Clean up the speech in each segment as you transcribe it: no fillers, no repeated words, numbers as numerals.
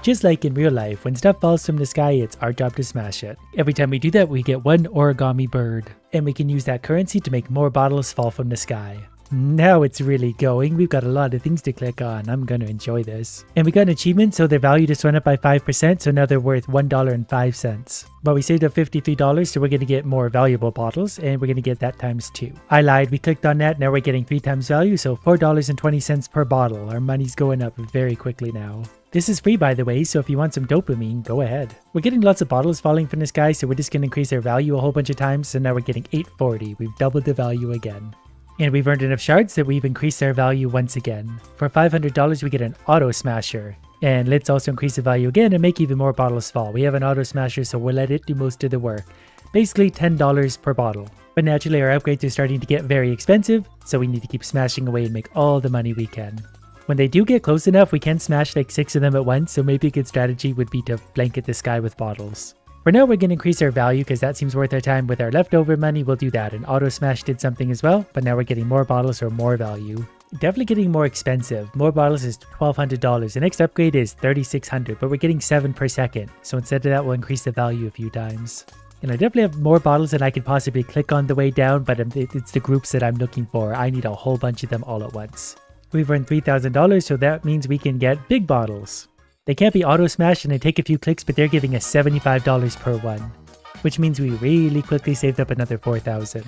Just like in real life, when stuff falls from the sky, it's our job to smash it. Every time we do that, we get one origami bird, and we can use that currency to make more bottles fall from the sky. Now it's really going. We've got a lot of things to click on. I'm gonna enjoy this. And we got an achievement, so their value just went up by 5%, so now they're worth $1.05. But we saved up $53, so we're gonna get more valuable bottles, and we're gonna get that times 2. I lied, we clicked on that, now we're getting 3 times value, so $4.20 per bottle. Our money's going up very quickly now. This is free, by the way, so if you want some dopamine, go ahead. We're getting lots of bottles falling from the sky, so we're just gonna increase their value a whole bunch of times, so now we're getting 840. We've doubled the value again. And we've earned enough shards that we've increased our value once again. For $500 we get an auto smasher. And let's also increase the value again and make even more bottles fall. We have an auto smasher, so we'll let it do most of the work. Basically $10 per bottle. But naturally our upgrades are starting to get very expensive, so we need to keep smashing away and make all the money we can. When they do get close enough, we can smash like 6 of them at once, so maybe a good strategy would be to blanket the sky with bottles. For now, we're going to increase our value because that seems worth our time. With our leftover money, we'll do that. And Auto Smash did something as well, but now we're getting more bottles or more value. Definitely getting more expensive. More bottles is $1,200. The next upgrade is $3,600, but we're getting 7 per second. So instead of that, we'll increase the value a few times. And I definitely have more bottles than I could possibly click on the way down, but it's the groups that I'm looking for. I need a whole bunch of them all at once. We've earned $3,000, so that means we can get big bottles. They can't be auto smashed and they take a few clicks, but they're giving us $75 per one, which means we really quickly saved up another $4,000.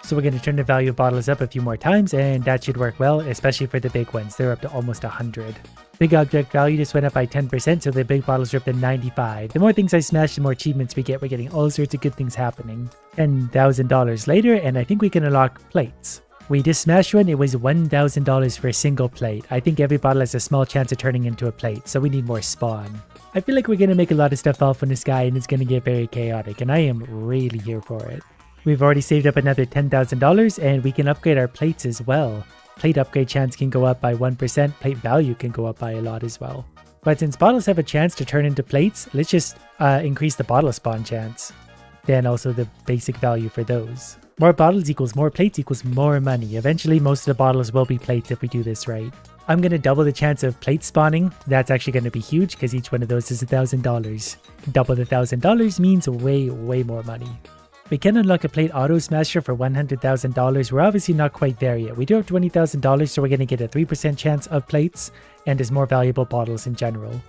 So we're going to turn the value of bottles up a few more times, and that should work well, especially for the big ones. They're up to almost 100. Big object value just went up by 10%, so the big bottles are up to 95. The more things I smash, the more achievements we get. We're getting all sorts of good things happening. $10,000 later, and I think we can unlock plates. We just smashed one, it was $1,000 for a single plate. I think every bottle has a small chance of turning into a plate, so we need more spawn. I feel like we're going to make a lot of stuff fall from the sky and it's going to get very chaotic, and I am really here for it. We've already saved up another $10,000 and we can upgrade our plates as well. Plate upgrade chance can go up by 1%, plate value can go up by a lot as well. But since bottles have a chance to turn into plates, let's just increase the bottle spawn chance. Then also the basic value for those. More bottles equals more plates equals more money. Eventually, most of the bottles will be plates if we do this right. I'm going to double the chance of plate spawning. That's actually going to be huge because each one of those is $1,000. Double the $1,000 means way more money. We can unlock a plate auto smasher for $100,000. We're obviously not quite there yet. We do have $20,000, so we're going to get a 3% chance of plates and as more valuable bottles in general.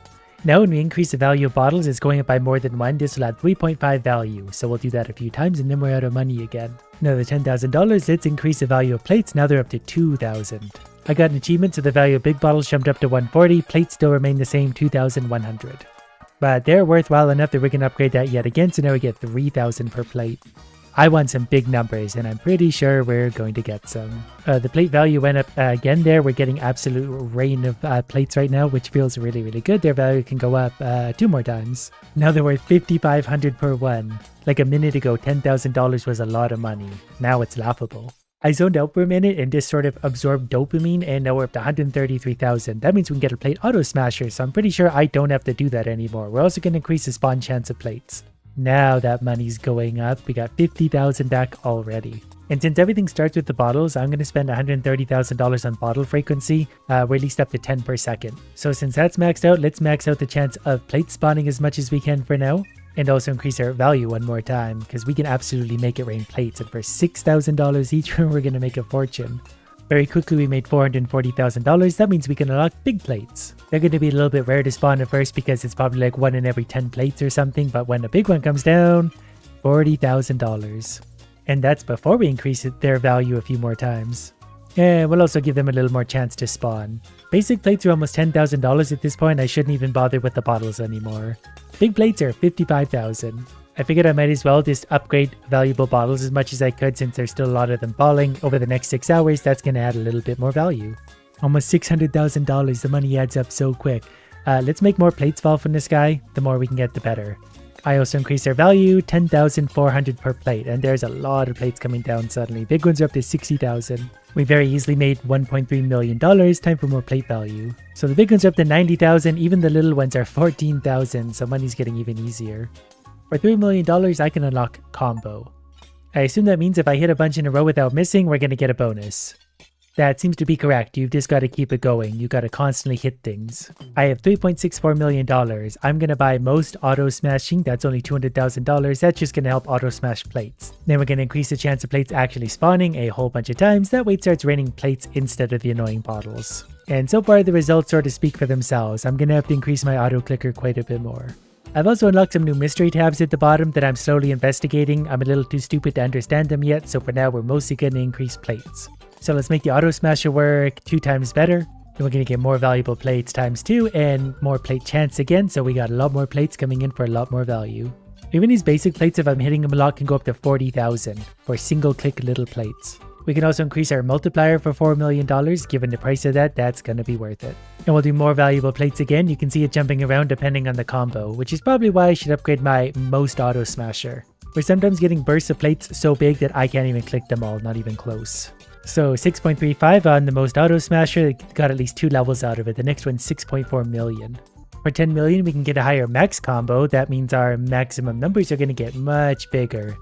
Now when we increase the value of bottles, it's going up by more than 1. This will add 3.5 value. So we'll do that a few times and then we're out of money again. Another $10,000, let's increase the value of plates. Now they're up to 2,000. I got an achievement, so the value of big bottles jumped up to 140. Plates still remain the same, 2,100. But they're worthwhile enough that we can upgrade that yet again, so now we get 3,000 per plate. I want some big numbers, and I'm pretty sure we're going to get some. The plate value went up again there. We're getting absolute rain of plates right now, which feels really good. Their value can go up 2 more times. Now they're worth $5,500 per one. Like a minute ago, $10,000 was a lot of money. Now it's laughable. I zoned out for a minute and just sort of absorbed dopamine, and now we're up to 133,000. That means we can get a plate auto smasher, so I'm pretty sure I don't have to do that anymore. We're also going to increase the spawn chance of plates. Now that money's going up. We got 50,000 back already. And since everything starts with the bottles, I'm going to spend $130,000 on bottle frequency. We're at least up to 10 per second. So since that's maxed out, let's max out the chance of plate spawning as much as we can for now. And also increase our value one more time, because we can absolutely make it rain plates. And for $6,000 each, we're going to make a fortune. Very quickly we made $440,000. That means we can unlock big plates. They're going to be a little bit rare to spawn at first because it's probably like 1 in every 10 plates or something, but when a big one comes down, $40,000. And that's before we increase their value a few more times. And we'll also give them a little more chance to spawn. Basic plates are almost $10,000 at this point. I shouldn't even bother with the bottles anymore. Big plates are $55,000. I figured I might as well just upgrade valuable bottles as much as I could since there's still a lot of them falling. Over the next 6 hours, that's going to add a little bit more value. Almost $600,000, the money adds up so quick. Let's make more plates fall from the sky. The more we can get, the better. I also increased their value, 10,400 per plate, and there's a lot of plates coming down suddenly. Big ones are up to 60,000. We very easily made $1.3 million. Time for more plate value. So the big ones are up to 90,000. Even the little ones are 14,000, so money's getting even easier. For $3 million, I can unlock combo. I assume that means if I hit a bunch in a row without missing, we're going to get a bonus. That seems to be correct. You've just got to keep it going. You got to constantly hit things. I have $3.64 million. I'm going to buy most auto smashing. That's only $200,000. That's just going to help auto smash plates. Then we're going to increase the chance of plates actually spawning a whole bunch of times. That way it starts raining plates instead of the annoying bottles. And so far the results sort of speak for themselves. I'm going to have to increase my auto clicker quite a bit more. I've also unlocked some new mystery tabs at the bottom that I'm slowly investigating. I'm a little too stupid to understand them yet, so for now we're mostly going to increase plates. So let's make the auto smasher work 2 times better. Then we're going to get more valuable plates times 2 and more plate chance again, so we got a lot more plates coming in for a lot more value. Even these basic plates, if I'm hitting them a lot, can go up to 40,000 for single click little plates. We can also increase our multiplier for $4 million. Given the price of that, that's going to be worth it. And we'll do more valuable plates again. You can see it jumping around depending on the combo, which is probably why I should upgrade my most auto smasher. We're sometimes getting bursts of plates so big that I can't even click them all, not even close. So 6.35 on the most auto smasher, got at least 2 levels out of it. The next one's 6.4 million. For 10 million, we can get a higher max combo. That means our maximum numbers are going to get much bigger.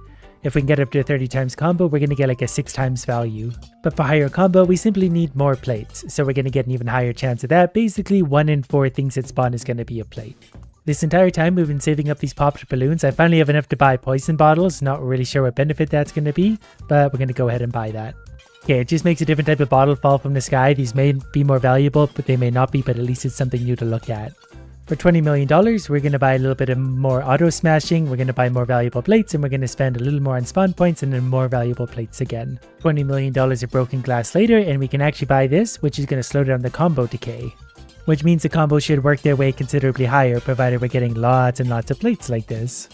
If we can get up to a 30 times combo, we're going to get like a 6 times value. But for higher combo, we simply need more plates. So we're going to get an even higher chance of that. Basically, 1 in 4 things that spawn is going to be a plate. This entire time we've been saving up these popped balloons. I finally have enough to buy poison bottles. Not really sure what benefit that's going to be, but we're going to go ahead and buy that. Okay, it just makes a different type of bottle fall from the sky. These may be more valuable, but they may not be, but at least it's something new to look at. For $20 million, we're going to buy a little bit of more auto smashing, we're going to buy more valuable plates, and we're going to spend a little more on spawn points and then more valuable plates again. $20 million of broken glass later, and we can actually buy this, which is going to slow down the combo decay. Which means the combo should work their way considerably higher, provided we're getting lots and lots of plates like this.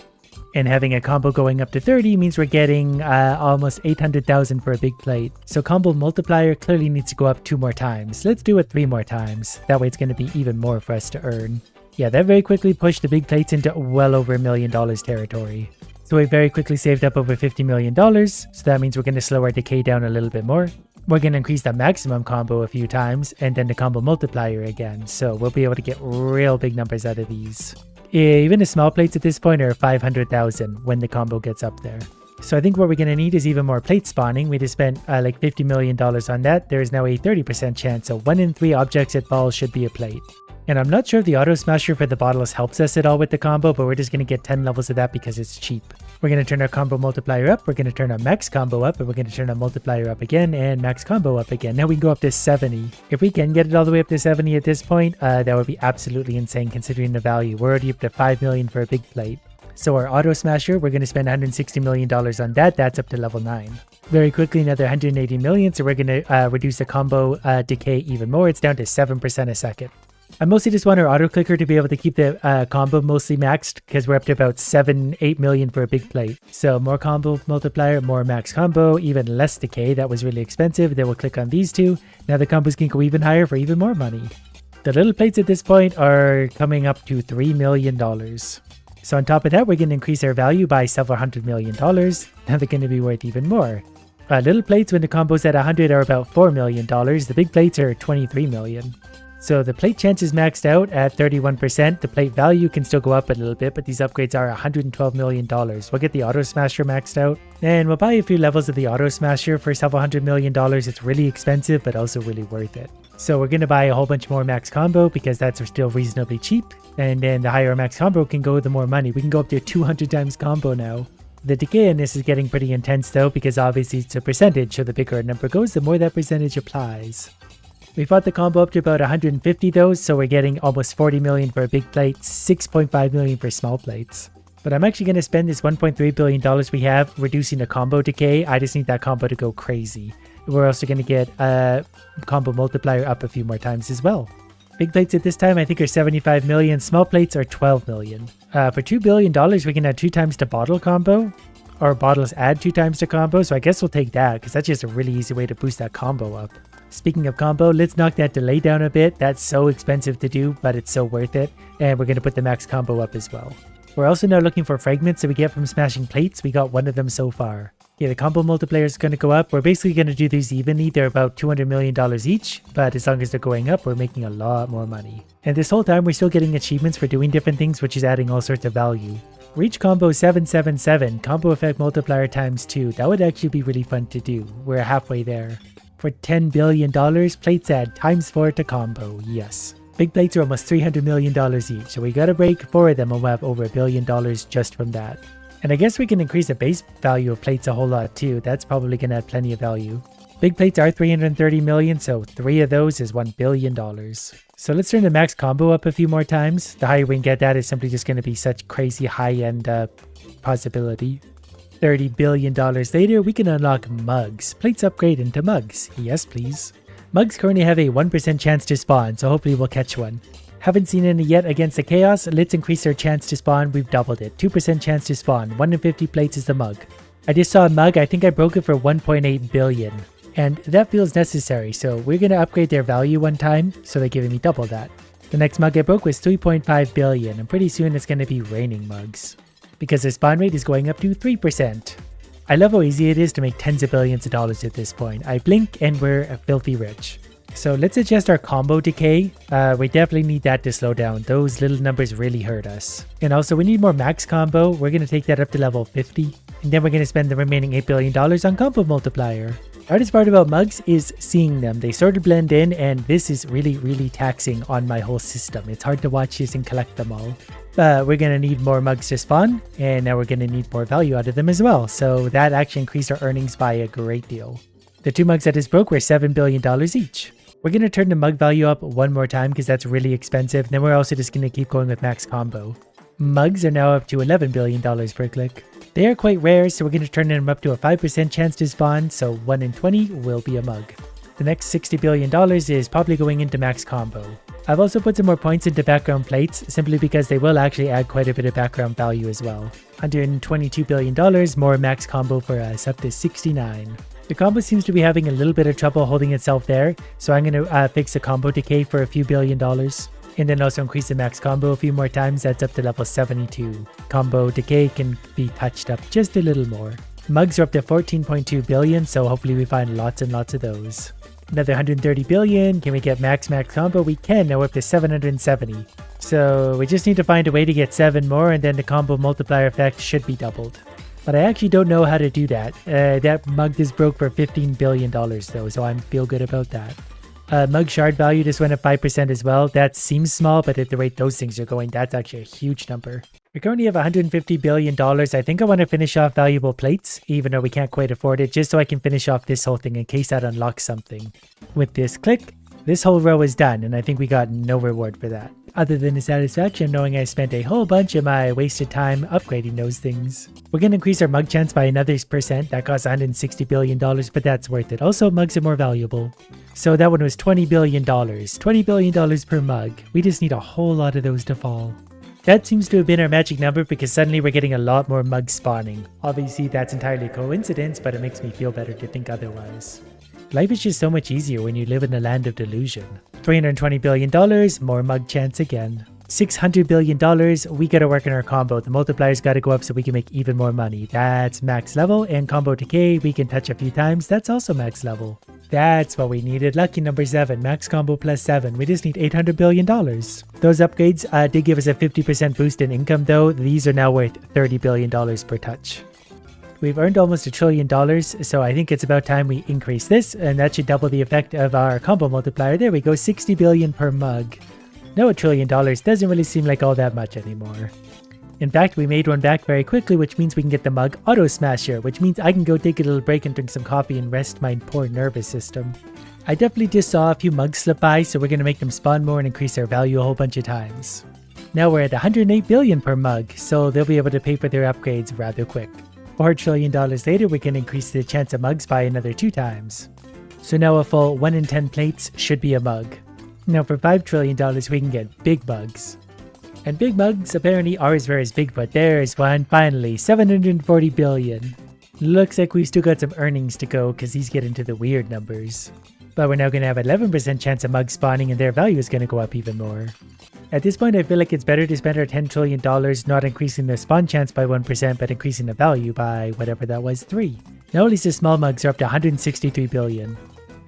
And having a combo going up to 30 means we're getting almost 800,000 for a big plate. So combo multiplier clearly needs to go up 2 more times. Let's do it 3 more times. That way it's going to be even more for us to earn. Yeah, that very quickly pushed the big plates into well over $1 million territory. So we very quickly saved up over $50 million. So that means we're going to slow our decay down a little bit more. We're going to increase the maximum combo a few times and then the combo multiplier again. So we'll be able to get real big numbers out of these. Even the small plates at this point are 500,000 when the combo gets up there. So I think what we're going to need is even more plate spawning. We just spent like $50 million on that. There is now a 30% chance. So 1 in 3 objects that fall should be a plate. And I'm not sure if the auto smasher for the bottles helps us at all with the combo, but we're just going to get 10 levels of that because it's cheap. We're going to turn our combo multiplier up, we're going to turn our max combo up, and we're going to turn our multiplier up again and max combo up again. Now we can go up to 70. If we can get it all the way up to 70 at this point, that would be absolutely insane considering the value. We're already up to 5 million for a big plate. So our auto smasher, we're going to spend $160 million on that. That's up to level 9. Very quickly, another 180 million. So we're going to reduce the combo decay even more. It's down to 7% a second. I mostly just want our auto clicker to be able to keep the combo mostly maxed because we're up to about 7-8 million for a big plate. So more combo multiplier, more max combo, even less decay. That was really expensive. Then we'll click on these two. Now the combos can go even higher for even more money. The little plates at this point are coming up to $3 million. So on top of that, we're going to increase our value by several $100 million. Now they're going to be worth even more. Little plates when the combo's at 100 are about $4 million. The big plates are 23 million. So the plate chance is maxed out at 31%. The plate value can still go up a little bit, but these upgrades are $112 million. We'll get the auto smasher maxed out, and we'll buy a few levels of the auto smasher for several $100 million. It's really expensive, but also really worth it. So we're going to buy a whole bunch more max combo because that's still reasonably cheap. And then the higher max combo can go, the more money. We can go up to 200 times combo now. The decay in this is getting pretty intense though, because obviously it's a percentage, so the bigger a number goes, the more that percentage applies. We fought the combo up to about 150 though, so we're getting almost 40 million for a big plate, 6.5 million for small plates. But I'm actually going to spend this $1.3 billion we have reducing the combo decay. I just need that combo to go crazy. We're also going to get a combo multiplier up a few more times as well. Big plates at this time I think are 75 million, small plates are 12 million. For $2 billion we can add 2 times to bottle combo, or bottles add 2 times to combo, so I guess we'll take that because that's just a really easy way to boost that combo up. Speaking of combo, let's knock that delay down a bit. That's so expensive to do, but it's so worth it. And we're going to put the max combo up as well. We're also now looking for fragments that we get from smashing plates. We got 1 of them so far. Yeah, the combo multiplier is going to go up. We're basically going to do these evenly. They're about $200 million each, but as long as they're going up, we're making a lot more money. And this whole time, we're still getting achievements for doing different things, which is adding all sorts of value. Reach combo 777, combo effect multiplier times 2. That would actually be really fun to do. We're halfway there. For $10 billion, plates add ×4 to combo, yes. Big plates are almost $300 million each, so we gotta break 4 of them and we'll have over $1 billion just from that. And I guess we can increase the base value of plates a whole lot too. That's probably gonna add plenty of value. Big plates are 330 million, so 3 of those is $1 billion. So let's turn the max combo up a few more times. The higher we can get that is simply just gonna be such crazy high-end possibility. $30 billion later, we can unlock mugs. Plates upgrade into mugs. Yes, please. Mugs currently have a 1% chance to spawn, so hopefully we'll catch one. Haven't seen any yet against the chaos. Let's increase our chance to spawn. We've doubled it. 2% chance to spawn. 1 in 50 plates is the mug. I just saw a mug. I think I broke it for 1.8 billion. And that feels necessary, so we're going to upgrade their value one time, so they're giving me double that. The next mug I broke was 3.5 billion, and pretty soon it's going to be raining mugs. Because the spawn rate is going up to 3%. I love how easy it is to make tens of billions of dollars at this point. I blink and we're filthy rich. So let's adjust our combo decay. We definitely need that to slow down. Those little numbers really hurt us. And also we need more max combo. We're going to take that up to level 50. And then we're going to spend the remaining $8 billion on combo multiplier. The hardest part about mugs is seeing them. They sort of blend in, and this is really taxing on my whole system. It's hard to watch this and collect them all. But we're going to need more mugs to spawn, and now we're going to need more value out of them as well. So that actually increased our earnings by a great deal. The 2 mugs that just broke were $7 billion each. We're going to turn the mug value up one more time because that's really expensive. And then we're also just going to keep going with max combo. Mugs are now up to $11 billion per click. They are quite rare, so we're going to turn them up to a 5% chance to spawn, so 1 in 20 will be a mug. The next $60 billion is probably going into max combo. I've also put some more points into background plates, simply because they will actually add quite a bit of background value as well. $122 billion, more max combo for us, up to 69. The combo seems to be having a little bit of trouble holding itself there, so I'm going to fix the combo decay for a few $1 billion. And then also increase the max combo a few more times. That's up to level 72. Combo decay can be touched up just a little more. Mugs are up to 14.2 billion, so hopefully we find lots and lots of those. Another 130 billion. Can we get max combo? We can. Now we're up to 770. So we just need to find a way to get 7 more, and then the combo multiplier effect should be doubled. But I actually don't know how to do that. That mug just broke for $15 billion though, so I feel good about that. Mug shard value just went up 5% as well. That seems small, but at the rate those things are going, that's actually a huge number. We currently have $150 billion. I think I want to finish off valuable plates, even though we can't quite afford it, just so I can finish off this whole thing in case that unlocks something. With this click, this whole row is done, and I think we got no reward for that. Other than the satisfaction knowing I spent a whole bunch of my wasted time upgrading those things. We're going to increase our mug chance by another %. That costs $160 billion, but that's worth it. Also, mugs are more valuable. So that one was $20 billion. $20 billion per mug. We just need a whole lot of those to fall. That seems to have been our magic number because suddenly we're getting a lot more mugs spawning. Obviously that's entirely a coincidence, but it makes me feel better to think otherwise. Life is just so much easier when you live in the land of delusion. $320 billion, more mug chance again. $600 billion, we gotta work on our combo. The multiplier's gotta go up so we can make even more money. That's max level, and combo decay we can touch a few times. That's also max level. That's what we needed. Lucky number 7, max combo plus 7. We just need $800 billion. Those upgrades did give us a 50% boost in income though. These are now worth $30 billion per touch. We've earned almost $1 trillion, so I think it's about time we increase this, and that should double the effect of our combo multiplier. There we go, 60 billion per mug. Now $1 trillion doesn't really seem like all that much anymore. In fact, we made one back very quickly, which means we can get the mug auto smasher, which means I can go take a little break and drink some coffee and rest my poor nervous system. I definitely just saw a few mugs slip by, so we're going to make them spawn more and increase their value a whole bunch of times. Now we're at 108 billion per mug, so they'll be able to pay for their upgrades rather quick. $4 trillion later, we can increase the chance of mugs by another 2 times. So now a full 1 in 10 plates should be a mug. Now for $5 trillion, we can get big mugs. And big mugs apparently are as rare as Bigfoot. There's one, finally, 740 billion. Looks like we've still got some earnings to go because these get into the weird numbers. But we're now going to have 11% chance of mugs spawning and their value is going to go up even more. At this point, I feel like it's better to spend our $10 trillion not increasing the spawn chance by 1%, but increasing the value by whatever that was, 3. Now at least the small mugs are up to 163 billion.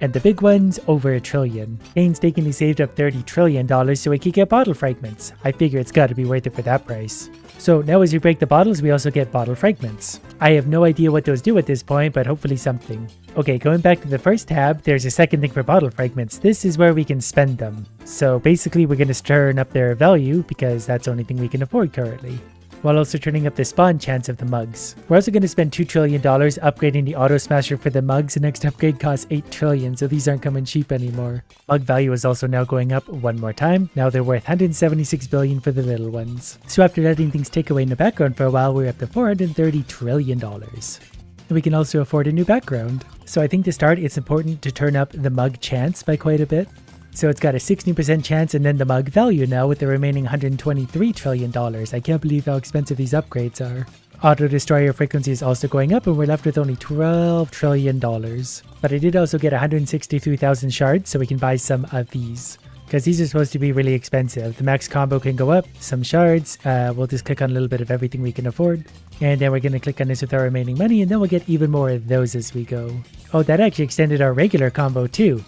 And the big ones, over $1 trillion. Painstakingly saved up $30 trillion so we could get bottle fragments. I figure it's gotta be worth it for that price. So now as we break the bottles, we also get bottle fragments. I have no idea what those do at this point, but hopefully something. Okay, going back to the first tab, there's a second thing for bottle fragments. This is where we can spend them. So basically we're going to turn up their value because that's the only thing we can afford currently, while also turning up the spawn chance of the mugs. We're also going to spend $2 trillion upgrading the auto smasher for the mugs. The next upgrade costs 8 trillion, so these aren't coming cheap anymore. Mug value is also now going up one more time. Now they're worth 176 billion for the little ones. So after letting things tick away in the background for a while, we're up to $430 trillion. And we can also afford a new background. So I think to start, it's important to turn up the mug chance by quite a bit. So it's got a 16% chance, and then the mug value now with the remaining $123 trillion. I can't believe how expensive these upgrades are. Auto destroyer frequency is also going up, and we're left with only $12 trillion. But I did also get 163,000 shards, so we can buy some of these, because these are supposed to be really expensive. The max combo can go up, some shards. We'll just click on a little bit of everything we can afford. And then we're going to click on this with our remaining money, and then we'll get even more of those as we go. Oh, that actually extended our regular combo too.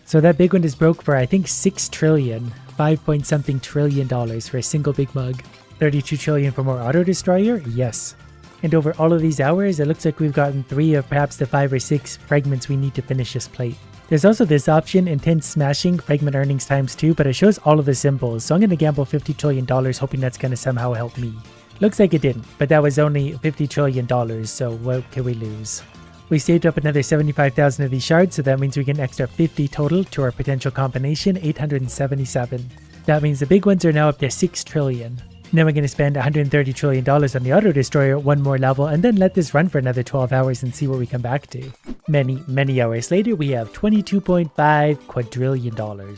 So that big one is broke for, I think, 6 trillion, 5 point something trillion dollars for a single big mug. 32 trillion for more auto destroyer? Yes. And over all of these hours, it looks like we've gotten 3 of perhaps the 5 or 6 fragments we need to finish this plate. There's also this option, intense smashing, fragment earnings times 2, but it shows all of the symbols. So I'm going to gamble $50 trillion, hoping that's going to somehow help me. Looks like it didn't, but that was only $50 trillion, so what can we lose? We saved up another 75,000 of these shards, so that means we get an extra 50 total to our potential combination, 877. That means the big ones are now up to 6 trillion. Then we're going to spend $130 trillion on the auto destroyer, one more level, and then let this run for another 12 hours and see what we come back to. Many hours later, we have $22.5 quadrillion.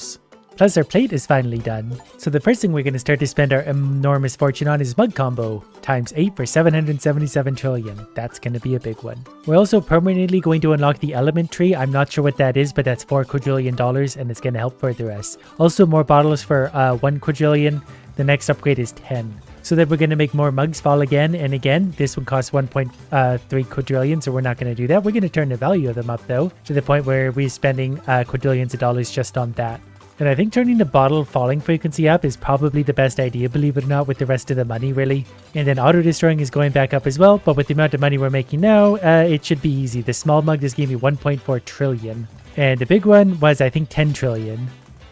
Plus our plate is finally done. So the first thing we're going to start to spend our enormous fortune on is mug combo, times 8 for 777 trillion. That's going to be a big one. We're also permanently going to unlock the element tree. I'm not sure what that is, but that's $4 quadrillion and it's going to help further us. Also more bottles for 1 quadrillion. The next upgrade is 10. So then we're going to make more mugs fall again and again. This one costs 1.3 quadrillion, so we're not going to do that. We're going to turn the value of them up though, to the point where we're spending quadrillions of dollars just on that. And I think turning the bottle falling frequency up is probably the best idea, believe it or not, with the rest of the money really. And then auto destroying is going back up as well, but with the amount of money we're making now, it should be easy. The small mug just gave me 1.4 trillion. And the big one was, I think, 10 trillion.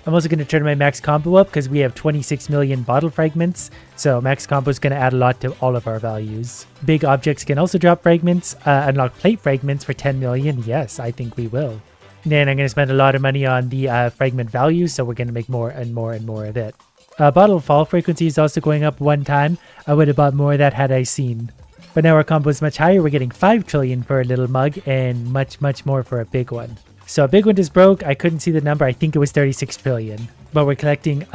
I'm also going to turn my max combo up because we have 26 million bottle fragments. So max combo is going to add a lot to all of our values. Big objects can also drop fragments. Unlock plate fragments for 10 million. Yes, I think we will. Then I'm going to spend a lot of money on the fragment value, so we're going to make more and more and more of it. Bottle fall frequency is also going up one time. I would have bought more of that had I seen. But now our combo is much higher. We're getting 5 trillion for a little mug and much more for a big one. So a big one is broke. I couldn't see the number. I think it was 36 trillion. But we're collecting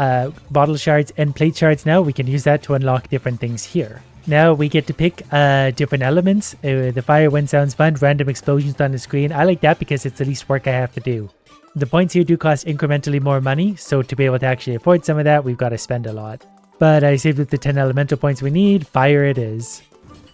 bottle shards and plate shards now. We can use that to unlock different things here. Now we get to pick different elements. The fire wind sounds fun. Random explosions on the screen. I like that because it's the least work I have to do. The points here do cost incrementally more money, so to be able to actually afford some of that, we've got to spend a lot. But I saved up the 10 elemental points we need. Fire it is.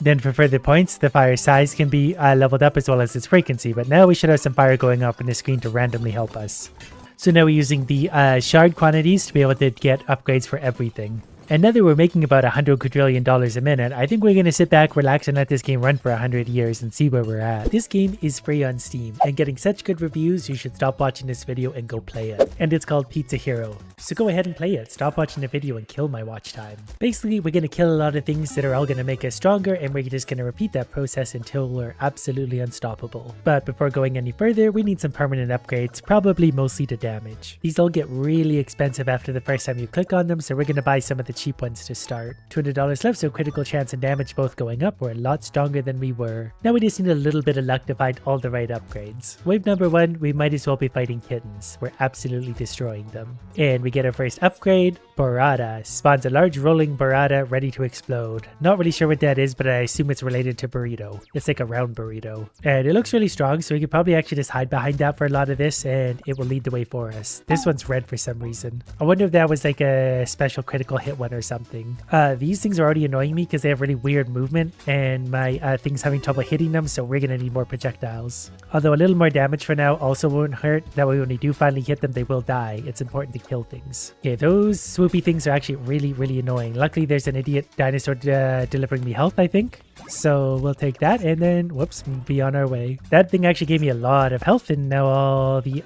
Then for further points, the fire size can be leveled up as well as its frequency, but now we should have some fire going up on the screen to randomly help us. So now we're using the shard quantities to be able to get upgrades for everything. And now that we're making about $100 quadrillion a minute, I think we're going to sit back, relax, and let this game run for 100 years and see where we're at. This game is free on Steam, and getting such good reviews, you should stop watching this video and go play it. And it's called Pizza Hero. So go ahead and play it, stop watching the video and kill my watch time. Basically, we're going to kill a lot of things that are all going to make us stronger, and we're just going to repeat that process until we're absolutely unstoppable. But before going any further, we need some permanent upgrades, probably mostly to damage. These all get really expensive after the first time you click on them, so we're going to buy some of the cheap ones to start. $200 left, so critical chance and damage both going up. We're a lot stronger than we were. Now we just need a little bit of luck to find all the right upgrades. Wave number 1, we might as well be fighting kittens. We're absolutely destroying them. And we get our first upgrade. Burrata spawns a large rolling burrata ready to explode. Not really sure what that is, but I assume it's related to burrito. It's like a round burrito. And it looks really strong, so we could probably actually just hide behind that for a lot of this, and it will lead the way for us. This one's red for some reason. I wonder if that was like a special critical hit one or something. These things are already annoying me because they have really weird movement, and my thing's having trouble hitting them, so we're gonna need more projectiles. Although a little more damage for now also won't hurt. That way when we do finally hit them, they will die. It's important to kill things. Okay, those swoopy things are actually really annoying. Luckily there's an idiot dinosaur delivering me health, I think. So we'll take that and then, whoops, be on our way. That thing actually gave me a lot of health and now all the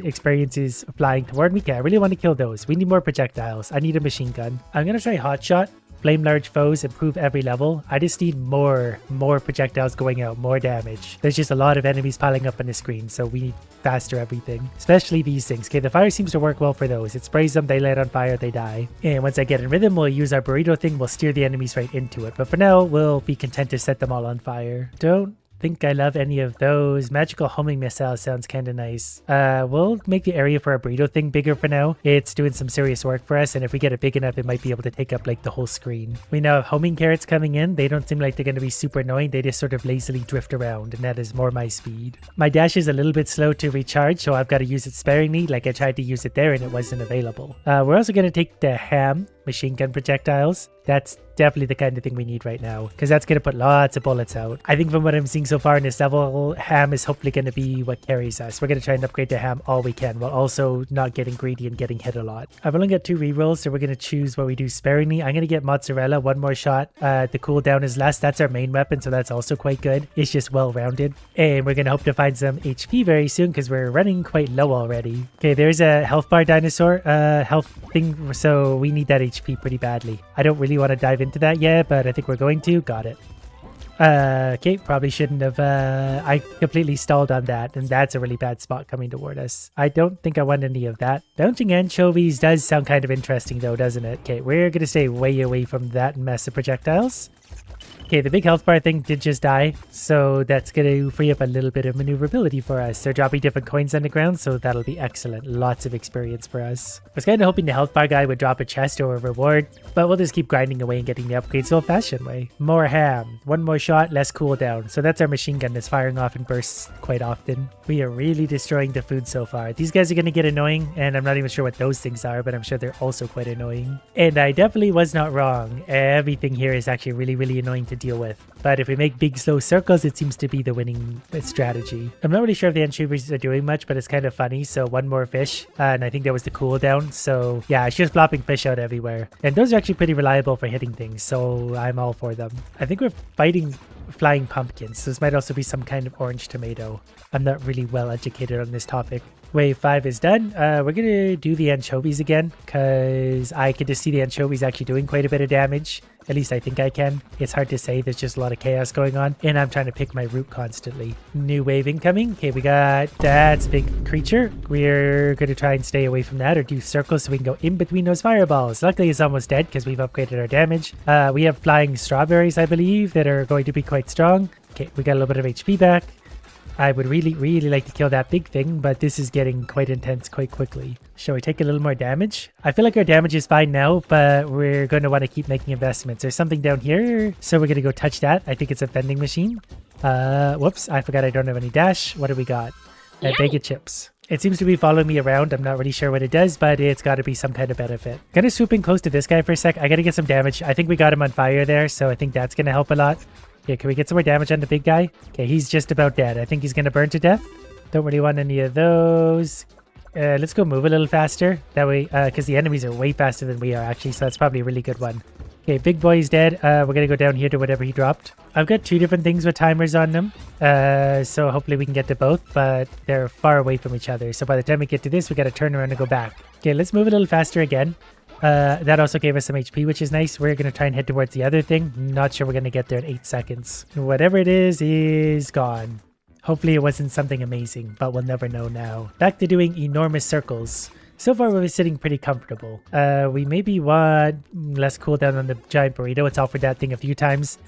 experience is flying toward me. Okay, I really want to kill those. We need more projectiles. I need a machine gun. I'm going to try hot shot. Flame large foes, improve every level. I just need more projectiles going out, more damage. There's just a lot of enemies piling up on the screen, so we need faster everything. Especially these things. Okay, the fire seems to work well for those. It sprays them, they light on fire, they die. And once I get in rhythm, we'll use our burrito thing, we'll steer the enemies right into it. But for now, we'll be content to set them all on fire. Don't think I love any of those. Magical homing missile sounds kind of nice. We'll make the area for our burrito thing bigger for now. It's doing some serious work for us, and if we get it big enough, it might be able to take up like the whole screen. We now have homing carrots coming in. They don't seem like they're going to be super annoying. They just sort of lazily drift around, and that is more my speed. My dash is a little bit slow to recharge, so I've got to use it sparingly. Like I tried to use it there and it wasn't available. We're also going to take the ham machine gun projectiles. That's definitely the kind of thing we need right now, because that's going to put lots of bullets out. I think from what I'm seeing so far in this level, ham is hopefully going to be what carries us. We're going to try and upgrade to ham all we can, while also not getting greedy and getting hit a lot. I've only got 2 rerolls, so we're going to choose what we do sparingly. I'm going to get mozzarella, 1 more shot. The cooldown is less. That's our main weapon, so that's also quite good. It's just well-rounded. And we're going to hope to find some HP very soon, because we're running quite low already. Okay, there's a health bar dinosaur health thing, so we need that HP pretty badly. I don't really want to dive into that yet, but I think we're going to. Got it. Okay, probably shouldn't have. I completely stalled on that, and that's a really bad spot coming toward us. I don't think I want any of that. Bouncing anchovies does sound kind of interesting though, doesn't it? Okay, we're gonna stay way away from that mess of projectiles. Okay, the big health bar thing did just die, so that's going to free up a little bit of maneuverability for us. They're dropping different coins on the ground, so that'll be excellent. Lots of experience for us. I was kind of hoping the health bar guy would drop a chest or a reward, but we'll just keep grinding away and getting the upgrades the old-fashioned way. More ham. 1 more shot, less cooldown. So that's our machine gun that's firing off in bursts quite often. We are really destroying the food so far. These guys are going to get annoying, and I'm not even sure what those things are, but I'm sure they're also quite annoying. And I definitely was not wrong. Everything here is actually really, really annoying to deal with. But if we make big slow circles, it seems to be the winning strategy. I'm not really sure if the anchovies are doing much, but it's kind of funny. So 1 more fish, and I think that was the cooldown. So yeah, it's just plopping fish out everywhere. And those are actually pretty reliable for hitting things, so I'm all for them. I think we're fighting flying pumpkins, so this might also be some kind of orange tomato. I'm not really well educated on this topic. Wave 5 is done. We're gonna do the anchovies again, because I can just see the anchovies actually doing quite a bit of damage. At least I think I can. It's hard to say, there's just a lot of chaos going on, and I'm trying to pick my route constantly. New wave incoming. Okay, we got that's a big creature. We're gonna try and stay away from that or do circles so we can go in between those fireballs. Luckily it's almost dead because we've upgraded our damage. We have flying strawberries, I believe, that are going to be quite strong. Okay, we got a little bit of HP back. I would really, really like to kill that big thing, but this is getting quite intense quite quickly. Shall we take a little more damage? I feel like our damage is fine now, but we're going to want to keep making investments. There's something down here, so we're going to go touch that. I think it's a vending machine. Whoops, I forgot I don't have any dash. What do we got? A bag of chips. It seems to be following me around. I'm not really sure what it does, but it's got to be some kind of benefit. Gonna swoop in close to this guy for a sec. I gotta get some damage. I think we got him on fire there, so I think that's gonna help a lot. Yeah, can we get some more damage on the big guy? Okay, he's just about dead. I think he's gonna burn to death. Don't really want any of those. Let's go move a little faster. That way, because the enemies are way faster than we are actually, so that's probably a really good one. Okay, big boy is dead. We're gonna go down here to whatever he dropped. I've got 2 different things with timers on them. So hopefully we can get to both, but they're far away from each other. So by the time we get to this, we gotta turn around and go back. Okay, let's move a little faster again. That also gave us some HP, which is nice. We're going to try and head towards the other thing. Not sure we're going to get there in 8 seconds. Whatever it is gone. Hopefully it wasn't something amazing, but we'll never know now. Back to doing enormous circles. So far we're sitting pretty comfortable. We maybe want less cooldown on the giant burrito. It's offered that thing a few times.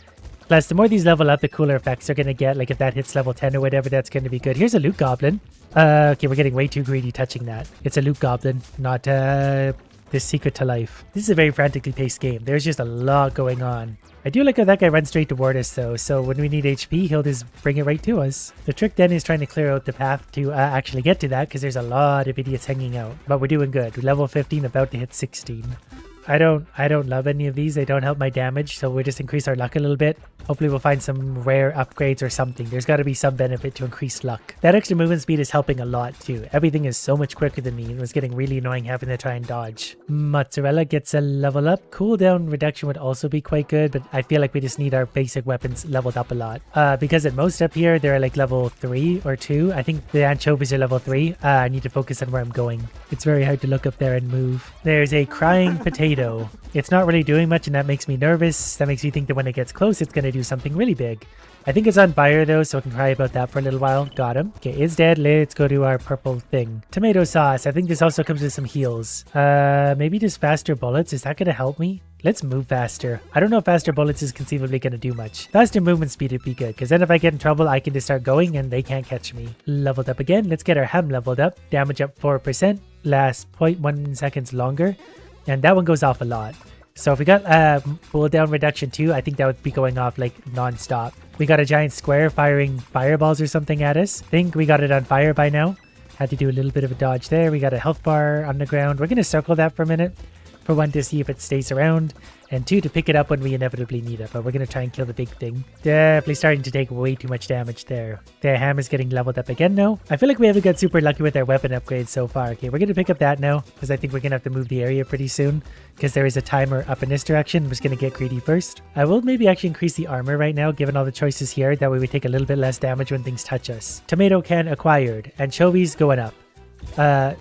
Plus, the more these level up, the cooler effects are going to get. Like if that hits level 10 or whatever, that's going to be good. Here's a loot goblin. Okay, we're getting way too greedy touching that. It's a loot goblin, not this secret to life. This is a very frantically paced game. There's just a lot going on. I do like how that guy runs straight toward us though, so when we need HP, he'll just bring it right to us. The trick then is trying to clear out the path to actually get to that, because there's a lot of idiots hanging out. But we're doing good. We're level 15, about to hit 16. I don't love any of these. They don't help my damage, so we'll just increase our luck a little bit. Hopefully we'll find some rare upgrades or something. There's got to be some benefit to increased luck. That extra movement speed is helping a lot too. Everything is so much quicker than me. It was getting really annoying having to try and dodge. Mozzarella gets a level up. Cooldown reduction would also be quite good, but I feel like we just need our basic weapons leveled up a lot. Because at most up here, they're like level 3 or 2. I think the anchovies are level 3. I need to focus on where I'm going. It's very hard to look up there and move. There's a crying potato. It's not really doing much and that makes me nervous. That makes me think that when it gets close, it's going to do something really big. I think it's on fire though, so I can cry about that for a little while. Got him. Okay, it's dead. Let's go to our purple thing. Tomato sauce. I think this also comes with some heals. Maybe just faster bullets. Is that going to help me? Let's move faster. I don't know if faster bullets is conceivably going to do much. Faster movement speed would be good, because then if I get in trouble, I can just start going and they can't catch me. Leveled up again. Let's get our ham leveled up. Damage up 4%. Lasts 0.1 seconds longer. And that one goes off a lot. So if we got cooldown reduction too, I think that would be going off like non-stop. We got a giant square firing fireballs or something at us. Think we got it on fire by now. Had to do a little bit of a dodge there. We got a health bar on the ground. We're going to circle that for a minute. For 1 to see if it stays around, and 2 to pick it up when we inevitably need it, but we're going to try and kill the big thing. Definitely starting to take way too much damage there. The ham is getting leveled up again now. I feel like we haven't got super lucky with our weapon upgrades so far. Okay, we're going to pick up that now, because I think we're going to have to move the area pretty soon, because there is a timer up in this direction. I'm just going to get greedy first. I will maybe actually increase the armor right now, given all the choices here. That way we take a little bit less damage when things touch us. Tomato can acquired. Anchovies going up. I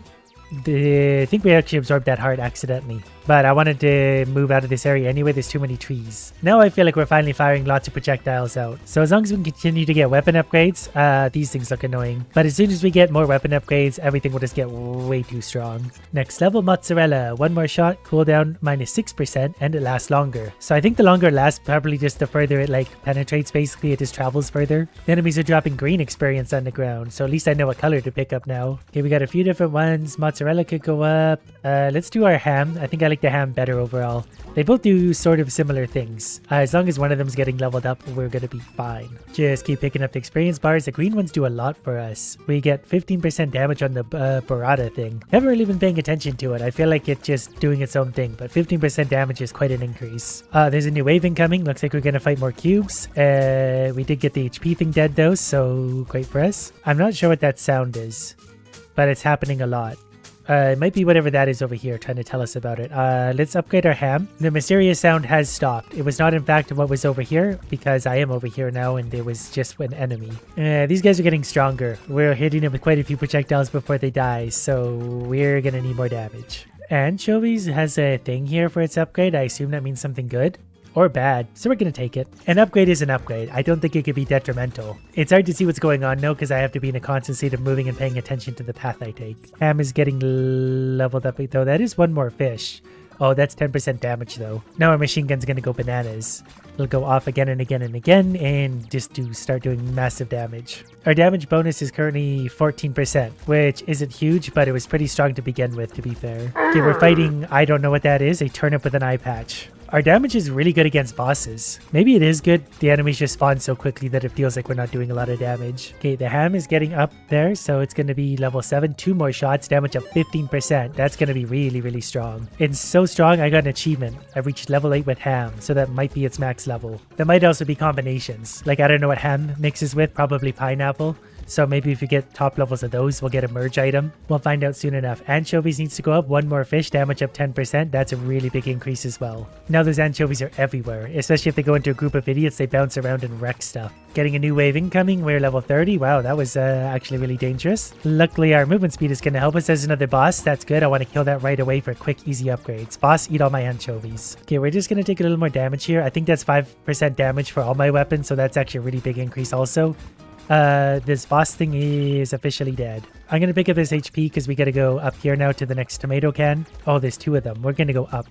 think we actually absorbed that heart accidentally, but I wanted to move out of this area anyway. There's too many trees. Now I feel like we're finally firing lots of projectiles out. So as long as we can continue to get weapon upgrades, these things look annoying. But as soon as we get more weapon upgrades, everything will just get way too strong. Next level, mozzarella. 1 more shot, cooldown -6%, and it lasts longer. So I think the longer it lasts, probably just the further it like penetrates, basically it just travels further. The enemies are dropping green experience on the ground, so at least I know what color to pick up now. Okay, we got a few different ones. Mozzarella could go up. Let's do our ham. I think I like the ham better overall. They both do sort of similar things. As long as one of them is getting leveled up, we're going to be fine. Just keep picking up the experience bars. The green ones do a lot for us. We get 15% damage on the burrata thing. Never really been paying attention to it. I feel like it's just doing its own thing, but 15% damage is quite an increase. There's a new wave incoming. Looks like we're going to fight more cubes. We did get the HP thing dead though, so great for us. I'm not sure what that sound is, but it's happening a lot. It might be whatever that is over here trying to tell us about it. Let's upgrade our ham. The mysterious sound has stopped. It was not in fact what was over here, because I am over here now and it was just an enemy. These guys are getting stronger. We're hitting them with quite a few projectiles before they die, so we're gonna need more damage. Anchovies has a thing here for its upgrade. I assume that means something good. Or bad, so we're gonna take it. An upgrade is an upgrade. I don't think it could be detrimental. It's hard to see what's going on now because I have to be in a constant state of moving and paying attention to the path I take. Ham is getting leveled up though. That is 1 more fish. Oh, that's 10% damage though. Now our machine gun's gonna go bananas. It'll go off again and again and again and just start doing massive damage. Our damage bonus is currently 14%, which isn't huge, but it was pretty strong to begin with, to be fair. Okay, we're fighting, I don't know what that is, a turnip with an eye patch. Our damage is really good against bosses. Maybe it is good. The enemies just spawn so quickly that it feels like we're not doing a lot of damage. Okay, the ham is getting up there, so it's going to be level 7. 2 more shots, damage up 15%. That's going to be really, really strong. It's so strong, I got an achievement. I reached level 8 with ham, so that might be its max level. There might also be combinations. Like, I don't know what ham mixes with, probably pineapple. So maybe if we get top levels of those, we'll get a merge item. We'll find out soon enough. Anchovies needs to go up. 1 more fish, damage up 10%. That's a really big increase as well. Now those anchovies are everywhere, especially if they go into a group of idiots. They bounce around and wreck stuff. Getting a new wave incoming. We're level 30. Wow, that was actually really dangerous. Luckily, our movement speed is going to help us. There's another boss. That's good. I want to kill that right away for quick, easy upgrades. Boss, eat all my anchovies. Okay, we're just going to take a little more damage here. I think that's 5% damage for all my weapons, so that's actually a really big increase also. This boss thing is officially dead. I'm going to pick up this HP because we got to go up here now to the next tomato can. Oh, there's 2 of them. We're going to go up.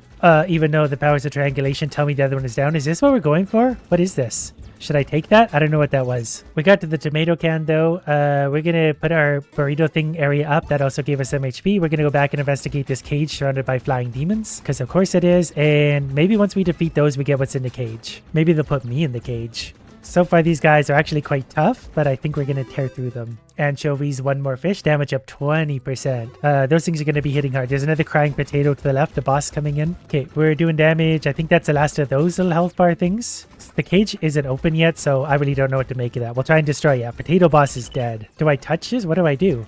Even though the powers of triangulation tell me the other one is down. Is this what we're going for? What is this? Should I take that? I don't know what that was. We got to the tomato can though. We're going to put our burrito thing area up. That also gave us some HP. We're going to go back and investigate this cage surrounded by flying demons. Because of course it is. And maybe once we defeat those, we get what's in the cage. Maybe they'll put me in the cage. So far, these guys are actually quite tough, but I think we're going to tear through them. Anchovies, one more fish, damage up 20%. Those things are going to be hitting hard. There's another crying potato to the left, the boss coming in. Okay, we're doing damage. I think that's the last of those little health bar things. The cage isn't open yet, so I really don't know what to make of that. We'll try and destroy it. Yeah, potato boss is dead. Do I touch this? What do I do?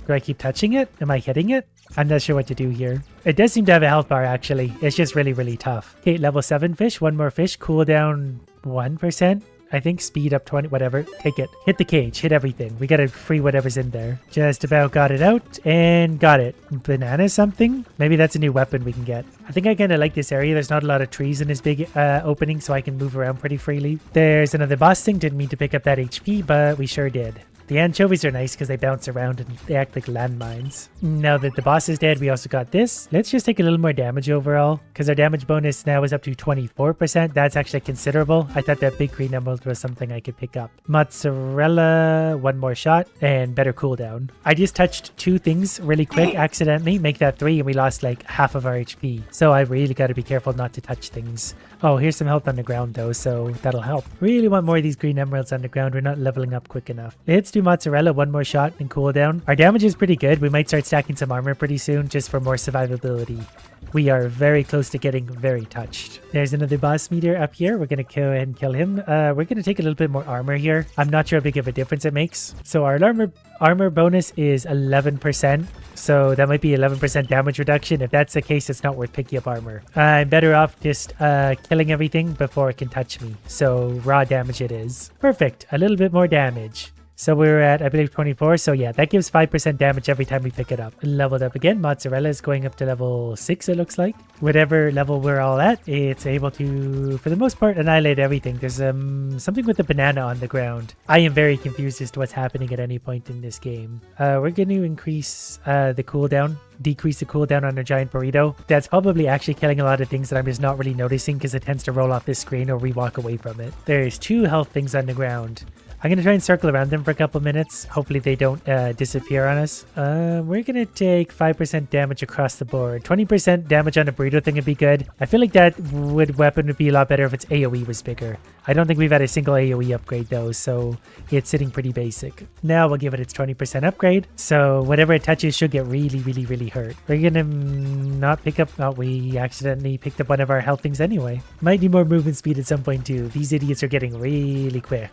Do I keep touching it? Am I hitting it? I'm not sure what to do here. It does seem to have a health bar, actually. It's just really, really tough. Okay, level 7 fish. One more fish. Cooldown 1%. I think speed up 20, whatever. Take it. Hit the cage. Hit everything. We gotta free whatever's in there. Just about got it out and got it. Banana something? Maybe that's a new weapon we can get. I think I kind of like this area. There's not a lot of trees in this big opening, so I can move around pretty freely. There's another boss thing. Didn't mean to pick up that HP, but we sure did. The anchovies are nice because they bounce around and they act like landmines. Now that the boss is dead, we also got this. Let's just take a little more damage overall because our damage bonus now is up to 24%. That's actually considerable. I thought that big green emerald was something I could pick up. Mozzarella, one more shot and better cooldown. I just touched 2 things really quick accidentally. Make that 3 and we lost like half of our HP. So I really got to be careful not to touch things. Oh, here's some health on the ground though, so that'll help. Really want more of these green emeralds on the ground. We're not leveling up quick enough. Let's do mozzarella, one more shot and cooldown. Our damage is pretty good. We might start stacking some armor pretty soon just for more survivability. We are very close to getting very touched. There's another boss meter up here. We're going to go ahead and kill him. We're going to take a little bit more armor here. I'm not sure how big of a difference it makes. So our armor bonus is 11%. So that might be 11% damage reduction. If that's the case, it's not worth picking up armor. I'm better off just killing everything before it can touch me. So raw damage it is. Perfect. A little bit more damage. So we're at, I believe, 24. So yeah, that gives 5% damage every time we pick it up. Leveled up again. Mozzarella is going up to level 6, it looks like. Whatever level we're all at, it's able to, for the most part, annihilate everything. There's something with the banana on the ground. I am very confused as to what's happening at any point in this game. We're going to increase the cooldown. Decrease the cooldown on a giant burrito. That's probably actually killing a lot of things that I'm just not really noticing because it tends to roll off this screen or we walk away from it. There's 2 health things on the ground. I'm going to try and circle around them for a couple minutes. Hopefully they don't disappear on us. We're going to take 5% damage across the board. 20% damage on a burrito thing would be good. I feel like that weapon would be a lot better if its AoE was bigger. I don't think we've had a single AoE upgrade though, so it's sitting pretty basic. Now we'll give it its 20% upgrade. So whatever it touches should get really, really, really hurt. We're going to not pick up... Oh, we accidentally picked up one of our health things anyway. Might need more movement speed at some point too. These idiots are getting really quick.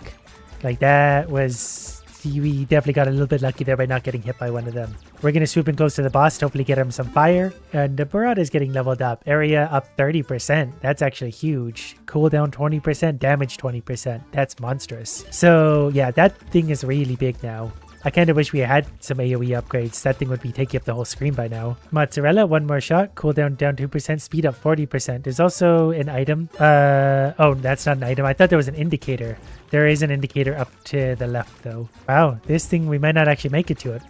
Like that was, we definitely got a little bit lucky there by not getting hit by one of them. We're going to swoop in close to the boss to hopefully get him some fire. And the burrata is getting leveled up. Area up 30%. That's actually huge. Cooldown 20%, damage 20%. That's monstrous. So yeah, that thing is really big now. I kind of wish we had some AoE upgrades. That thing would be taking up the whole screen by now. Mozzarella, one more shot. Cooldown down 2%. Speed up 40%. There's also an item. Oh, that's not an item. I thought there was an indicator. There is an indicator up to the left though. Wow, this thing, we might not actually make it to it.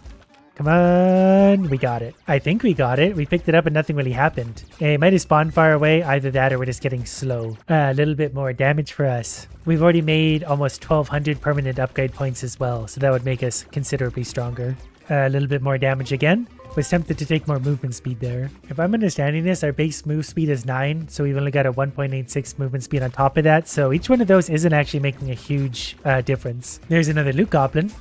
Come on, we got it. I think we got it. We picked it up and nothing really happened. It might have spawned far away. Either that or we're just getting slow. A little bit more damage for us. We've already made almost 1,200 permanent upgrade points as well, so that would make us considerably stronger. A little bit more damage again. Was tempted to take more movement speed there. If I'm understanding this, our base move speed is 9, so we've only got a 1.86 movement speed on top of that, so each one of those isn't actually making a huge difference. There's another loot goblin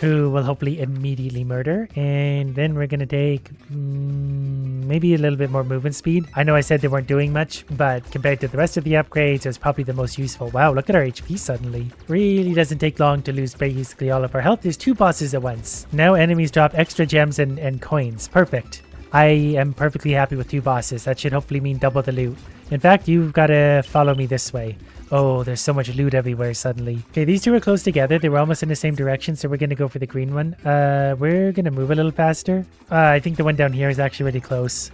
who will hopefully immediately murder, and then we're gonna take maybe a little bit more movement speed. I know I said they weren't doing much, but compared to the rest of the upgrades, it was probably the most useful. Wow, look at our HP suddenly. Really doesn't take long to lose basically all of our health. There's 2 bosses at once. Now enemies drop extra gems and coins. Perfect. I am perfectly happy with 2 bosses. That should hopefully mean double the loot. In fact, you've got to follow me this way. Oh, there's so much loot everywhere suddenly. Okay, these 2 are close together. They were almost in the same direction, so we're going to go for the green one. We're going to move a little faster. I think the one down here is actually really close.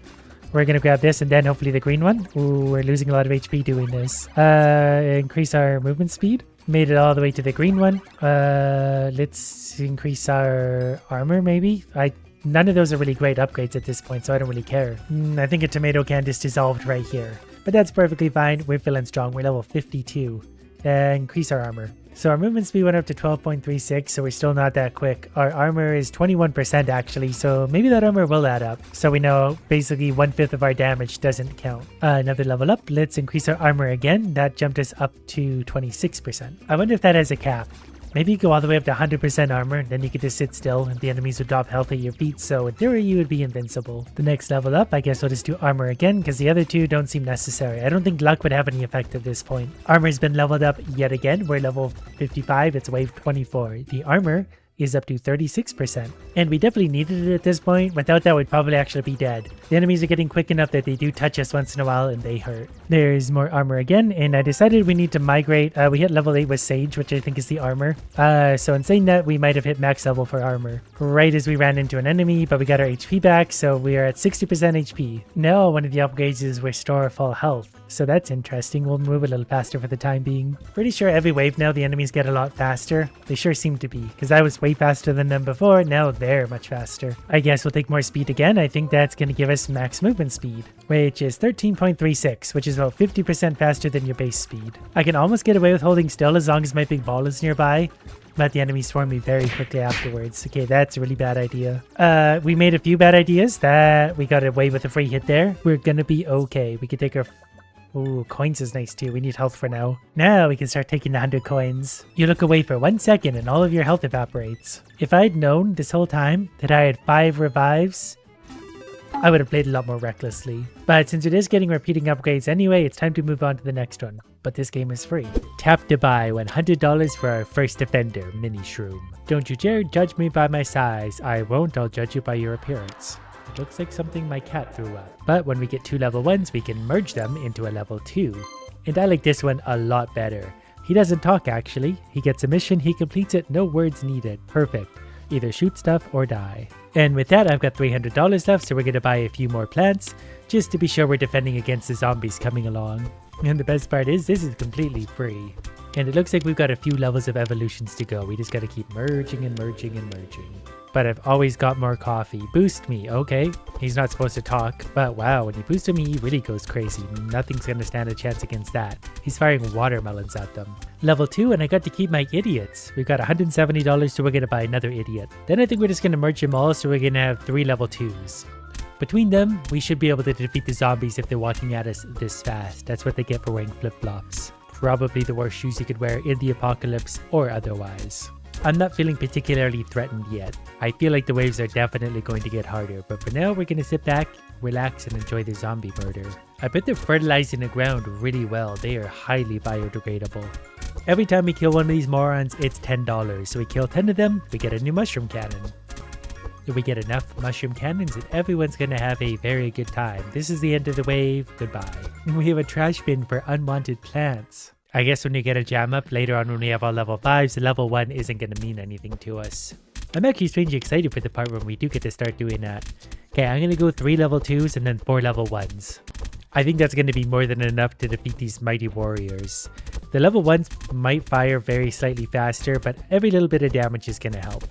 We're going to grab this and then hopefully the green one. Ooh, we're losing a lot of HP doing this. Increase our movement speed. Made it all the way to the green one. Let's increase our armor maybe. None of those are really great upgrades at this point, so I don't really care. I think a tomato can just dissolved right here. But that's perfectly fine. We're feeling strong. We're level 52. Increase our armor. So our movement speed went up to 12.36, so we're still not that quick. Our armor is 21% actually, so maybe that armor will add up. So we know basically 1/5 of our damage doesn't count. Another level up, let's increase our armor again. That jumped us up to 26%. I wonder if that has a cap. Maybe you go all the way up to 100% armor, then you could just sit still and the enemies would drop health at your feet, so in theory you would be invincible. The next level up, I guess we'll just do armor again, because the other two don't seem necessary. I don't think luck would have any effect at this point. Armor's been leveled up yet again. We're level 55, it's wave 24. The armor is up to 36%. And we definitely needed it at this point. Without that, we'd probably actually be dead. The enemies are getting quick enough that they do touch us once in a while and they hurt. There's more armor again, and I decided we need to migrate. We hit level 8 with Sage, which I think is the armor. So in saying that, we might have hit max level for armor right as we ran into an enemy, but we got our HP back, so we are at 60% HP. Now, one of the upgrades is restore full health. So that's interesting. We'll move a little faster for the time being. Pretty sure every wave now the enemies get a lot faster. They sure seem to be, because I was way faster than them before. Now they're much faster. I guess we'll take more speed again. I think that's going to give us max movement speed, which is 13.36, which is about 50% faster than your base speed. I can almost get away with holding still as long as my big ball is nearby. Let the enemies swarm me very quickly afterwards. Okay, that's a really bad idea. We made a few bad ideas that we got away with a free hit there. We're gonna be okay. We could take our... Ooh, coins is nice too. We need health for now. Now we can start taking the 100 coins. You look away for 1 second and all of your health evaporates. If I'd known this whole time that I had 5 revives, I would have played a lot more recklessly. But since it is getting repeating upgrades anyway, it's time to move on to the next one. But this game is free. Tap to buy $100 for our first defender, Mini Shroom. Don't you dare judge me by my size. I won't, I'll judge you by your appearance. It looks like something my cat threw up. But when we get 2 level 1s, we can merge them into a level 2. And I like this one a lot better. He doesn't talk actually. He gets a mission, he completes it, no words needed. Perfect. Either shoot stuff or die. And with that, I've got $300 left, so we're going to buy a few more plants, just to be sure we're defending against the zombies coming along. And the best part is, this is completely free. And it looks like we've got a few levels of evolutions to go. We just got to keep merging and merging and merging. But I've always got more coffee. Boost me, okay. He's not supposed to talk, but wow, when you boost him, he really goes crazy. Nothing's going to stand a chance against that. He's firing watermelons at them. Level 2, and I got to keep my idiots. We've got $170, so we're going to buy another idiot. Then I think we're just going to merge them all, so we're going to have 3 level 2s. Between them, we should be able to defeat the zombies if they're walking at us this fast. That's what they get for wearing flip-flops. Probably the worst shoes you could wear in the apocalypse or otherwise. I'm not feeling particularly threatened yet. I feel like the waves are definitely going to get harder, but for now we're going to sit back, relax, and enjoy the zombie murder. I bet they're fertilizing the ground really well. They are highly biodegradable. Every time we kill one of these morons, it's $10. So we kill 10 of them, we get a new mushroom cannon. If we get enough mushroom cannons, then everyone's going to have a very good time. This is the end of the wave. Goodbye. We have a trash bin for unwanted plants. I guess when you get a jam up later on when we have all level 5s, the level 1 isn't going to mean anything to us. I'm actually strangely excited for the part when we do get to start doing that. Okay, I'm going to go 3 level 2s and then 4 level 1s. I think that's going to be more than enough to defeat these mighty warriors. The level 1s might fire very slightly faster, but every little bit of damage is going to help.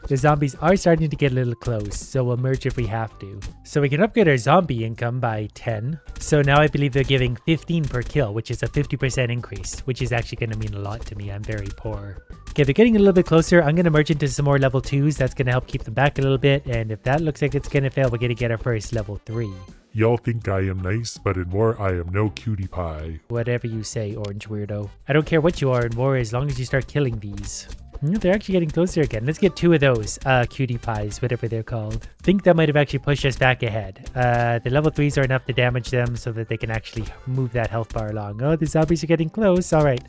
The zombies are starting to get a little close, so we'll merge if we have to. So we can upgrade our zombie income by 10. So now I believe they're giving 15 per kill, which is a 50% increase, which is actually going to mean a lot to me. I'm very poor. Okay, they're getting a little bit closer. I'm going to merge into some more level 2s. That's going to help keep them back a little bit. And if that looks like it's going to fail, we're going to get our first level 3. Y'all think I am nice, but in war I am no cutie pie. Whatever you say, orange weirdo. I don't care what you are in war as long as you start killing these. They're actually getting closer again. Let's get 2 of those cutie pies, whatever they're called. I think that might have actually pushed us back ahead. The level 3s are enough to damage them so that they can actually move that health bar along. Oh, the zombies are getting close. All right,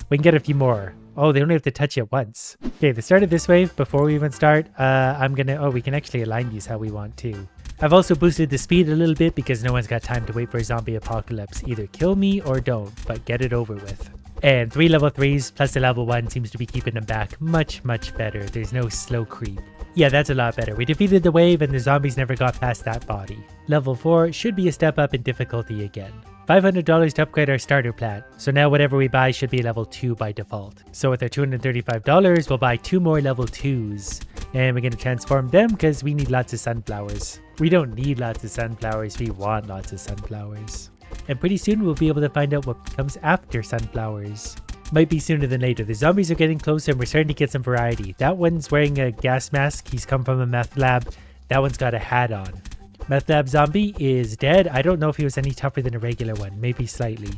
we can get a few more. Oh, they only have to touch it once. Okay, the start of this wave, before we even start, we can actually align these how we want to. I've also boosted the speed a little bit because no one's got time to wait for a zombie apocalypse. Either kill me or don't, but get it over with. And 3 level 3s plus the level 1 seems to be keeping them back much better. There's no slow creep. Yeah, that's a lot better. We defeated the wave and the zombies never got past that body. Level 4 should be a step up in difficulty again. $500 to upgrade our starter plant. So now whatever we buy should be level 2 by default. So with our $235, we'll buy 2 more level 2s. And we're going to transform them because we need lots of sunflowers. We don't need lots of sunflowers, we want lots of sunflowers. And pretty soon we'll be able to find out what comes after sunflowers. Might be sooner than later. The zombies are getting closer and we're starting to get some variety. That one's wearing a gas mask. He's come from a meth lab. That one's got a hat on. Meth lab zombie is dead. I don't know if he was any tougher than a regular one. Maybe slightly.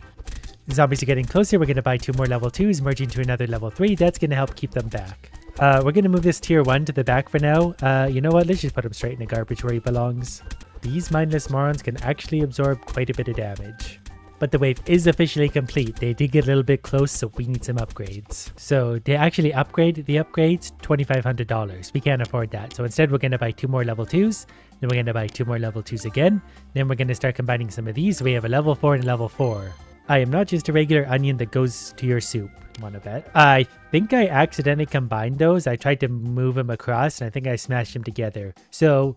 The zombies are getting closer. We're going to buy 2 more level 2s, merging to another level 3. That's going to help keep them back. We're going to move this tier 1 to the back for now. You know what? Let's just put him straight in the garbage where he belongs. These mindless morons can actually absorb quite a bit of damage. But the wave is officially complete. They did get a little bit close, so we need some upgrades. So to actually upgrade the upgrades, $2,500. We can't afford that. So instead, we're going to buy 2 more level 2s. Then we're going to buy 2 more level 2s again. Then we're going to start combining some of these. So we have a level 4 and a level 4. I am not just a regular onion that goes to your soup. Wanna bet? I think I accidentally combined those. I tried to move them across and I think I smashed them together. So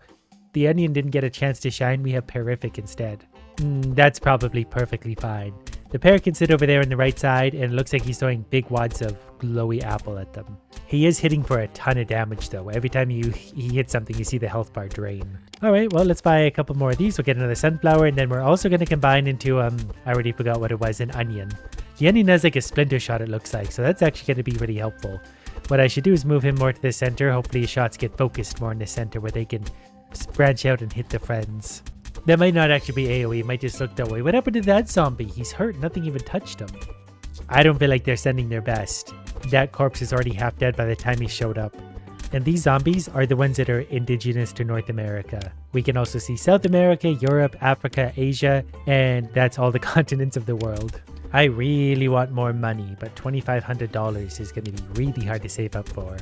the onion didn't get a chance to shine. We have Perific instead. That's probably perfectly fine. The pear can sit over there on the right side, and it looks like he's throwing big wads of glowy apple at them. He is hitting for a ton of damage though. Every time he hits something, you see the health bar drain. Alright, well, let's buy a couple more of these. We'll get another sunflower, and then we're also going to combine into, I already forgot what it was, an onion. The onion has like a splinter shot, it looks like, so that's actually going to be really helpful. What I should do is move him more to the center. Hopefully his shots get focused more in the center where they can branch out and hit the friends. That might not actually be AoE, it might just look that way. What happened to that zombie? He's hurt, nothing even touched him. I don't feel like they're sending their best. That corpse is already half dead by the time he showed up. And these zombies are the ones that are indigenous to North America. We can also see South America, Europe, Africa, Asia, and that's all the continents of the world. I really want more money, but $2,500 is going to be really hard to save up for.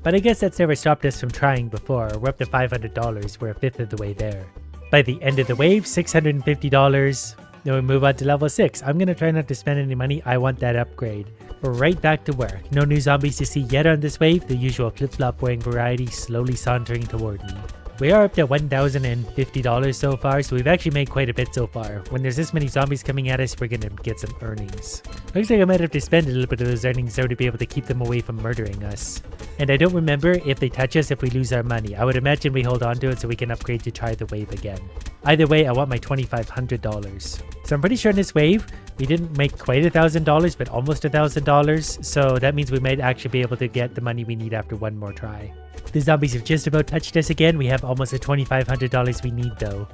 But I guess that's never stopped us from trying before. We're up to $500, we're a fifth of the way there. By the end of the wave, $650. Then we move on to level 6. I'm going to try not to spend any money. I want that upgrade. We're right back to work. No new zombies to see yet on this wave. The usual flip-flop wearing variety slowly sauntering toward me. We are up to $1,050 so far, so we've actually made quite a bit so far. When there's this many zombies coming at us, we're going to get some earnings. Looks like I might have to spend a little bit of those earnings though to be able to keep them away from murdering us. And I don't remember if they touch us if we lose our money. I would imagine we hold on to it so we can upgrade to try the wave again. Either way, I want my $2,500. So I'm pretty sure in this wave, we didn't make quite $1,000, but almost $1,000. So that means we might actually be able to get the money we need after one more try. The zombies have just about touched us again. We have almost the $2,500 we need though.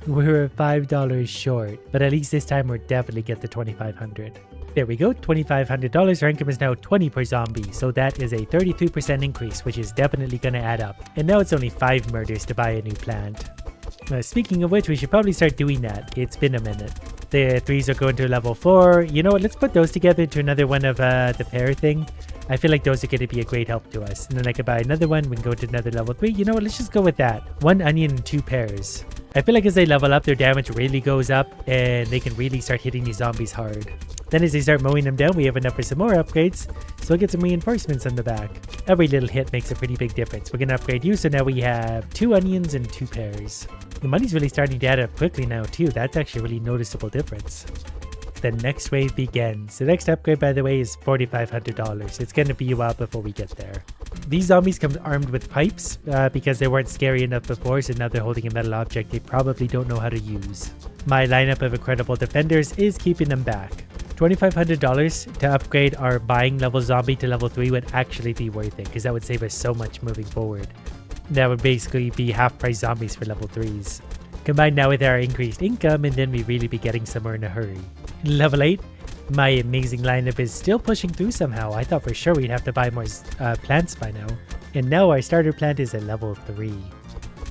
We're $5 short, but at least this time we'll definitely get the $2,500. There we go, $2,500. Our income is now 20 per zombie, so that is a 33% increase, which is definitely going to add up. And now it's only 5 murders to buy a new plant. Speaking of which, we should probably start doing that. It's been a minute. The 3s are going to level 4. You know what, let's put those together to another one of the pear thing. I feel like those are going to be a great help to us. And then I could buy another one. We can go to another level 3. You know what, let's just go with that. 1 onion and 2 pears. I feel like as they level up, their damage really goes up and they can really start hitting these zombies hard. Then as they start mowing them down, we have enough for some more upgrades, so we'll get some reinforcements on the back. Every little hit makes a pretty big difference. We're going to upgrade you, so now we have 2 onions and 2 pears. The money's really starting to add up quickly now too. That's actually a really noticeable difference. The next wave begins. The next upgrade, by the way, is $4,500. It's going to be a while before we get there. These zombies come armed with pipes because they weren't scary enough before, so now they're holding a metal object they probably don't know how to use. My lineup of incredible defenders is keeping them back. $2,500 to upgrade our buying level zombie to level 3 would actually be worth it because that would save us so much moving forward. That would basically be half price zombies for level 3s. Combined now with our increased income, and then we really be getting somewhere in a hurry. Level 8, my amazing lineup is still pushing through somehow. I thought for sure we'd have to buy more plants by now. And now our starter plant is a level 3.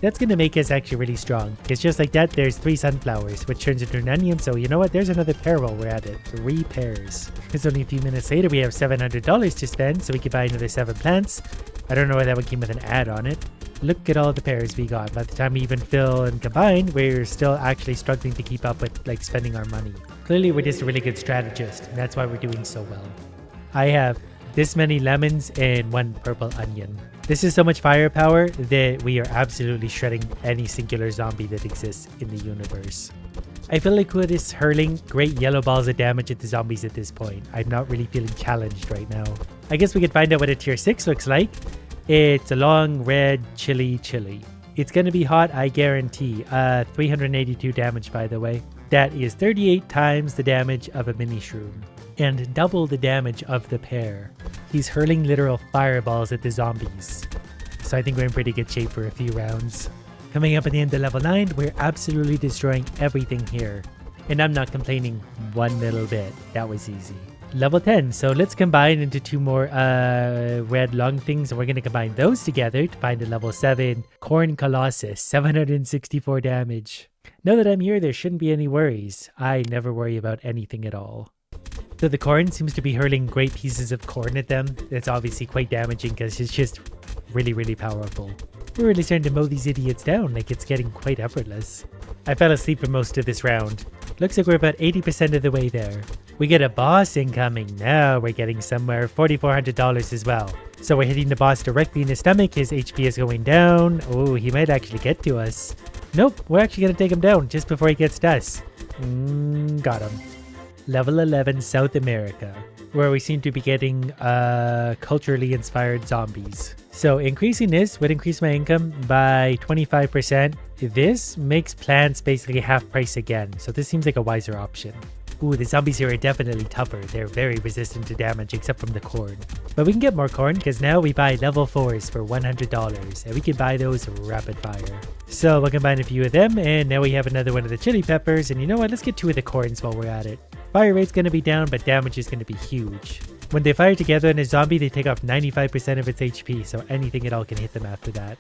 That's going to make us actually really strong. Because just like that, there's 3 sunflowers, which turns into an onion. So you know what? There's another pear while we're at it. 3 pears. It's only a few minutes later. We have $700 to spend, so we could buy another 7 plants. I don't know why that one came with an ad on it. Look at all the pears we got. By the time we even fill and combine, we're still actually struggling to keep up with like spending our money. Clearly, we're just a really good strategist, and that's why we're doing so well. I have this many lemons and 1 purple onion. This is so much firepower that we are absolutely shredding any singular zombie that exists in the universe. I feel like we're just hurling great yellow balls of damage at the zombies at this point. I'm not really feeling challenged right now. I guess we could find out what a tier 6 looks like. It's a long red chili. It's gonna be hot, I guarantee. 382 damage, by the way. That is 38 times the damage of a mini shroom, and double the damage of the pair. He's hurling literal fireballs at the zombies. So I think we're in pretty good shape for a few rounds. Coming up at the end of level 9, we're absolutely destroying everything here. And I'm not complaining one little bit. That was easy. Level 10, so let's combine into 2 more red lung things, and we're going to combine those together to find a level 7 Corn Colossus, 764 damage. Now that I'm here, there shouldn't be any worries. I never worry about anything at all. So the corn seems to be hurling great pieces of corn at them. It's obviously quite damaging because it's just really, really powerful. We're really starting to mow these idiots down, like it's getting quite effortless. I fell asleep for most of this round. Looks like we're about 80% of the way there. We get a boss incoming. Now we're getting somewhere. $4,400 as well. So we're hitting the boss directly in the stomach. His HP is going down. Oh, he might actually get to us. Nope, we're actually going to take him down just before he gets to us. Got him. Level 11 South America, where we seem to be getting culturally inspired zombies. So increasing this would increase my income by 25%. This makes plants basically half price again. So this seems like a wiser option. Ooh, the zombies here are definitely tougher. They're very resistant to damage except from the corn. But we can get more corn because now we buy level 4s for $100 and we can buy those rapid fire. So we'll combine a few of them and now we have another one of the chili peppers, and you know what, let's get 2 of the corns while we're at it. Fire rate's going to be down, but damage is going to be huge. When they fire together in a zombie, they take off 95% of its HP, so anything at all can hit them after that.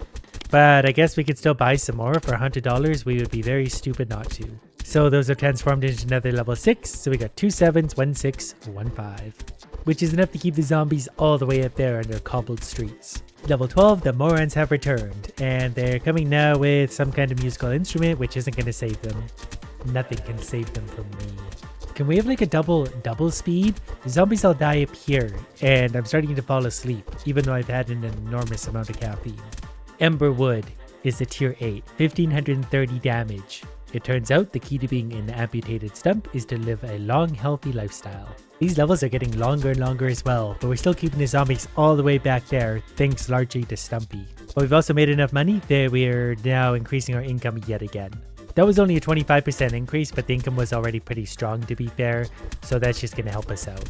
But I guess we could still buy some more for $100. We would be very stupid not to. So those are transformed into another level 6, so we got 2 7s, 1 6, 1 5. Which is enough to keep the zombies all the way up there on their cobbled streets. Level 12, the Morons have returned, and they're coming now with some kind of musical instrument, which isn't going to save them. Nothing can save them from me. Can we have like a double speed? The zombies all die up here, and I'm starting to fall asleep, even though I've had an enormous amount of caffeine. Ember Wood is a tier 8, 1530 damage. It turns out the key to being an amputated stump is to live a long, healthy lifestyle. These levels are getting longer and longer as well, but we're still keeping the zombies all the way back there, thanks largely to Stumpy. But we've also made enough money that we're now increasing our income yet again. That was only a 25% increase, but the income was already pretty strong to be fair, so that's just going to help us out.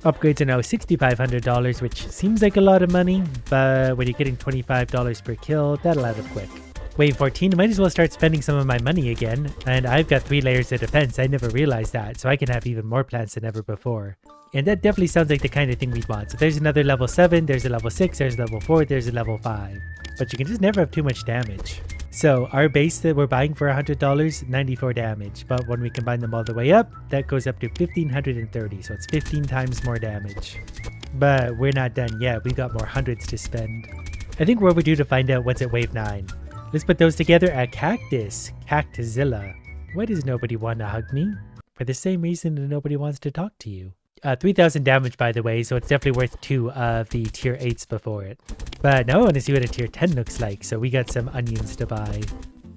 Upgrades are now $6,500, which seems like a lot of money, but when you're getting $25 per kill, that'll add up quick. Wave 14, I might as well start spending some of my money again, and I've got 3 layers of defense. I never realized that, so I can have even more plants than ever before. And that definitely sounds like the kind of thing we'd want. So there's another level 7, there's a level 6, there's a level 4, there's a level 5. But you can just never have too much damage. So our base that we're buying for $100, 94 damage. But when we combine them all the way up, that goes up to 1530. So it's 15 times more damage. But we're not done yet. We've got more hundreds to spend. I think we're overdue to find out what's at wave 9. Let's put those together at Cactus. Cactuzilla. Why does nobody want to hug me? For the same reason that nobody wants to talk to you. 3000 damage, by the way, so it's definitely worth 2 of the tier 8s before it. But now I want to see what a tier 10 looks like, so we got some onions to buy.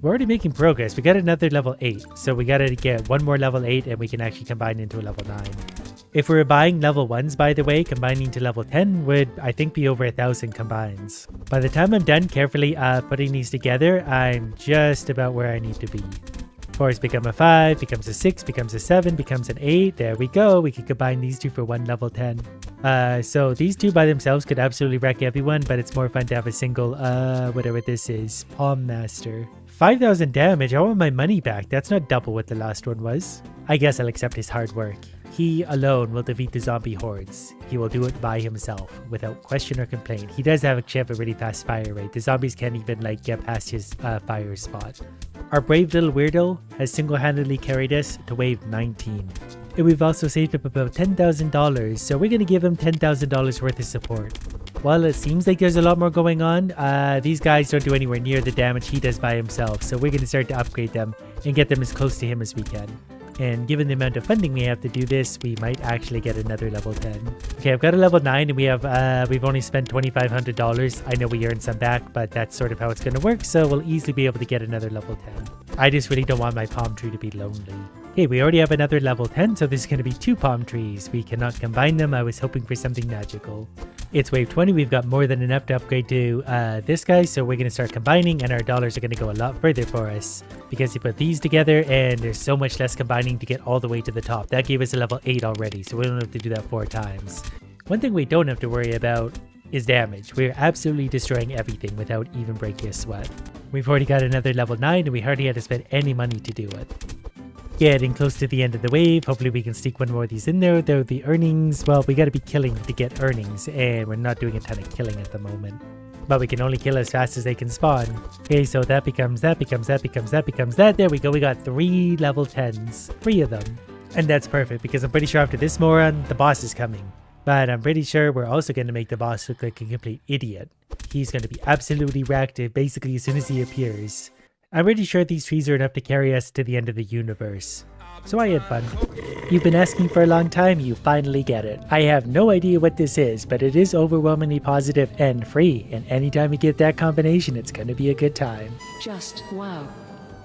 We're already making progress. We got another level 8, so we got to get 1 more level 8 and we can actually combine into a level 9. If we were buying level 1s, by the way, combining to level 10 would, I think, be over 1,000 combines. By the time I'm done carefully putting these together, I'm just about where I need to be. 4's become a 5, becomes a 6, becomes a 7, becomes an 8. There we go. We can combine these 2 for 1 level 10. So these 2 by themselves could absolutely wreck everyone, but it's more fun to have a single, whatever this is, Palm Master. 5,000 damage. I want my money back. That's not double what the last one was. I guess I'll accept his hard work. He alone will defeat the zombie hordes. He will do it by himself, without question or complaint. He does actually have a really fast fire rate. The zombies can't even get past his fire spot. Our brave little weirdo has single-handedly carried us to wave 19. And we've also saved up about $10,000, so we're going to give him $10,000 worth of support. While it seems like there's a lot more going on, these guys don't do anywhere near the damage he does by himself, so we're going to start to upgrade them and get them as close to him as we can. And given the amount of funding we have to do this, we might actually get another level 10. Okay, I've got a level 9 and we've only spent $2,500. I know we earned some back, but that's sort of how it's going to work, so we'll easily be able to get another level 10. I just really don't want my palm tree to be lonely. Hey, we already have another level 10, so this is going to be 2 palm trees. We cannot combine them. I was hoping for something magical. It's wave 20. We've got more than enough to upgrade to this guy. So we're going to start combining and our dollars are going to go a lot further for us. Because you put these together and there's so much less combining to get all the way to the top. That gave us a level 8 already. So we don't have to do that 4 times. One thing we don't have to worry about is damage. We're absolutely destroying everything without even breaking a sweat. We've already got another level 9 and we hardly had to spend any money to do it. Getting close to the end of the wave. Hopefully we can sneak one more of these in there. Though the earnings, well, we got to be killing to get earnings and we're not doing a ton of killing at the moment. But we can only kill as fast as they can spawn. Okay, so that becomes that. There we go. We got 3 level 10s. 3 of them. And that's perfect because I'm pretty sure after this moron, the boss is coming. But I'm pretty sure we're also going to make the boss look like a complete idiot. He's going to be absolutely wrecked basically as soon as he appears. I'm pretty sure these trees are enough to carry us to the end of the universe. So I had fun. You've been asking for a long time, you finally get it. I have no idea what this is, but it is overwhelmingly positive and free. And anytime you get that combination, it's going to be a good time. Just wow.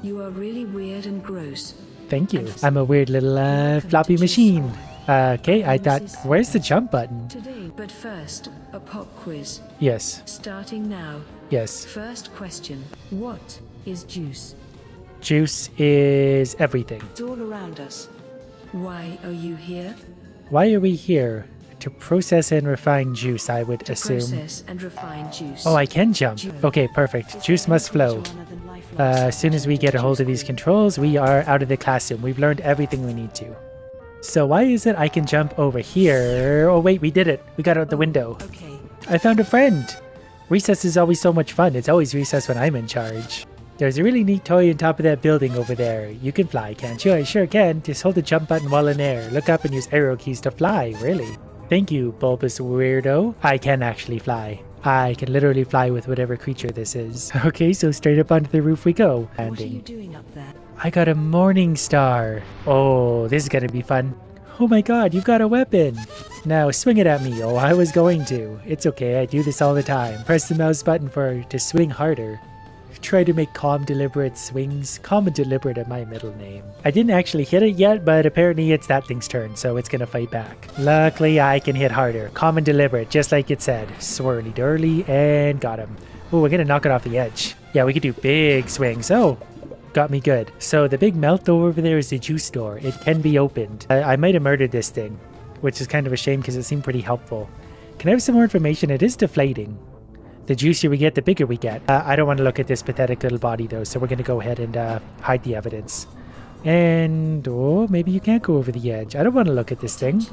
You are really weird and gross. Thank you. I'm a weird little floppy machine. Okay, I thought, where's the jump button? Today, but first, a pop quiz. Yes. Starting now. Yes. First question. What is juice? Juice is everything. It's all around us. Why are you here? Why are we here? To process and refine juice, I would assume. Process and refine juice. Oh, I can jump. Okay, perfect. Juice must flow. As soon as we get a hold of these controls, we are out of the classroom. We've learned everything we need to. So why is it I can jump over here? Oh wait, we did it. We got out the window. Okay. I found a friend. Recess is always so much fun. It's always recess when I'm in charge. There's a really neat toy on top of that building over there. You can fly, can't you? I sure can. Just hold the jump button while in air. Look up and use arrow keys to fly. Really? Thank you, bulbous weirdo. I can actually fly. I can literally fly with whatever creature this is. Okay, so straight up onto the roof we go. Landing. What are you doing up there? I got a morning star. Oh, this is gonna be fun. Oh my god, you've got a weapon. Now swing it at me. Oh, I was going to. It's okay, I do this all the time. Press the mouse button to swing harder. Try to make calm, deliberate swings. Calm and deliberate are my middle name. I didn't actually hit it yet, but apparently it's that thing's turn, so it's gonna fight back. Luckily, I can hit harder. Calm and deliberate, just like it said. Swirly dirly, and got him. Oh, we're gonna knock it off the edge. Yeah, we could do big swings. Oh, got me good. So the big melt over there is the juice store. It can be opened. I might have murdered this thing, which is kind of a shame because it seemed pretty helpful. Can I have some more information? It is deflating. The juicier we get, the bigger we get. I don't want to look at this pathetic little body though, so we're going to go ahead and hide the evidence. And, oh, maybe you can't go over the edge. I don't want to look at this thing.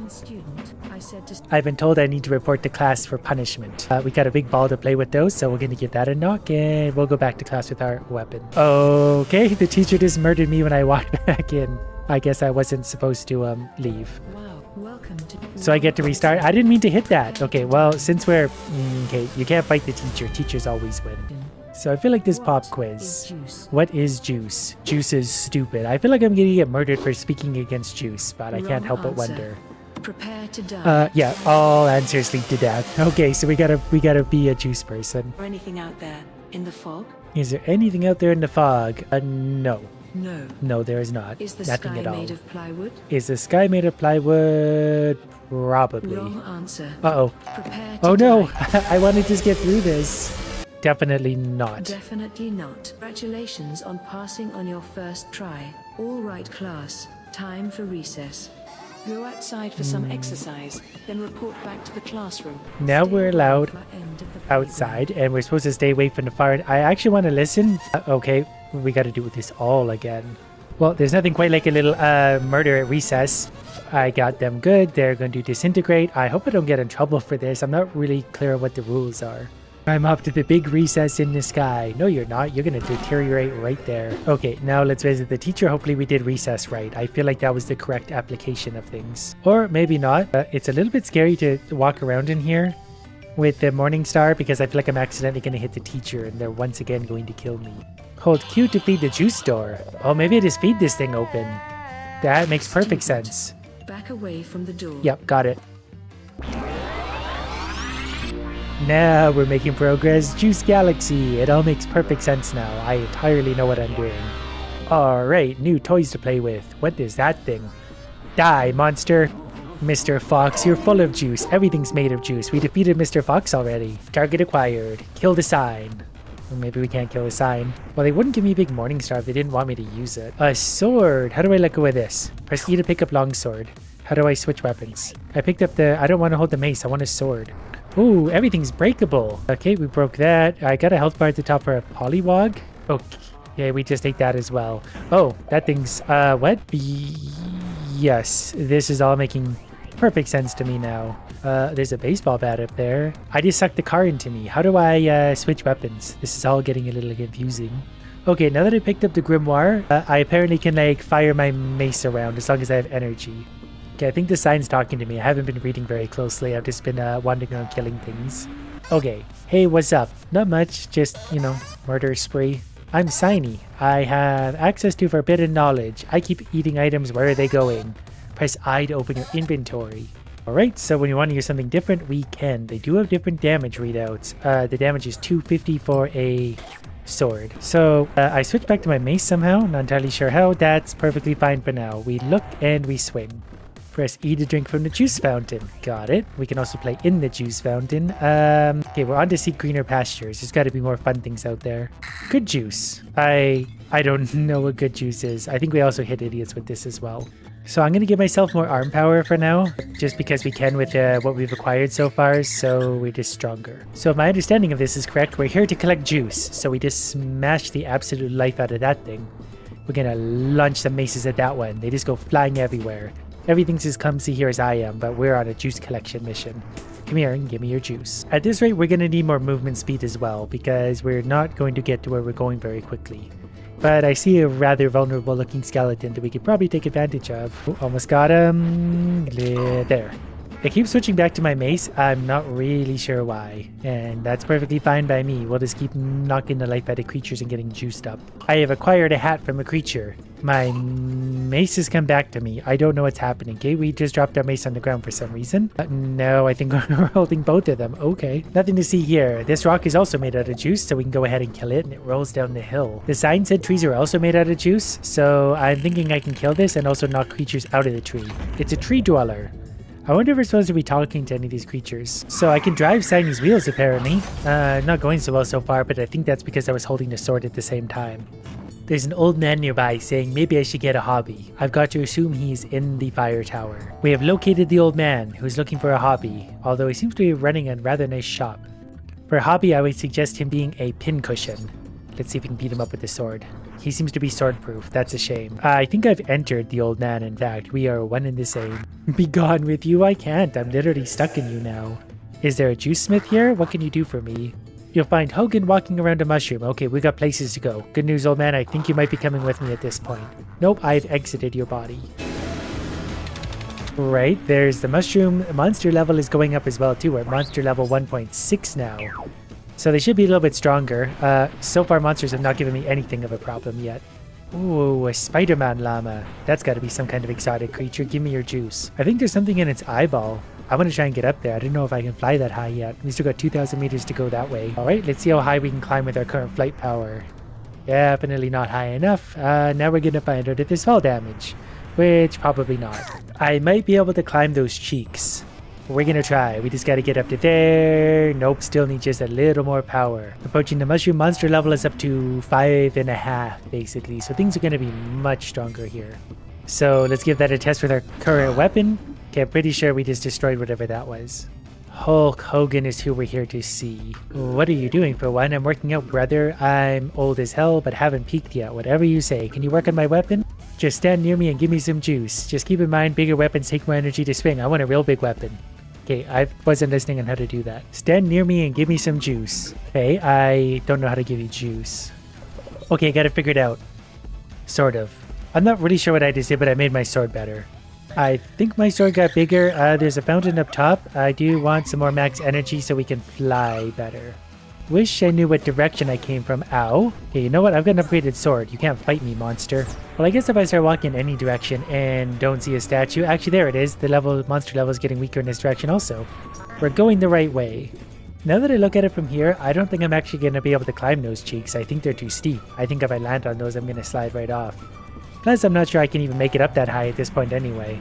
I've been told I need to report to class for punishment. We got a big ball to play with though, so we're going to give that a knock and we'll go back to class with our weapon. Okay, the teacher just murdered me when I walked back in. I guess I wasn't supposed to leave. Wow, welcome to... So I get to restart. I didn't mean to hit that. Okay, well, since we're... okay, you can't fight the teacher. Teachers always win. So I feel like this pop quiz. What is juice? Juice is stupid. I feel like I'm gonna get murdered for speaking against juice, but I can't help but wonder. Prepare to die. Yeah, all answers lead to death. Okay, so we gotta be a juice person. Or anything out there in the fog? Is there anything out there in the fog? No. No. No, there is not. Is the Nothing sky at all. made of plywood? Is the sky made of plywood? Probably. Wrong answer. Uh-oh. Prepare to Oh no! die. I want to just get through this. Definitely not. Definitely not. Congratulations on passing on your first try. All right, class. Time for recess. Go outside for some exercise, then report back to the classroom. Now Stay we're allowed for end of the outside, and we're supposed to stay away from the fire. I actually want to listen. Okay, we got to do this all again. Well, there's nothing quite like a little murder at recess. I got them good. They're going to disintegrate. I hope I don't get in trouble for this. I'm not really clear on what the rules are. I'm up to the big recess in the sky. No, you're not. You're going to deteriorate right there. Okay, now let's visit the teacher. Hopefully we did recess right. I feel like that was the correct application of things. Or maybe not. It's a little bit scary to walk around in here with the morning star because I feel like I'm accidentally going to hit the teacher and they're once again going to kill me. Hold Q to feed the juice door. Oh, maybe I just feed this thing open. That makes perfect sense. Back away from the door. Yep, got it. Now we're making progress. Juice Galaxy. It all makes perfect sense now. I entirely know what I'm doing. Alright, new toys to play with. What is that thing? Die, monster. Mr. Fox, you're full of juice. Everything's made of juice. We defeated Mr. Fox already. Target acquired. Kill the sign. Or maybe we can't kill the sign. Well, they wouldn't give me a big morning star if they didn't want me to use it. A sword. How do I let go of this? Press E to pick up longsword. How do I switch weapons? I picked up the... I don't want to hold the mace. I want a sword. Ooh, everything's breakable. Okay, we broke that. I got a health bar at the top for a polywog. Okay, yeah, we just ate that as well. Oh, that thing's... what? Yes, this is all making perfect sense to me now. There's a baseball bat up there. I just sucked the car into me. How do I switch weapons? This is all getting a little confusing. Okay, now that I picked up the grimoire, I apparently can like fire my mace around as long as I have energy. Okay, I think the sign's talking to me. I haven't been reading very closely. I've just been wandering around killing things. Okay, hey, what's up? Not much, just, you know, murder spree. I'm Signy. I have access to forbidden knowledge. I keep eating items. Where are they going? Press I to open your inventory. Alright, so when you want to use something different, we can. They do have different damage readouts. The damage is 250 for a sword. So I switched back to my mace somehow. Not entirely sure how. That's perfectly fine for now. We look and we swim. Press E to drink from the juice fountain. Got it. We can also play in the juice fountain. Okay, we're on to seek greener pastures. There's got to be more fun things out there. Good juice. I don't know what good juice is. I think we also hit idiots with this as well. So I'm going to give myself more arm power for now, just because we can with what we've acquired so far, so we're just stronger. So if my understanding of this is correct, we're here to collect juice. So we just smash the absolute life out of that thing. We're going to launch some maces at that one. They just go flying everywhere. Everything's as clumsy here as I am, but we're on a juice collection mission. Come here and give me your juice. At this rate, we're going to need more movement speed as well, because we're not going to get to where we're going very quickly. But I see a rather vulnerable looking skeleton that we could probably take advantage of. Ooh, almost got him. There. I keep switching back to my mace. I'm not really sure why. And that's perfectly fine by me. We'll just keep knocking the life out of creatures and getting juiced up. I have acquired a hat from a creature. My mace has come back to me. I don't know what's happening. Okay, we just dropped our mace on the ground for some reason. No, I think we're holding both of them. Okay. Nothing to see here. This rock is also made out of juice, so we can go ahead and kill it, and it rolls down the hill. The sign said trees are also made out of juice, so I'm thinking I can kill this and also knock creatures out of the tree. It's a tree dweller. I wonder if we're supposed to be talking to any of these creatures. So I can drive Signy's wheels, apparently. Not going so well so far, but I think that's because I was holding the sword at the same time. There's an old man nearby saying maybe I should get a hobby. I've got to assume he's in the fire tower. We have located the old man who's looking for a hobby, although he seems to be running a rather nice shop. For a hobby, I would suggest him being a pincushion. Let's see if we can beat him up with the sword. He seems to be sword-proof. That's a shame. I think I've entered the old man, in fact. We are one and the same. Be gone with you. I can't. I'm literally stuck in you now. Is there a juice smith here? What can you do for me? You'll find Hogan walking around a mushroom. Okay, we got places to go. Good news, old man. I think you might be coming with me at this point. Nope, I've exited your body. Right, there's the mushroom. Monster level is going up as well, too. We're at monster level 1.6 now. So they should be a little bit stronger. So far, monsters have not given me anything of a problem yet. Ooh, a Spider-Man llama. That's got to be some kind of exotic creature. Give me your juice. I think there's something in its eyeball. I want to try and get up there. I don't know if I can fly that high yet. We still got 2,000 meters to go that way. All right, let's see how high we can climb with our current flight power. Definitely not high enough. Now we're going to find out if there's fall damage, which probably not. I might be able to climb those cheeks. We're going to try. We just got to get up to there. Nope, still need just a little more power. Approaching the mushroom monster level is up to 5.5, basically. So things are going to be much stronger here. So let's give that a test with our current weapon. Okay, I'm pretty sure we just destroyed whatever that was. Hulk Hogan is who we're here to see. What are you doing for one? I'm working out, brother. I'm old as hell, but haven't peaked yet. Whatever you say. Can you work on my weapon? Just stand near me and give me some juice. Just keep in mind, bigger weapons take more energy to swing. I want a real big weapon. Okay, I wasn't listening on how to do that. Stand near me and give me some juice. Okay, I don't know how to give you juice. Okay, got it figured out. Sort of. I'm not really sure what I just did, but I made my sword better. I think my sword got bigger. There's a fountain up top. I do want some more max energy so we can fly better. Wish I knew what direction I came from. Ow. Okay, you know what? I've got an upgraded sword. You can't fight me, monster. Well, I guess if I start walking in any direction and don't see a statue... Actually, there it is. The monster level is getting weaker in this direction also. We're going the right way. Now that I look at it from here, I don't think I'm actually going to be able to climb those cheeks. I think they're too steep. I think if I land on those, I'm going to slide right off. Plus, I'm not sure I can even make it up that high at this point anyway.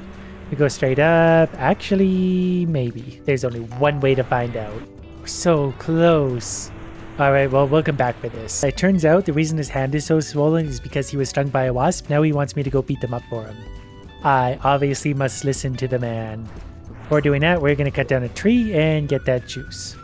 We go straight up. Actually, maybe. There's only one way to find out. We're so close. Alright, well, we'll come back for this. It turns out the reason his hand is so swollen is because he was stung by a wasp. Now he wants me to go beat them up for him. I obviously must listen to the man. Before doing that, we're going to cut down a tree and get that juice.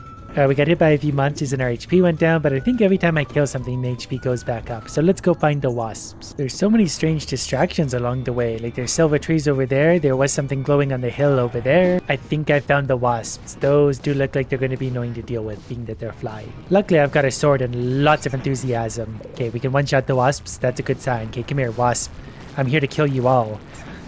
We got hit by a few monsters and our HP went down, but I think every time I kill something, the HP goes back up. So let's go find the wasps. There's so many strange distractions along the way. Like there's silver trees over there. There was something glowing on the hill over there. I think I found the wasps. Those do look like they're going to be annoying to deal with, being that they're flying. Luckily, I've got a sword and lots of enthusiasm. Okay, we can one-shot the wasps. That's a good sign. Okay, come here, wasp. I'm here to kill you all.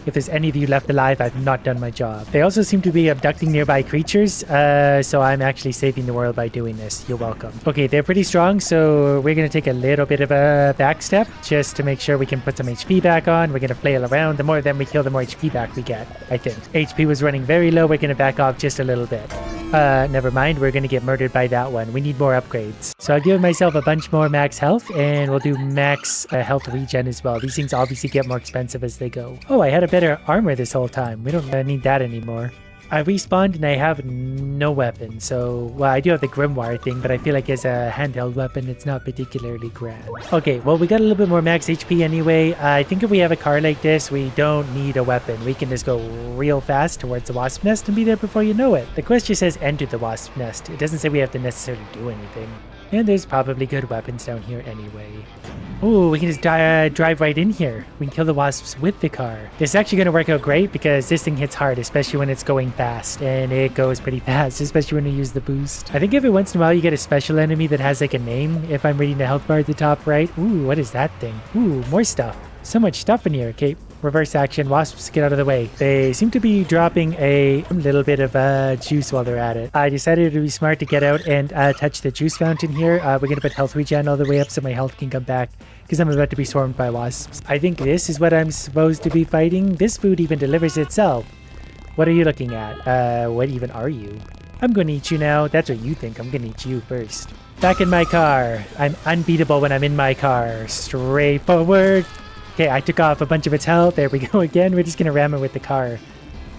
If there's any of you left alive, I've not done my job. They also seem to be abducting nearby creatures, so I'm actually saving the world by doing this. You're welcome. Okay, they're pretty strong, so we're going to take a little bit of a back step just to make sure we can put some HP back on. We're going to flail around. The more of them we kill, the more HP back we get, I think. HP was running very low. We're going to back off just a little bit. Never mind. We're going to get murdered by that one. We need more upgrades. So I'll give myself a bunch more max health, and we'll do max health regen as well. These things obviously get more expensive as they go. Oh, I had a better armor this whole time. We don't need that anymore. I respawned and I have no weapon, so well, I do have the grimoire thing, but I feel like as a handheld weapon it's not particularly grand. Okay, well, we got a little bit more max HP anyway. I think if we have a car like this, we don't need a weapon. We can just go real fast towards the wasp nest and be there before you know it. The quest just says enter the wasp nest. It doesn't say we have to necessarily do anything. And there's probably good weapons down here anyway. Oh, we can just drive right in here. We can kill the wasps with the car. This is actually going to work out great because this thing hits hard, especially when it's going fast. And it goes pretty fast, especially when you use the boost. I think every once in a while you get a special enemy that has like a name. If I'm reading the health bar at the top right. Ooh, what is that thing? Ooh, more stuff. So much stuff in here. Okay, reverse action. Wasps, get out of the way. They seem to be dropping a little bit of juice while they're at it. I decided to be smart to get out and touch the juice fountain here. We're going to put health regen all the way up so my health can come back because I'm about to be swarmed by wasps. I think this is what I'm supposed to be fighting. This food even delivers itself. What are you looking at? What even are you? I'm going to eat you now. That's what you think. I'm going to eat you first. Back in my car. I'm unbeatable when I'm in my car. Straightforward. Okay, I took off a bunch of its health. There we go again. We're just going to ram it with the car.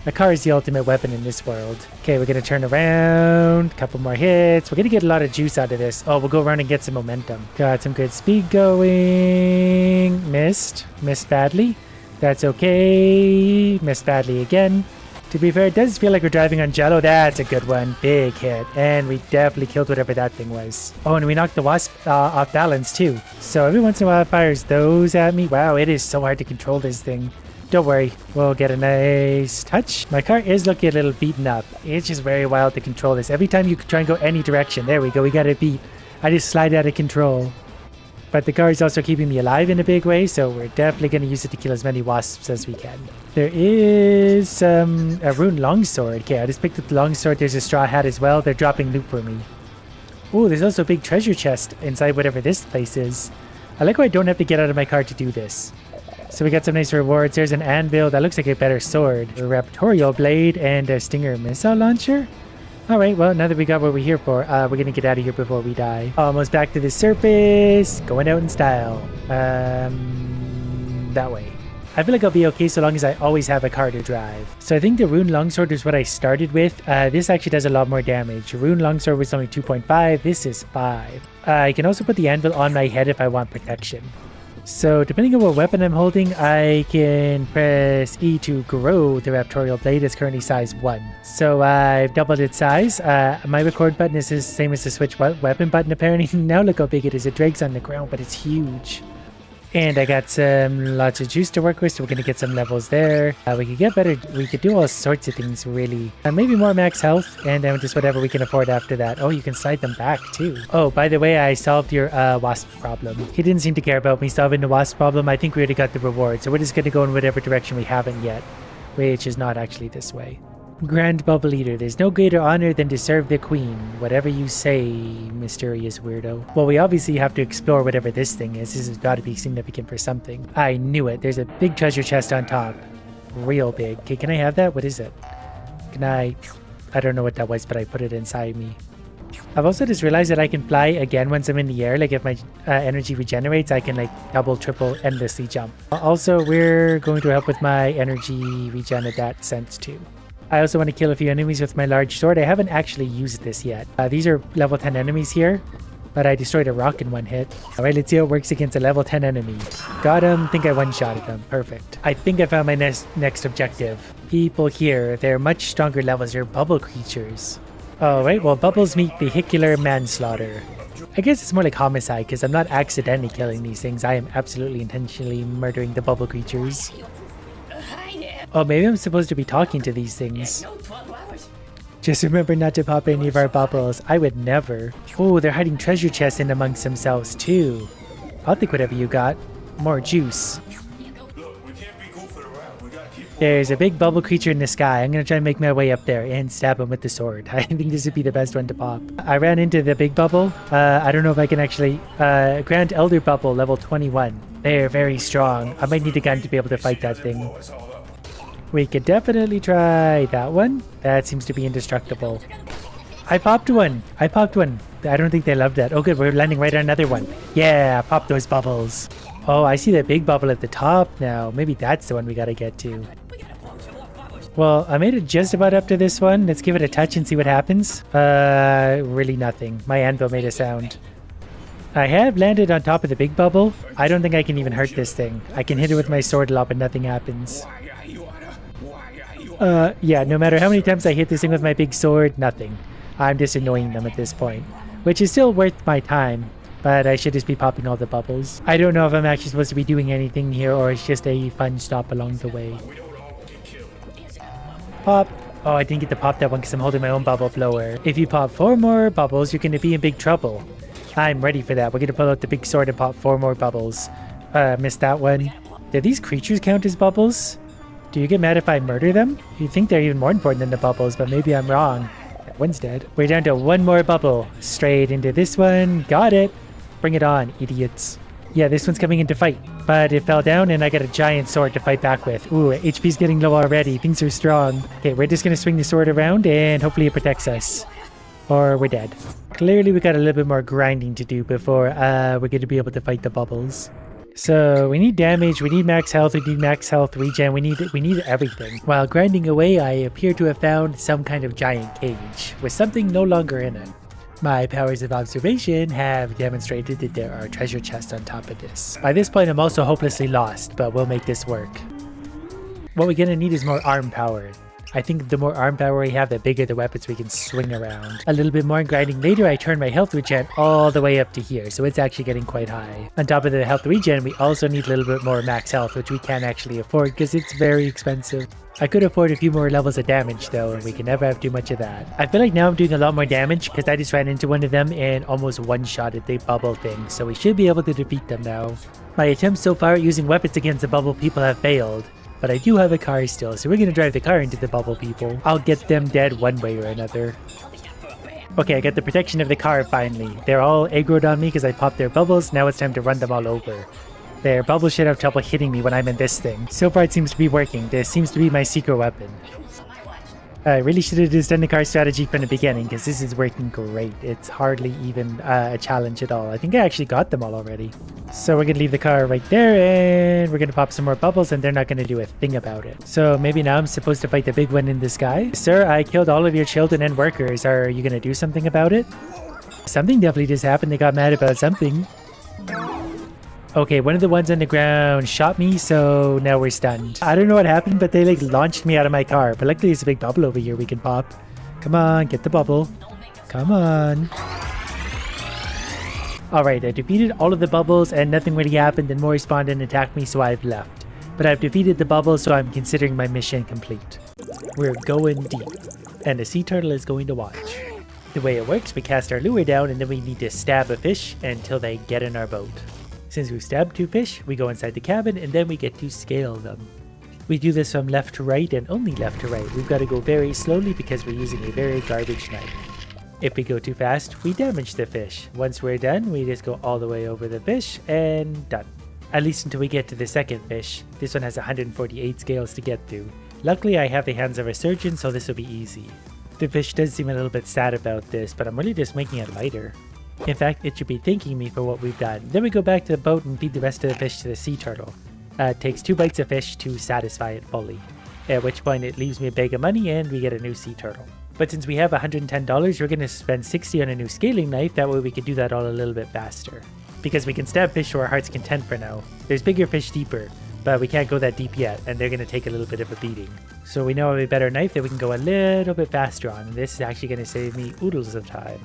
The car is the ultimate weapon in this world. Okay, we're going to turn around. Couple more hits. We're going to get a lot of juice out of this. Oh, we'll go around and get some momentum. Got some good speed going. Missed. Missed badly. That's okay. Missed badly again. To be fair, it does feel like we're driving on jello. That's a good one. Big hit. And we definitely killed whatever that thing was. Oh, and we knocked the wasp off balance too. So every once in a while it fires those at me. Wow, it is so hard to control this thing. Don't worry, we'll get a nice touch. My car is looking a little beaten up. It's just very wild to control this. Every time you try and go any direction, there we go, we got it beat. I just slide out of control. But the car is also keeping me alive in a big way, so we're definitely going to use it to kill as many wasps as we can. There is a rune longsword. Okay, I just picked up the longsword. There's a straw hat as well. They're dropping loot for me. Oh, there's also a big treasure chest inside whatever this place is. I like how I don't have to get out of my car to do this. So we got some nice rewards. There's an anvil. That looks like a better sword. A raptorial blade and a stinger missile launcher. Alright, well, now that we got what we're here for, we're going to get out of here before we die. Almost back to the surface. Going out in style. That way. I feel like I'll be okay so long as I always have a car to drive. So I think the rune longsword is what I started with. This actually does a lot more damage. Rune longsword was only 2.5. This is 5. I can also put the anvil on my head if I want protection. So depending on what weapon I'm holding, I can press E to grow the raptorial blade. It's currently size 1. So I've doubled its size. My record button is the same as the switch weapon button apparently. Now look how big it is. It drags on the ground, but it's huge. And I got some lots of juice to work with, so we're going to get some levels there. We could get better. We could do all sorts of things, really. Maybe more max health, and then just whatever we can afford after that. Oh, you can slide them back, too. Oh, by the way, I solved your wasp problem. He didn't seem to care about me solving the wasp problem. I think we already got the reward, so we're just going to go in whatever direction we haven't yet, which is not actually this way. Grand Bubble Eater, there's no greater honor than to serve the queen. Whatever you say, mysterious weirdo. Well, we obviously have to explore whatever this thing is. This has got to be significant for something. I knew it. There's a big treasure chest on top. Real big. Okay, can I have that? What is it? Can I don't know what that was, but I put it inside me. I've also just realized that I can fly again once I'm in the air. Like if my energy regenerates, I can like double, triple, endlessly jump. Also, we're going to help with my energy regen in that sense too. I also want to kill a few enemies with my large sword. I haven't actually used this yet. These are level 10 enemies here, but I destroyed a rock in one hit. All right, let's see how it works against a level 10 enemy. Got him. Think I one-shotted him. Perfect. I think I found my next objective. People here, they're much stronger levels. They're bubble creatures. All right, well, bubbles meet vehicular manslaughter. I guess it's more like homicide because I'm not accidentally killing these things. I am absolutely intentionally murdering the bubble creatures. Oh, maybe I'm supposed to be talking to these things. Just remember not to pop any of our bubbles. I would never. Oh, they're hiding treasure chests in amongst themselves too. I'll take whatever you got. More juice. There's a big bubble creature in the sky. I'm gonna try and make my way up there and stab him with the sword. I think this would be the best one to pop. I ran into the big bubble. I don't know if I can actually... Grand Elder Bubble, level 21. They're very strong. I might need a gun to be able to fight that thing. We could definitely try that one. That seems to be indestructible. I popped one. I don't think they loved that. Oh good, we're landing right on another one. Yeah, pop those bubbles. Oh, I see that big bubble at the top now. Maybe that's the one we gotta get to. Well, I made it just about up to this one. Let's give it a touch and see what happens. Really nothing. My anvil made a sound. I have landed on top of the big bubble. I don't think I can even hurt this thing. I can hit it with my sword a lot, but nothing happens. Yeah, no matter how many times I hit this thing with my big sword, nothing. I'm just annoying them at this point, which is still worth my time, but I should just be popping all the bubbles. I don't know if I'm actually supposed to be doing anything here or it's just a fun stop along the way. Pop. Oh, I didn't get to pop that one because I'm holding my own bubble blower. If you pop 4 more bubbles, you're going to be in big trouble. I'm ready for that. We're going to pull out the big sword and pop 4 more bubbles. Missed that one. Do these creatures count as bubbles? Do you get mad if I murder them? You'd think they're even more important than the bubbles, but maybe I'm wrong. That one's dead. We're down to 1 more bubble. Straight into this one. Got it. Bring it on, idiots. Yeah, this one's coming in to fight, but it fell down and I got a giant sword to fight back with. Ooh, HP's getting low already. Things are strong. Okay, we're just gonna swing the sword around and hopefully it protects us. Or we're dead. Clearly we got a little bit more grinding to do before we're gonna be able to fight the bubbles. So we need damage, we need max health, we need max health regen, we need everything. While grinding away, I appear to have found some kind of giant cage with something no longer in it. My powers of observation have demonstrated that there are treasure chests on top of this. By this point I'm also hopelessly lost, but we'll make this work. What we're gonna need is more arm power. I think the more arm power we have, the bigger the weapons we can swing around. A little bit more grinding later, I turn my health regen all the way up to here, so it's actually getting quite high. On top of the health regen, we also need a little bit more max health, which we can't actually afford because it's very expensive. I could afford a few more levels of damage though, and we can never have too much of that. I feel like now I'm doing a lot more damage because I just ran into one of them and almost one-shotted the bubble thing, so we should be able to defeat them now. My attempts so far at using weapons against the bubble people have failed. But I do have a car still, so we're gonna drive the car into the bubble people. I'll get them dead one way or another. Okay, I got the protection of the car finally. They're all aggroed on me because I popped their bubbles, now it's time to run them all over. Their bubbles should have trouble hitting me when I'm in this thing. So far it seems to be working. This seems to be my secret weapon. I really should have just done the car strategy from the beginning because this is working great. It's hardly even a challenge at all. I think I actually got them all already. So we're going to leave the car right there and we're going to pop some more bubbles and they're not going to do a thing about it. So maybe now I'm supposed to fight the big one in the sky? Sir, I killed all of your children and workers. Are you going to do something about it? Something definitely just happened. They got mad about something. Okay, one of the ones on the ground shot me, so now we're stunned. I don't know what happened, but they like launched me out of my car. But luckily there's a big bubble over here we can pop. Come on, get the bubble. Come on. Alright, I defeated all of the bubbles and nothing really happened and more spawned and attacked me, so I've left. But I've defeated the bubbles, so I'm considering my mission complete. We're going deep, and the sea turtle is going to watch. The way it works, we cast our lure down and then we need to stab a fish until they get in our boat. Since we've stabbed 2 fish, we go inside the cabin and then we get to scale them. We do this from left to right and only left to right. We've got to go very slowly because we're using a very garbage knife. If we go too fast, we damage the fish. Once we're done, we just go all the way over the fish and done. At least until we get to the second fish. This one has 148 scales to get through. Luckily, I have the hands of a surgeon, so this will be easy. The fish does seem a little bit sad about this, but I'm really just making it lighter. In fact, it should be thanking me for what we've done. Then we go back to the boat and feed the rest of the fish to the sea turtle. It takes 2 bites of fish to satisfy it fully, at which point it leaves me a bag of money and we get a new sea turtle. But since we have $110, we're going to spend 60 on a new scaling knife. That way we can do that all a little bit faster. Because we can stab fish to our heart's content for now. There's bigger fish deeper, but we can't go that deep yet, and they're going to take a little bit of a beating. So we now have a better knife that we can go a little bit faster on, and this is actually going to save me oodles of time.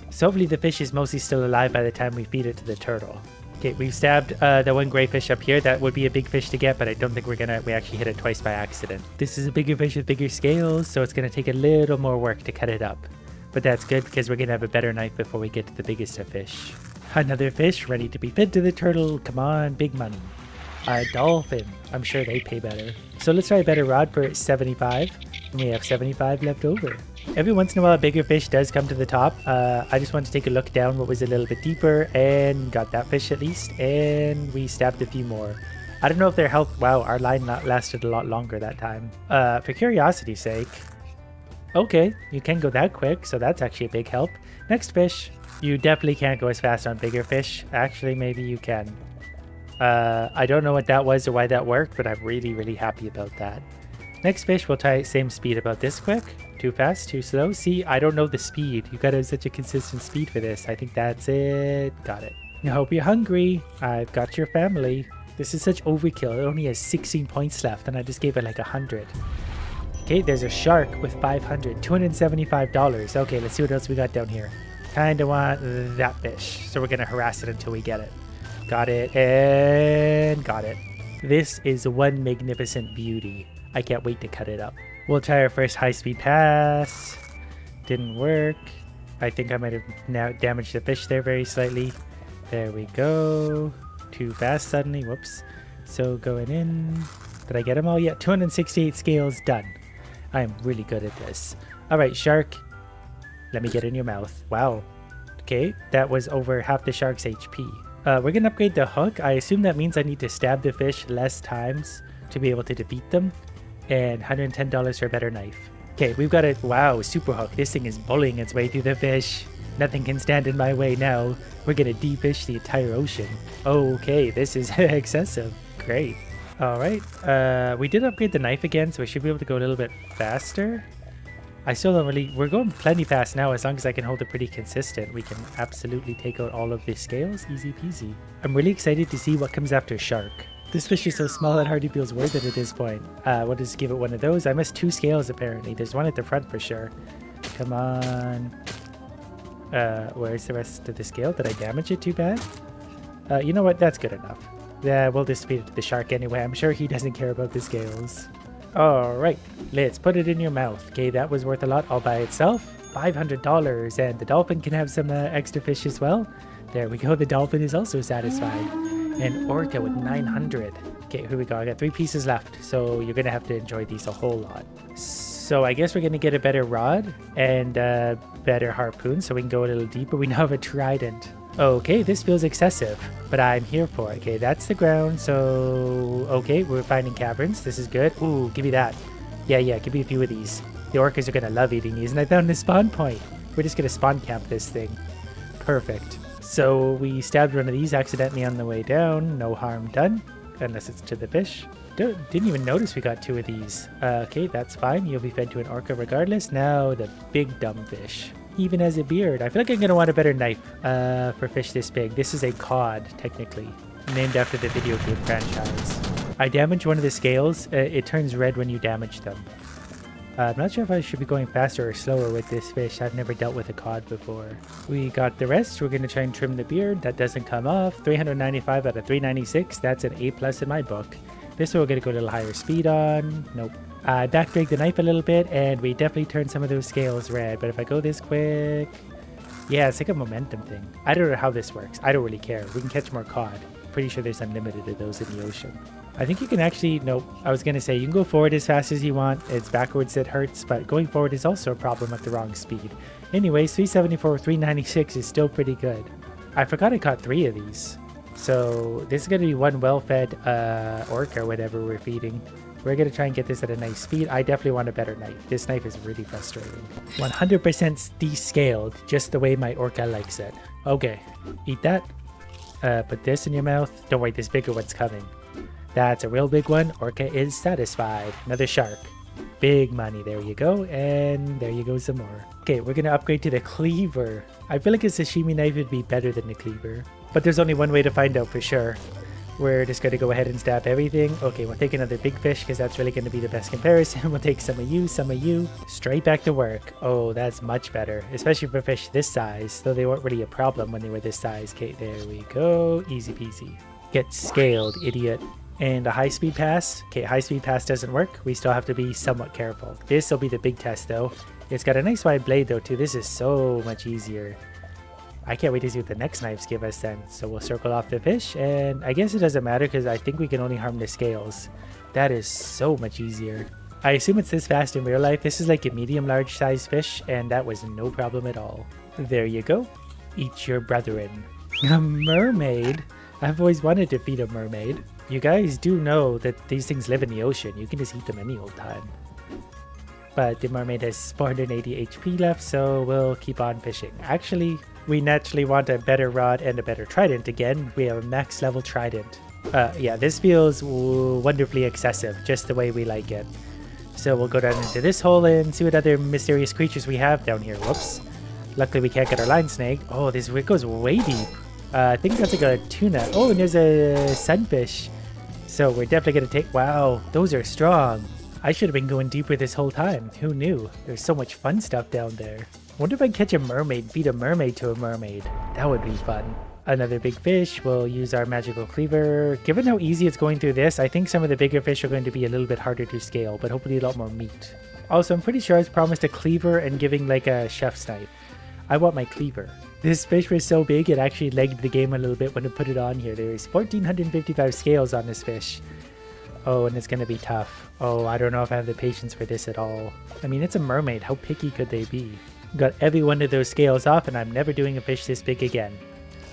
So hopefully the fish is mostly still alive by the time we feed it to the turtle. Okay, we've stabbed the one gray fish up here. That would be a big fish to get, but I don't think we actually hit it twice by accident. This is a bigger fish with bigger scales, so it's going to take a little more work to cut it up. But that's good because we're going to have a better knife before we get to the biggest of fish. Another fish ready to be fed to the turtle. Come on, big money. A dolphin. I'm sure they pay better. So let's try a better rod for 75. And we have 75 left over. Every once in a while, a bigger fish does come to the top. I just want to take a look down what was a little bit deeper and got that fish at least. And we stabbed a few more. I don't know if their health... Wow, our line lasted a lot longer that time. For curiosity's sake... Okay, you can go that quick, so that's actually a big help. Next fish. You definitely can't go as fast on bigger fish. Actually, maybe you can. I don't know what that was or why that worked, but I'm really, really happy about that. Next fish, we'll try same speed about this quick. Too fast, too slow. See, I don't know the speed. You gotta have such a consistent speed for this. I think that's it. Got it. I hope you're hungry. I've got your family. This is such overkill. It only has 16 points left, and I just gave it like 100. Okay, there's a shark with 500. $275. Okay, let's see what else we got down here. Kinda want that fish, so we're gonna harass it until we get it. Got it, and got it. This is one magnificent beauty. I can't wait to cut it up. We'll try our first high-speed pass. Didn't work. I think I might have now damaged the fish there very slightly. There we go. Too fast suddenly, whoops. So going in, did I get them all yet? 268 scales, done. I am really good at this. All right, shark. Let me get in your mouth. Wow. Okay, that was over half the shark's HP. We're gonna upgrade the hook. I assume that means I need to stab the fish less times to be able to defeat them. And $110 for a better knife. Okay, we've got a, wow, super hook. This thing is bullying its way through the fish. Nothing can stand in my way now. We're gonna de-fish the entire ocean. Okay, this is excessive. Great. All right, we did upgrade the knife again, so we should be able to go a little bit faster. I still don't really... We're going plenty fast now. As long as I can hold it pretty consistent, we can absolutely take out all of the scales. Easy peasy. I'm really excited to see what comes after shark. This fish is so small it hardly feels worth it at this point. We'll just give it one of those. I missed 2 scales apparently. There's one at the front for sure. Come on. Where's the rest of the scale? Did I damage it too bad? You know what? That's good enough. Yeah, we'll just feed it to the shark anyway. I'm sure he doesn't care about the scales. Alright, let's put it in your mouth. Okay, that was worth a lot all by itself. $500, and the dolphin can have some extra fish as well. There we go, the dolphin is also satisfied. And orca with 900. Okay, here we go. I got 3 pieces left, so you're gonna have to enjoy these a whole lot. So I guess we're gonna get a better rod and better harpoon, so we can go a little deeper. We now have a trident. Okay, this feels excessive, but I'm here for it. Okay, that's the ground, so... Okay, we're finding caverns. This is good. Ooh, give me that. Yeah, give me a few of these. The orcas are gonna love eating these, and I found a spawn point. We're just gonna spawn camp this thing. Perfect. So we stabbed one of these accidentally on the way down. No harm done, unless it's to the fish. Didn't even notice we got 2 of these. Okay, that's fine. You'll be fed to an orca regardless. Now the big dumb fish. Even has a beard. I feel like I'm going to want a better knife for fish this big. This is a cod, technically. Named after the video game franchise. I damaged one of the scales. It turns red when you damage them. I'm not sure if I should be going faster or slower with this fish. I've never dealt with a cod before. We got the rest. We're going to try and trim the beard. That doesn't come off. 395 out of 396. That's an A+ in my book. This one we're going to go a little higher speed on. Nope. I backdragged the knife a little bit, and we definitely turned some of those scales red. But if I go this quick... Yeah, it's like a momentum thing. I don't know how this works. I don't really care. We can catch more cod. Pretty sure there's unlimited of those in the ocean. I think you can actually... Nope. I was going to say, you can go forward as fast as you want. It's backwards that hurts, but going forward is also a problem at the wrong speed. Anyways, 374, 396 is still pretty good. I forgot I caught 3 of these. So this is going to be one well-fed orca, whatever we're feeding. We're going to try and get this at a nice speed. I definitely want a better knife. This knife is really frustrating. 100% descaled, just the way my orca likes it. Okay, eat that. Put this in your mouth. Don't worry, this bigger one's coming. That's a real big one. Orca is satisfied. Another shark. Big money. There you go. And there you go some more. Okay, we're going to upgrade to the cleaver. I feel like a sashimi knife would be better than the cleaver. But there's only one way to find out for sure. We're just going to go ahead and stab everything. Okay, we'll take another big fish because that's really going to be the best comparison. We'll take some of you. Straight back to work. Oh, that's much better. Especially for fish this size. Though they weren't really a problem when they were this size. Okay, there we go. Easy peasy. Get scaled, idiot. And a high-speed pass. Okay, high-speed pass doesn't work. We still have to be somewhat careful. This will be the big test, though. It's got a nice wide blade, though, too. This is so much easier. I can't wait to see what the next knives give us then. So we'll circle off the fish, and I guess it doesn't matter because I think we can only harm the scales. That is so much easier. I assume it's this fast in real life. This is like a medium-large size fish, and that was no problem at all. There you go. Eat your brethren. A mermaid? I've always wanted to feed a mermaid. You guys do know that these things live in the ocean. You can just eat them any old time. But the mermaid has 480 HP left, so we'll keep on fishing. Actually, we naturally want a better rod and a better trident again. We have a max level trident. Yeah, this feels wonderfully excessive, just the way we like it. So we'll go down into this hole and see what other mysterious creatures we have down here. Whoops. Luckily we can't get our line snake. Oh, this goes way deep. I think that's like a tuna. Oh, and there's a sunfish. So we're definitely going to take... Wow, those are strong. I should have been going deeper this whole time. Who knew? There's so much fun stuff down there. I wonder if I catch a mermaid, feed a mermaid to a mermaid. That would be fun. Another big fish. We'll use our magical cleaver. Given how easy it's going through this, I think some of the bigger fish are going to be a little bit harder to scale, but hopefully a lot more meat. Also, I'm pretty sure I was promised a cleaver and giving like a chef's knife. I want my cleaver. This fish was so big, it actually legged the game a little bit when I put it on here. There's 1,455 scales on this fish. Oh, and it's going to be tough. Oh, I don't know if I have the patience for this at all. I mean, it's a mermaid. How picky could they be? Got every one of those scales off, and I'm never doing a fish this big again.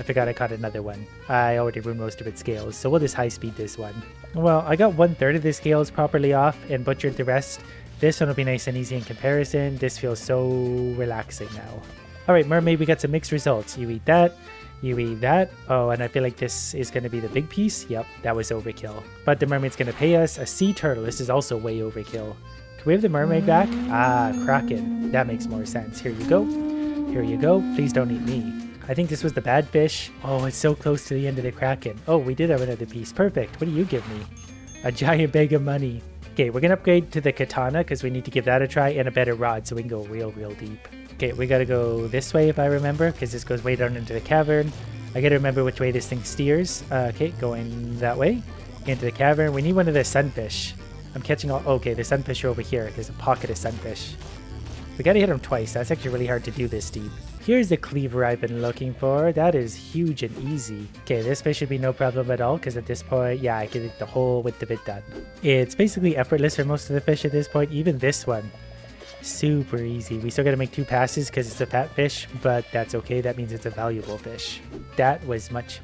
I forgot I caught another one. I already ruined most of its scales, so we'll just high speed this one. Well, I got 1/3 of the scales properly off and butchered the rest. This one will be nice and easy in comparison. This feels so relaxing now. Alright, mermaid, we got some mixed results. You eat that. You eat that. Oh, and I feel like this is going to be the big piece. Yep, that was overkill. But the mermaid's going to pay us. A sea turtle. This is also way overkill. Can we have the mermaid back? Ah, Kraken. That makes more sense. Here you go. Here you go. Please don't eat me. I think this was the bad fish. Oh, it's so close to the end of the Kraken. Oh, we did have another piece. Perfect. What do you give me? A giant bag of money. Okay, we're going to upgrade to the katana because we need to give that a try and a better rod so we can go real deep. Okay, we gotta go this way if I remember, because this goes way down into the cavern. I gotta remember which way this thing steers. Okay, going that way. Into the cavern. We need one of the sunfish. I'm catching all... Okay, the sunfish are over here. There's a pocket of sunfish. We gotta hit them twice. That's actually really hard to do this deep. Here's the cleaver I've been looking for. That is huge and easy. Okay, this fish should be no problem at all, because at this point, yeah, I can get the whole width of it done. It's basically effortless for most of the fish at this point, even this one. Super easy. We still gotta make 2 passes because it's a fat fish, but that's okay. That means it's a valuable fish. That was much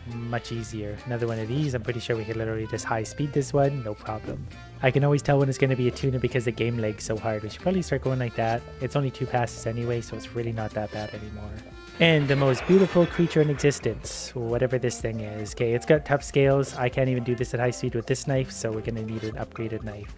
easier. Another one of these. I'm pretty sure we could literally just high speed this one. No problem. I can always tell when it's going to be a tuna because the game lags so hard. We should probably start going like that. It's only 2 passes anyway, so it's really not that bad anymore. And the most beautiful creature in existence, whatever this thing is. Okay, it's got tough scales. I can't even do this at high speed with this knife, so we're going to need an upgraded knife.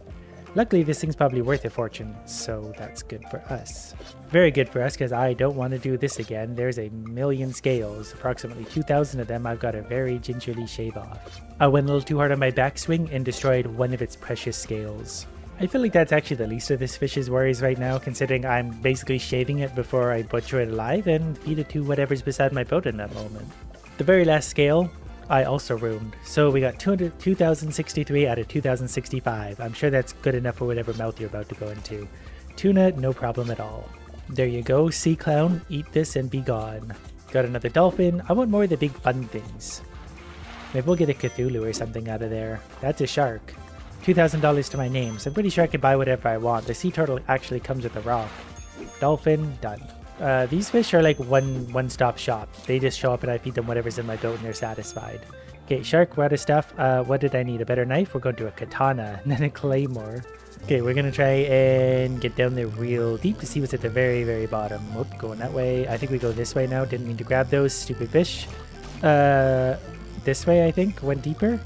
Luckily, this thing's probably worth a fortune, so that's good for us. Very good for us, because I don't want to do this again. There's a million scales, approximately 2,000 of them I've got to very gingerly shave off. I went a little too hard on my backswing and destroyed one of its precious scales. I feel like that's actually the least of this fish's worries right now, considering I'm basically shaving it before I butcher it alive and feed it to whatever's beside my boat in that moment. The very last scale, I also ruined. So we got 2,063 out of 2,065. I'm sure that's good enough for whatever mouth you're about to go into. Tuna, no problem at all. There you go, sea clown. Eat this and be gone. Got another dolphin. I want more of the big fun things. Maybe we'll get a Cthulhu or something out of there. That's a shark. $2,000 to my name, so I'm pretty sure I can buy whatever I want. The sea turtle actually comes with a rock. Dolphin, done. These fish are like one-stop shop. They just show up and I feed them whatever's in my boat and they're satisfied. Okay, shark, we're out of stuff. What did I need? A better knife? We're going to a katana and then a claymore. Okay, we're going to try and get down there real deep to see what's at the very, very bottom. Whoop, going that way. I think we go this way now. Didn't mean to grab those. Stupid fish. This way, I think. Went deeper.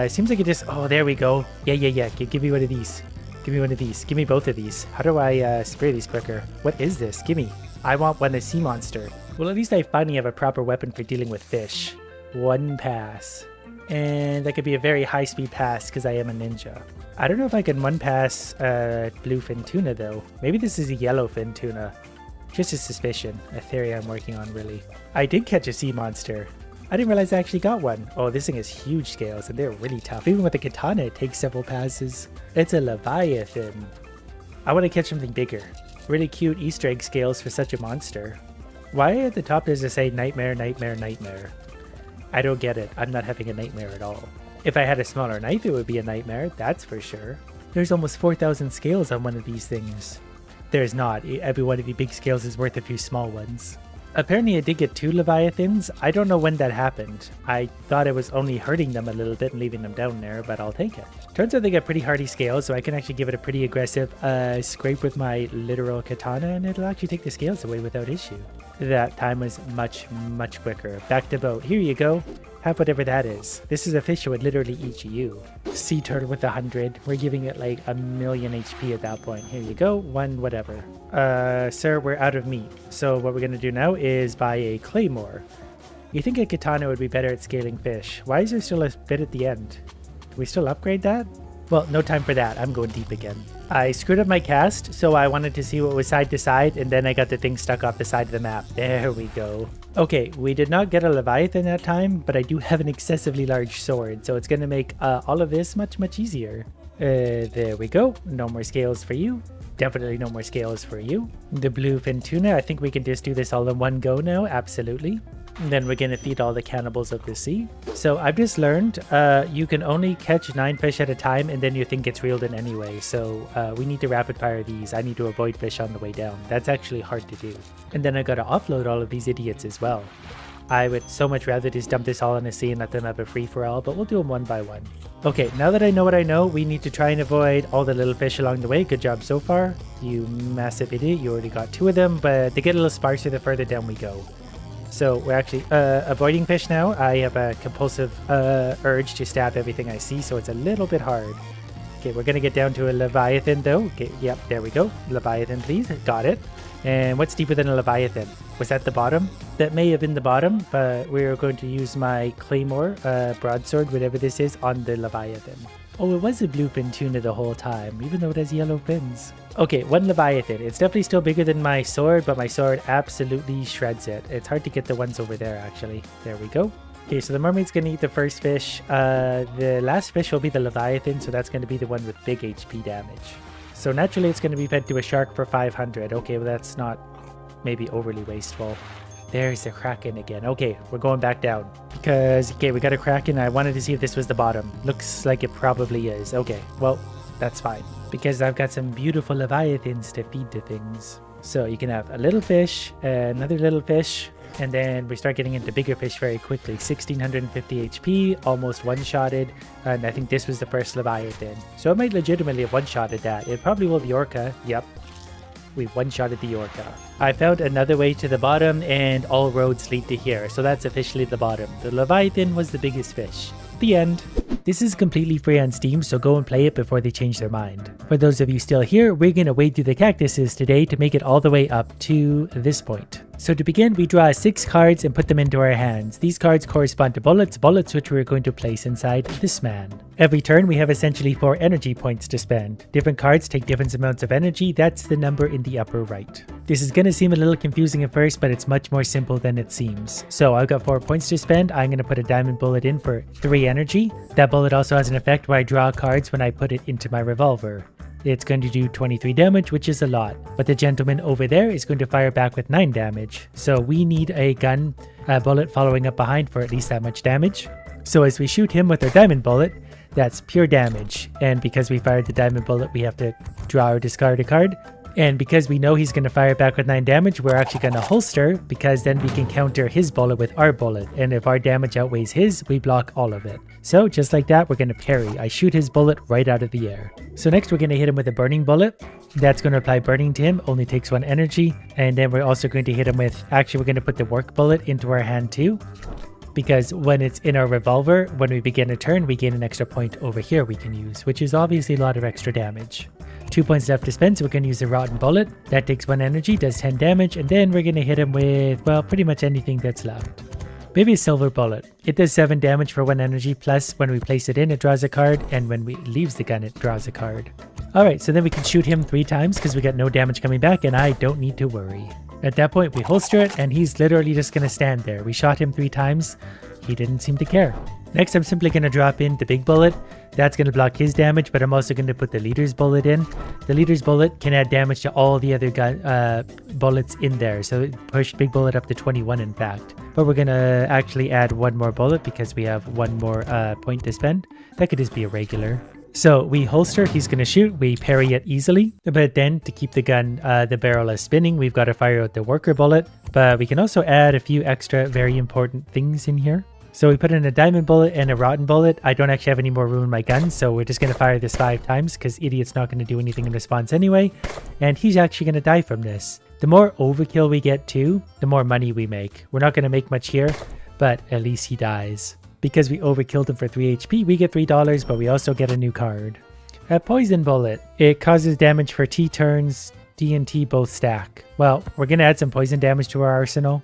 Seems like it just... Oh, there we go. Yeah. Give me one of these. Give me one of these. Give me both of these. How do I spray these quicker? What is this? Gimme. I want one, a sea monster. Well, at least I finally have a proper weapon for dealing with fish. One pass. And that could be a very high-speed pass because I am a ninja. I don't know if I can one-pass bluefin tuna, though. Maybe this is a yellowfin tuna. Just a suspicion. A theory I'm working on, really. I did catch a sea monster. I didn't realize I actually got one. Oh, this thing has huge scales, and they're really tough. Even with the katana, it takes several passes. It's a Leviathan. I want to catch something bigger. Really cute Easter egg scales for such a monster. Why at the top does it say nightmare, nightmare, nightmare? I don't get it. I'm not having a nightmare at all. If I had a smaller knife, it would be a nightmare, that's for sure. There's almost 4,000 scales on one of these things. There's not. Every one of the big scales is worth a few small ones. Apparently I did get 2 Leviathans. I don't know when that happened. I thought I was only hurting them a little bit and leaving them down there, but I'll take it. Turns out they got pretty hardy scales, so I can actually give it a pretty aggressive scrape with my literal katana, and it'll actually take the scales away without issue. That time was much, much quicker. Back to boat. Here you go. Have whatever that is. This is a fish that would literally eat you. Sea turtle with 100. We're giving it like 1,000,000 HP at that point. Here you go. One whatever. Sir, we're out of meat. So what we're going to do now is buy a claymore. You think a katana would be better at scaling fish. Why is there still a bit at the end? Can we still upgrade that? Well, no time for that. I'm going deep again. I screwed up my cast, so I wanted to see what was side to side, and then I got the thing stuck off the side of the map. There we go. Okay, we did not get a Leviathan that time, but I do have an excessively large sword, so it's going to make all of this much, much easier. There we go. No more scales for you. Definitely no more scales for you. The bluefin tuna, I think we can just do this all in one go now. Absolutely. And then we're going to feed all the cannibals of the sea. So I've just learned you can only catch 9 fish at a time, and then your thing gets reeled in anyway. So we need to rapid fire these. I need to avoid fish on the way down. That's actually hard to do. And then I got to offload all of these idiots as well. I would so much rather just dump this all in the sea and let them have a free-for-all, but we'll do them one by one. Okay, now that I know what I know, we need to try and avoid all the little fish along the way. Good job so far. You massive idiot. You already got 2 of them, but they get a little sparser the further down we go. So we're actually avoiding fish now. I have a compulsive urge to stab everything I see, so it's a little bit hard. Okay, we're going to get down to a Leviathan though. Okay, yep, there we go. Leviathan, please. Got it. And what's deeper than a Leviathan? Was that the bottom? That may have been the bottom, but we're going to use my claymore, broadsword, whatever this is, on the Leviathan. Oh, it was a bluefin tuna the whole time, even though it has yellow fins. Okay, 1 Leviathan. It's definitely still bigger than my sword, but my sword absolutely shreds it. It's hard to get the ones over there, actually. There we go. Okay, so the mermaid's going to eat the first fish. The last fish will be the Leviathan, so that's going to be the one with big HP damage. So naturally, it's going to be fed to a shark for 500. Okay, well, that's not maybe overly wasteful. There's the Kraken again. Okay, we're going back down. Because, okay, we got a Kraken. I wanted to see if this was the bottom. Looks like it probably is. Okay, well, that's fine. Because I've got some beautiful Leviathans to feed to things. So you can have a little fish, another little fish, and then we start getting into bigger fish very quickly. 1650 HP, almost one-shotted, and I think this was the first Leviathan. So it might legitimately have one-shotted that. It probably will be Orca. Yep. We one-shotted the Orca. I found another way to the bottom, and all roads lead to here. So that's officially the bottom. The Leviathan was the biggest fish. The end. This is completely free on Steam, so go and play it before they change their mind. For those of you still here, we're going to wade through the cactuses today to make it all the way up to this point. So to begin, we draw 6 cards and put them into our hands. These cards correspond to bullets which we're going to place inside this man. Every turn, we have essentially 4 energy points to spend. Different cards take different amounts of energy. That's the number in the upper right. This is going to seem a little confusing at first, but it's much more simple than it seems. So I've got 4 points to spend. I'm going to put a diamond bullet in for 3 energy. That bullet also has an effect where I draw cards when I put it into my revolver. It's going to do 23 damage, which is a lot. But the gentleman over there is going to fire back with 9 damage. So we need a bullet following up behind for at least that much damage. So as we shoot him with our diamond bullet, that's pure damage. And because we fired the diamond bullet, we have to draw or discard a card. And because we know he's going to fire back with 9 damage, we're actually going to holster, because then we can counter his bullet with our bullet. And if our damage outweighs his, we block all of it. So just like that, we're going to parry. I shoot his bullet right out of the air. So next we're going to hit him with a burning bullet. That's going to apply burning to him, only takes 1 energy. And then we're also going to hit him with, actually we're going to put the work bullet into our hand too. Because when it's in our revolver, when we begin a turn, we gain an extra point over here we can use, which is obviously a lot of extra damage. 2 points left to spend, so we're going to use a rotten bullet. That takes 1 energy, does 10 damage, and then we're going to hit him with, well, pretty much anything that's left. Maybe a silver bullet. It does 7 damage for 1 energy, plus when we place it in, it draws a card, and when it leaves the gun, it draws a card. Alright, so then we can shoot him 3 times because we got no damage coming back, and I don't need to worry. At that point, we holster it, and he's literally just going to stand there. We shot him 3 times. He didn't seem to care. Next, I'm simply going to drop in the big bullet. That's going to block his damage, but I'm also going to put the leader's bullet in. The leader's bullet can add damage to all the other bullets in there. So it pushed big bullet up to 21, in fact. But we're going to actually add 1 more bullet because we have 1 more point to spend. That could just be a regular. So we holster, he's going to shoot, we parry it easily. But then to keep the gun, the barrel is spinning, we've got to fire out the worker bullet. But we can also add a few extra very important things in here. So we put in a diamond bullet and a rotten bullet. I don't actually have any more room in my gun, so we're just going to fire this 5 times because Idiot's not going to do anything in response anyway. And he's actually going to die from this. The more overkill we get too, the more money we make. We're not going to make much here, but at least he dies. Because we overkilled him for 3 HP, we get $3, but we also get a new card. A poison bullet. It causes damage for T turns, D and T both stack. Well, we're going to add some poison damage to our arsenal.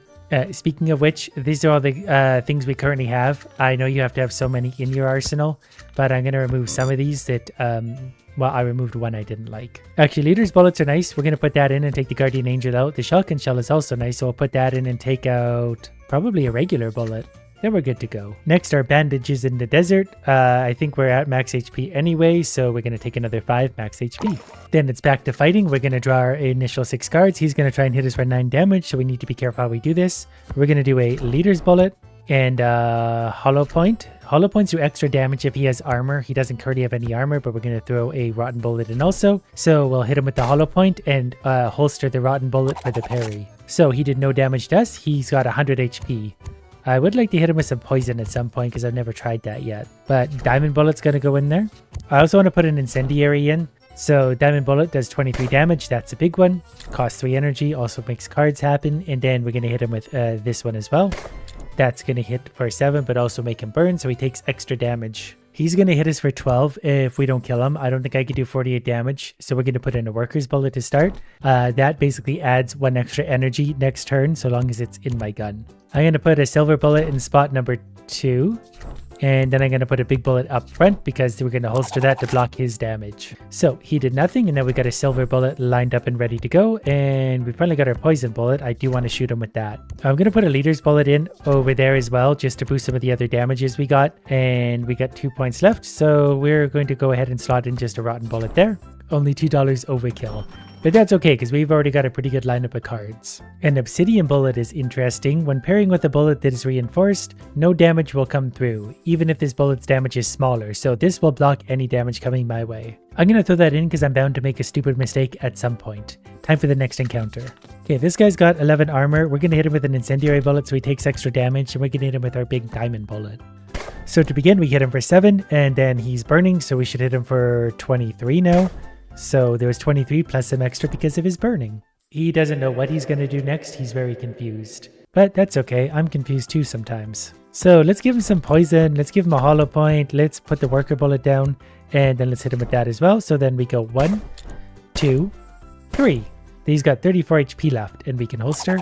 Speaking of which, these are all the things we currently have. I know you have to have so many in your arsenal, but I'm going to remove some of these that, well, I removed 1 I didn't like. Actually, leader's bullets are nice. We're going to put that in and take the guardian angel out. The shotgun shell is also nice, so we'll put that in and take out probably a regular bullet. Then we're good to go. Next are bandages in the desert. I think we're at max HP anyway, so we're going to take another 5 max HP. Then it's back to fighting. We're going to draw our initial 6 cards. He's going to try and hit us for 9 damage, so we need to be careful how we do this. We're going to do a leader's bullet and hollow point. Hollow points do extra damage if he has armor. He doesn't currently have any armor, but we're going to throw a rotten bullet in also. So we'll hit him with the hollow point and holster the rotten bullet for the parry. So he did no damage to us. He's got 100 HP. I would like to hit him with some poison at some point because I've never tried that yet. But Diamond Bullet's going to go in there. I also want to put an Incendiary in. So Diamond Bullet does 23 damage. That's a big one. Costs 3 energy. Also makes cards happen. And then we're going to hit him with this one as well. That's going to hit for 7 but also make him burn. So he takes extra damage. He's going to hit us for 12 if we don't kill him. I don't think I could do 48 damage. So we're going to put in a worker's bullet to start. That basically adds 1 extra energy next turn so long as it's in my gun. I'm going to put a silver bullet in spot number 2. And then I'm going to put a big bullet up front because we're going to holster that to block his damage. So he did nothing, and then we got a silver bullet lined up and ready to go. And we finally got our poison bullet. I do want to shoot him with that. I'm going to put a leader's bullet in over there as well, just to boost some of the other damages we got. And we got 2 points left, so we're going to go ahead and slot in just a rotten bullet there. Only $2 overkill. But that's okay because we've already got a pretty good lineup of cards. An obsidian bullet is interesting. When pairing with a bullet that is reinforced, no damage will come through, even if this bullet's damage is smaller, so this will block any damage coming my way. I'm going to throw that in because I'm bound to make a stupid mistake at some point. Time for the next encounter. Okay, this guy's got 11 armor. We're going to hit him with an incendiary bullet so he takes extra damage, and we're going to hit him with our big diamond bullet. So to begin, we hit him for 7, and then he's burning, so we should hit him for 23 now. So there was 23 plus some extra because of his burning. He doesn't know what he's going to do next. He's very confused. But that's okay. I'm confused too sometimes. So let's give him some poison. Let's give him a hollow point. Let's put the worker bullet down. And then let's hit him with that as well. So then we go 1, 2, 3. He's got 34 HP left and we can holster.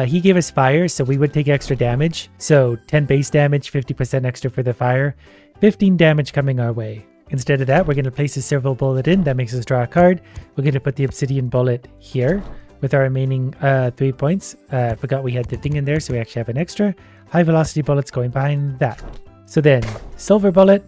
He gave us fire, so we would take extra damage. So 10 base damage, 50% extra for the fire. 15 damage coming our way. Instead of that, we're going to place a silver bullet in. That makes us draw a card. We're going to put the obsidian bullet here with our remaining 3 points. I forgot we had the thing in there, so we actually have an extra. High velocity bullets going behind that. So then, silver bullet,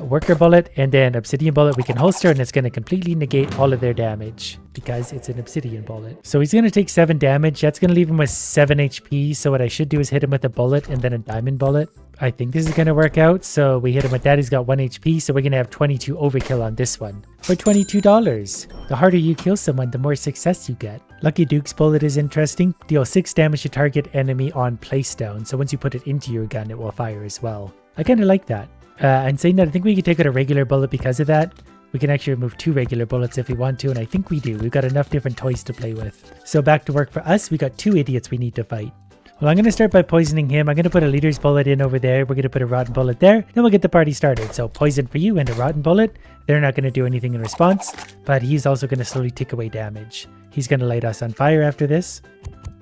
worker bullet, and then obsidian bullet we can holster, and it's going to completely negate all of their damage because it's an obsidian bullet. So he's going to take 7 damage. That's going to leave him with 7 HP. So what I should do is hit him with a bullet and then a diamond bullet. I think this is going to work out. So we hit him with that. He's got 1 HP. So we're going to have 22 overkill on this one for $22. The harder you kill someone, the more success you get. Lucky Duke's bullet is interesting. Deal 6 damage to target enemy on place down. So once you put it into your gun, it will fire as well. I kind of like that. And saying that, I think we could take out a regular bullet because of that. We can actually remove 2 regular bullets if we want to, and I think we do. We've got enough different toys to play with. So back to work for us. We got 2 idiots we need to fight. Well, I'm going to start by poisoning him. I'm going to put a leader's bullet in over there. We're going to put a rotten bullet there. Then we'll get the party started. So poison for you and a rotten bullet. They're not going to do anything in response, but he's also going to slowly tick away damage. He's going to light us on fire after this.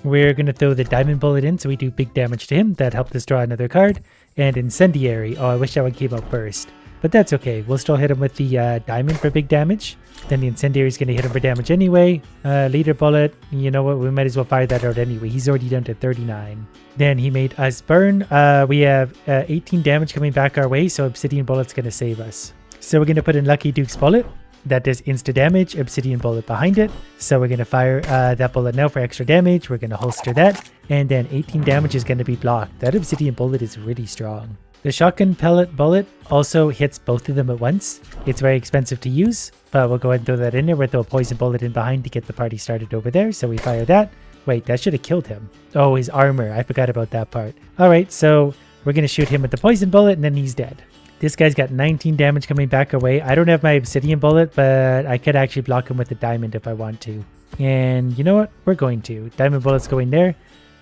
We're going to throw the diamond bullet in so we do big damage to him. That helped us draw another card. And incendiary. Oh, I wish that one came out first. But that's okay. We'll still hit him with the diamond for big damage. Then the incendiary is going to hit him for damage anyway. Leader bullet. You know what? We might as well fire that out anyway. He's already down to 39. Then he made us burn. We have 18 damage coming back our way. So obsidian bullet's going to save us. So we're going to put in Lucky Duke's bullet. That does insta damage. Obsidian bullet behind it. So we're going to fire that bullet now for extra damage. We're going to holster that. And then 18 damage is going to be blocked. That obsidian bullet is really strong. The shotgun pellet bullet also hits both of them at once. It's very expensive to use, but we'll go ahead and throw that in there. We'll throw a poison bullet in behind to get the party started over there. So we fire that. Wait, that should have killed him. Oh, his armor. I forgot about that part. All right, so we're going to shoot him with the poison bullet and then he's dead. This guy's got 19 damage coming back our way. I don't have my obsidian bullet, but I could actually block him with the diamond if I want to. And you know what? We're going to. Diamond bullet's going there.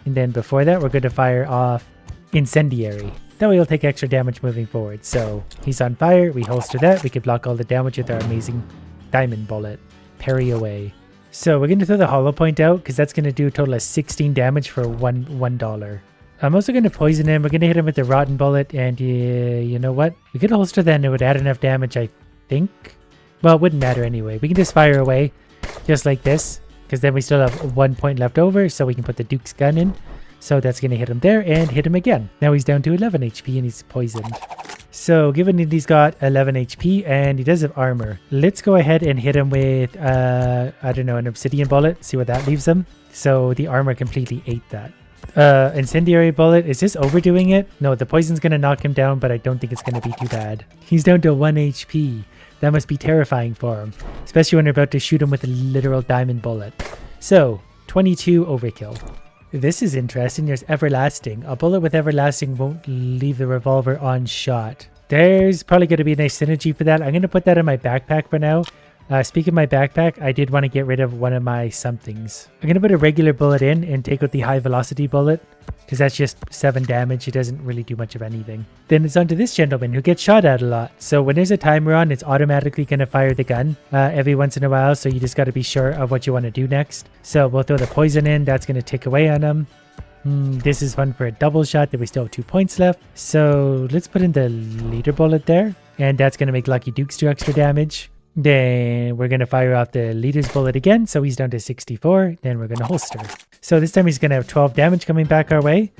And then before that, we're going to fire off incendiary. That way he'll take extra damage moving forward. So he's on fire. We holster that. We can block all the damage with our amazing diamond bullet. Parry away. So we're going to throw the hollow point out because that's going to do a total of 16 damage for $1. I'm also going to poison him. We're going to hit him with the rotten bullet. And you know what? We could holster that and it would add enough damage, I think. Well, it wouldn't matter anyway. We can just fire away just like this. Because then we still have 1 point left over. So we can put the Duke's gun in. So that's going to hit him there and hit him again. Now he's down to 11 HP and he's poisoned. So given that he's got 11 HP and he does have armor, let's go ahead and hit him with, I don't know, an obsidian bullet. See what that leaves him. So the armor completely ate that. Incendiary bullet. Is this overdoing it? No, the poison's going to knock him down, but I don't think it's going to be too bad. He's down to 1 HP. That must be terrifying for him, especially when you're about to shoot him with a literal diamond bullet. So 22 overkill. This is interesting. There's everlasting. A bullet with everlasting won't leave the revolver unshot. There's probably going to be a nice synergy for that. I'm going to put that in my backpack for now. Speaking of my backpack, I did want to get rid of one of my somethings. I'm going to put a regular bullet in and take out the high velocity bullet because that's just 7 damage. It doesn't really do much of anything. Then it's on to this gentleman who gets shot at a lot. So when there's a timer on, it's automatically going to fire the gun every once in a while. So you just got to be sure of what you want to do next. So we'll throw the poison in. That's going to tick away on him. This is fun for a double shot that we still have 2 points left. So let's put in the leader bullet there. And that's going to make Lucky Dukes do extra damage. Then we're going to fire off the leader's bullet again. So he's down to 64. Then we're going to holster. So this time he's going to have 12 damage coming back our way.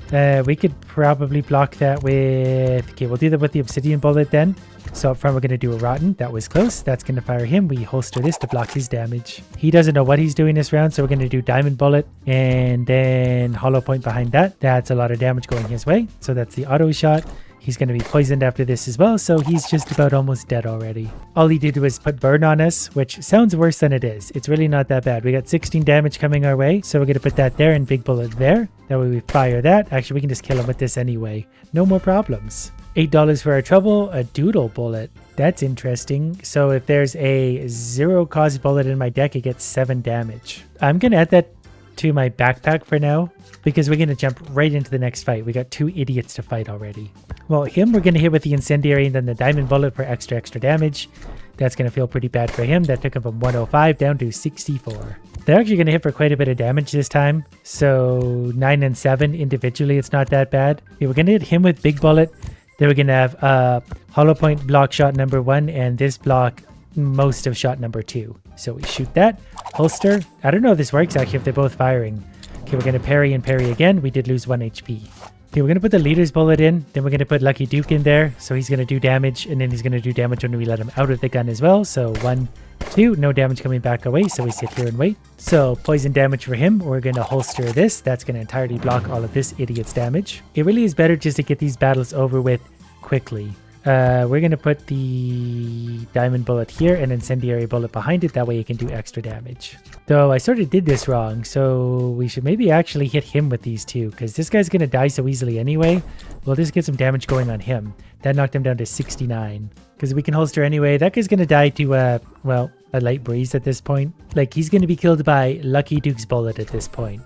We could probably block that with... Okay, we'll do that with the obsidian bullet then. So up front we're going to do a rotten. That was close. That's going to fire him. We holster this to block his damage. He doesn't know what he's doing this round. So we're going to do diamond bullet. And then hollow point behind that. That's a lot of damage going his way. So that's the auto shot. He's going to be poisoned after this as well, so he's just about almost dead already. All he did was put burn on us, which sounds worse than it is. It's really not that bad. We got 16 damage coming our way, so we're going to put that there and big bullet there. That way we fire that. Actually, we can just kill him with this anyway. No more problems. $8 for our trouble. A Doodle bullet. That's interesting. So if there's a 0 cost bullet in my deck, it gets 7 damage. I'm going to add that to my backpack for now because we're going to jump right into the next fight. We got 2 idiots to fight already. Well, him we're going to hit with the incendiary and then the diamond bullet for extra damage. That's going to feel pretty bad for him. That took him from 105 down to 64. They're actually going to hit for quite a bit of damage this time. So 9 and 7 individually, it's not that bad. Okay, we're going to hit him with big bullet. Then we're going to have hollow point block shot number 1 and this block most of shot number 2. So we shoot that. Holster. I don't know if this works actually if they're both firing. Okay, we're going to parry and parry again. We did lose 1 HP. Okay, we're going to put the leader's bullet in. Then we're going to put Lucky Duke in there. So he's going to do damage. And then he's going to do damage when we let him out of the gun as well. So 1 2, no damage coming back away, so we sit here and wait. So poison damage for him, we're going to holster this. That's going to entirely block all of this idiot's damage. It really is better just to get these battles over with quickly. We're going to put the diamond bullet here and incendiary bullet behind it. That way it can do extra damage. Though I sort of did this wrong, so we should maybe actually hit him with these two, because this guy's going to die so easily anyway. We'll just get some damage going on him. That knocked him down to 69. Because we can holster anyway. That guy's going to die to, well, a light breeze at this point. Like, he's going to be killed by Lucky Duke's bullet at this point.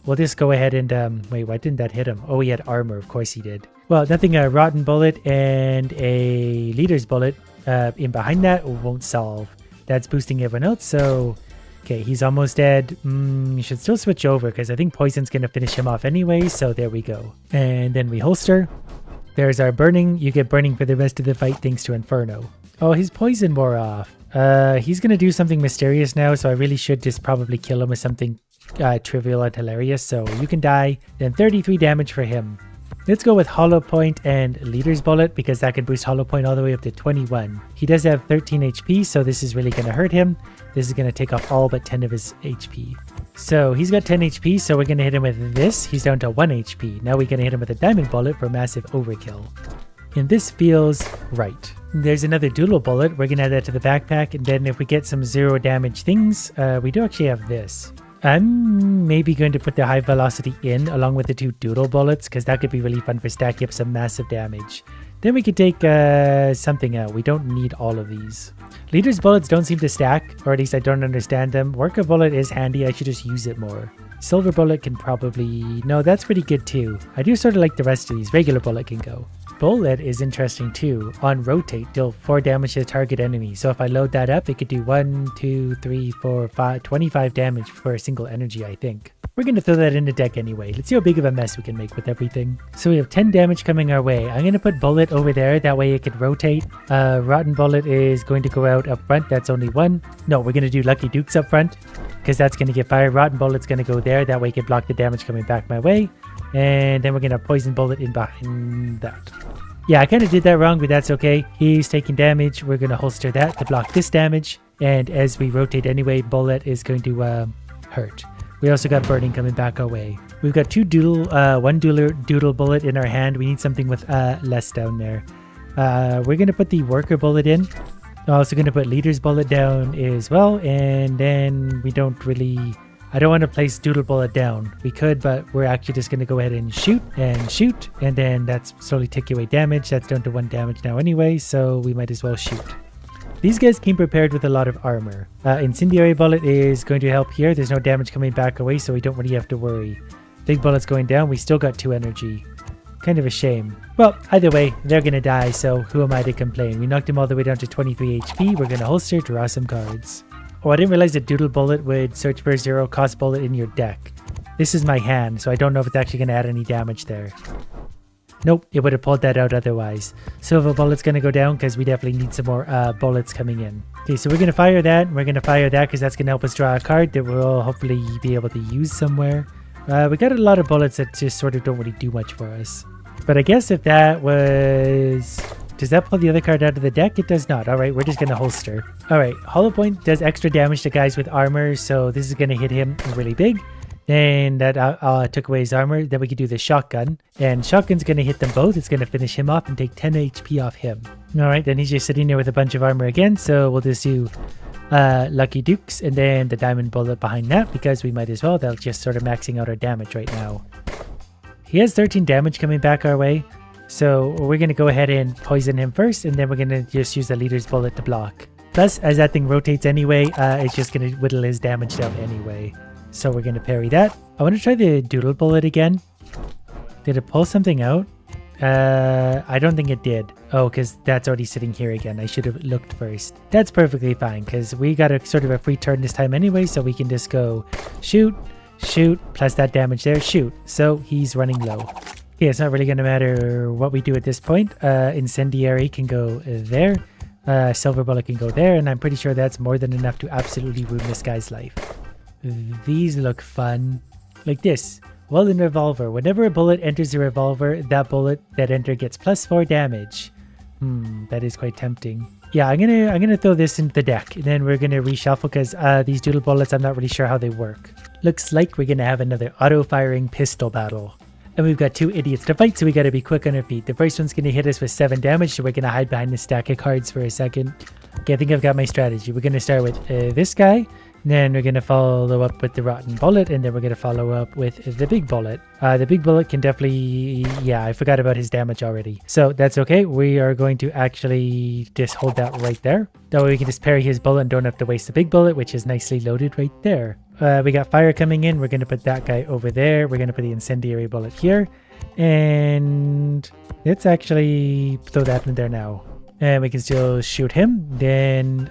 We'll just go ahead and, wait, why didn't that hit him? Oh, he had armor. Of course he did. Well, nothing a rotten bullet and a leader's bullet in behind that won't solve. That's boosting everyone else, so... Okay, he's almost dead. You should still switch over, because I think poison's going to finish him off anyway, so there we go. And then we holster. There's our burning. You get burning for the rest of the fight thanks to Inferno. Oh, his poison wore off. He's going to do something mysterious now, so I really should just probably kill him with something trivial and hilarious. So you can die. Then 33 damage for him. Let's go with Hollow Point and Leader's Bullet, because that can boost Hollow Point all the way up to 21. He does have 13 HP, so this is really going to hurt him. This is going to take off all but 10 of his HP. So he's got 10 HP, so we're going to hit him with this. He's down to 1 HP. Now we're going to hit him with a Diamond Bullet for massive overkill. And this feels right. There's another Doodle Bullet. We're going to add that to the backpack, and then if we get some 0 damage things, we do actually have this. I'm maybe going to put the high velocity in along with the 2 Doodle bullets, because that could be really fun for stacking up some massive damage. Then we could take something out. We don't need all of these. Leader's bullets don't seem to stack, or at least I don't understand them. Worker bullet is handy. I should just use it more. Silver bullet can probably... No, that's pretty good too. I do sort of like the rest of these. Regular bullet can go. Bullet is interesting too. On rotate, deal 4 damage to the target enemy. So if I load that up, it could do 1, 2, 3, 4, 5, 25 damage for a single energy, I think. We're going to throw that in the deck anyway. Let's see how big of a mess we can make with everything. So we have 10 damage coming our way. I'm going to put Bullet over there. That way it could rotate. Rotten Bullet is going to go out up front. That's only 1. No, we're going to do Lucky Dukes up front, because that's going to get fired. Rotten Bullet's going to go there. That way it can block the damage coming back my way. And then we're going to Poison Bullet in behind that. Yeah, I kind of did that wrong, but that's okay. He's taking damage. We're going to holster that to block this damage. And as we rotate anyway, Bullet is going to hurt. We also got Burning coming back our way. We've got 2 Doodle, 1 Doodle Bullet in our hand. We need something with less down there. We're going to put the Worker Bullet in. Also going to put Leader's Bullet down as well. And then we don't really... I don't want to place Doodle Bullet down. We could, but we're actually just going to go ahead and shoot. And then that's slowly take away damage. That's down to 1 damage now anyway, so we might as well shoot. These guys came prepared with a lot of armor. Incendiary Bullet is going to help here. There's no damage coming back away, so we don't really have to worry. Big Bullet's going down. We still got 2 energy. Kind of a shame. Well, either way, they're going to die, so who am I to complain? We knocked him all the way down to 23 HP. We're going to holster, draw some cards. Oh, I didn't realize that Doodle Bullet would search for a 0 cost bullet in your deck. This is my hand, so I don't know if it's actually going to add any damage there. Nope, it would have pulled that out otherwise. Silver Bullet's going to go down because we definitely need some more bullets coming in. Okay, so we're going to fire that. We're going to fire that because that's going to help us draw a card that we'll hopefully be able to use somewhere. We got a lot of bullets that just sort of don't really do much for us. But I guess if that was... Does that pull the other card out of the deck? It does not. Alright, we're just going to holster. Alright, Hollow Point does extra damage to guys with armor, so this is going to hit him really big. Then that took away his armor. Then we could do the shotgun. And shotgun's going to hit them both. It's going to finish him off and take 10 HP off him. Alright, then he's just sitting there with a bunch of armor again, so we'll just do Lucky Dukes and then the Diamond Bullet behind that because we might as well. That's just sort of maxing out our damage right now. He has 13 damage coming back our way. So we're going to go ahead and poison him first, and then we're going to just use the Leader's Bullet to block. Plus, as that thing rotates anyway, it's just going to whittle his damage down anyway. So we're going to parry that. I want to try the Doodle Bullet again. Did it pull something out? I don't think it did. Oh, because that's already sitting here again. I should have looked first. That's perfectly fine, because we got a sort of a free turn this time anyway, so we can just go shoot, shoot, plus that damage there, shoot. So he's running low. Okay, it's not really going to matter what we do at this point. Incendiary can go there. Silver Bullet can go there. And I'm pretty sure that's more than enough to absolutely ruin this guy's life. These look fun. Like this. Welded Revolver. Whenever a bullet enters the revolver, that bullet that enters gets +4 damage. That is quite tempting. Yeah, I'm gonna throw this into the deck, and then we're gonna reshuffle because these Doodle bullets, I'm not really sure how they work. Looks like we're gonna have another auto-firing pistol battle. And we've got two idiots to fight, so we gotta be quick on our feet. The first one's gonna hit us with 7 damage, so we're gonna hide behind the stack of cards for a second. Okay, I think I've got my strategy. We're gonna start with this guy, then we're gonna follow up with the rotten bullet, and then we're gonna follow up with the big bullet. The big bullet can definitely, yeah, I forgot about his damage already. So that's okay. We are going to actually just hold that right there. That way we can just parry his bullet and don't have to waste the big bullet, which is nicely loaded right there. We got fire coming in. We're going to put that guy over there. We're going to put the incendiary bullet here. And let's actually throw that in there now. And we can still shoot him. Then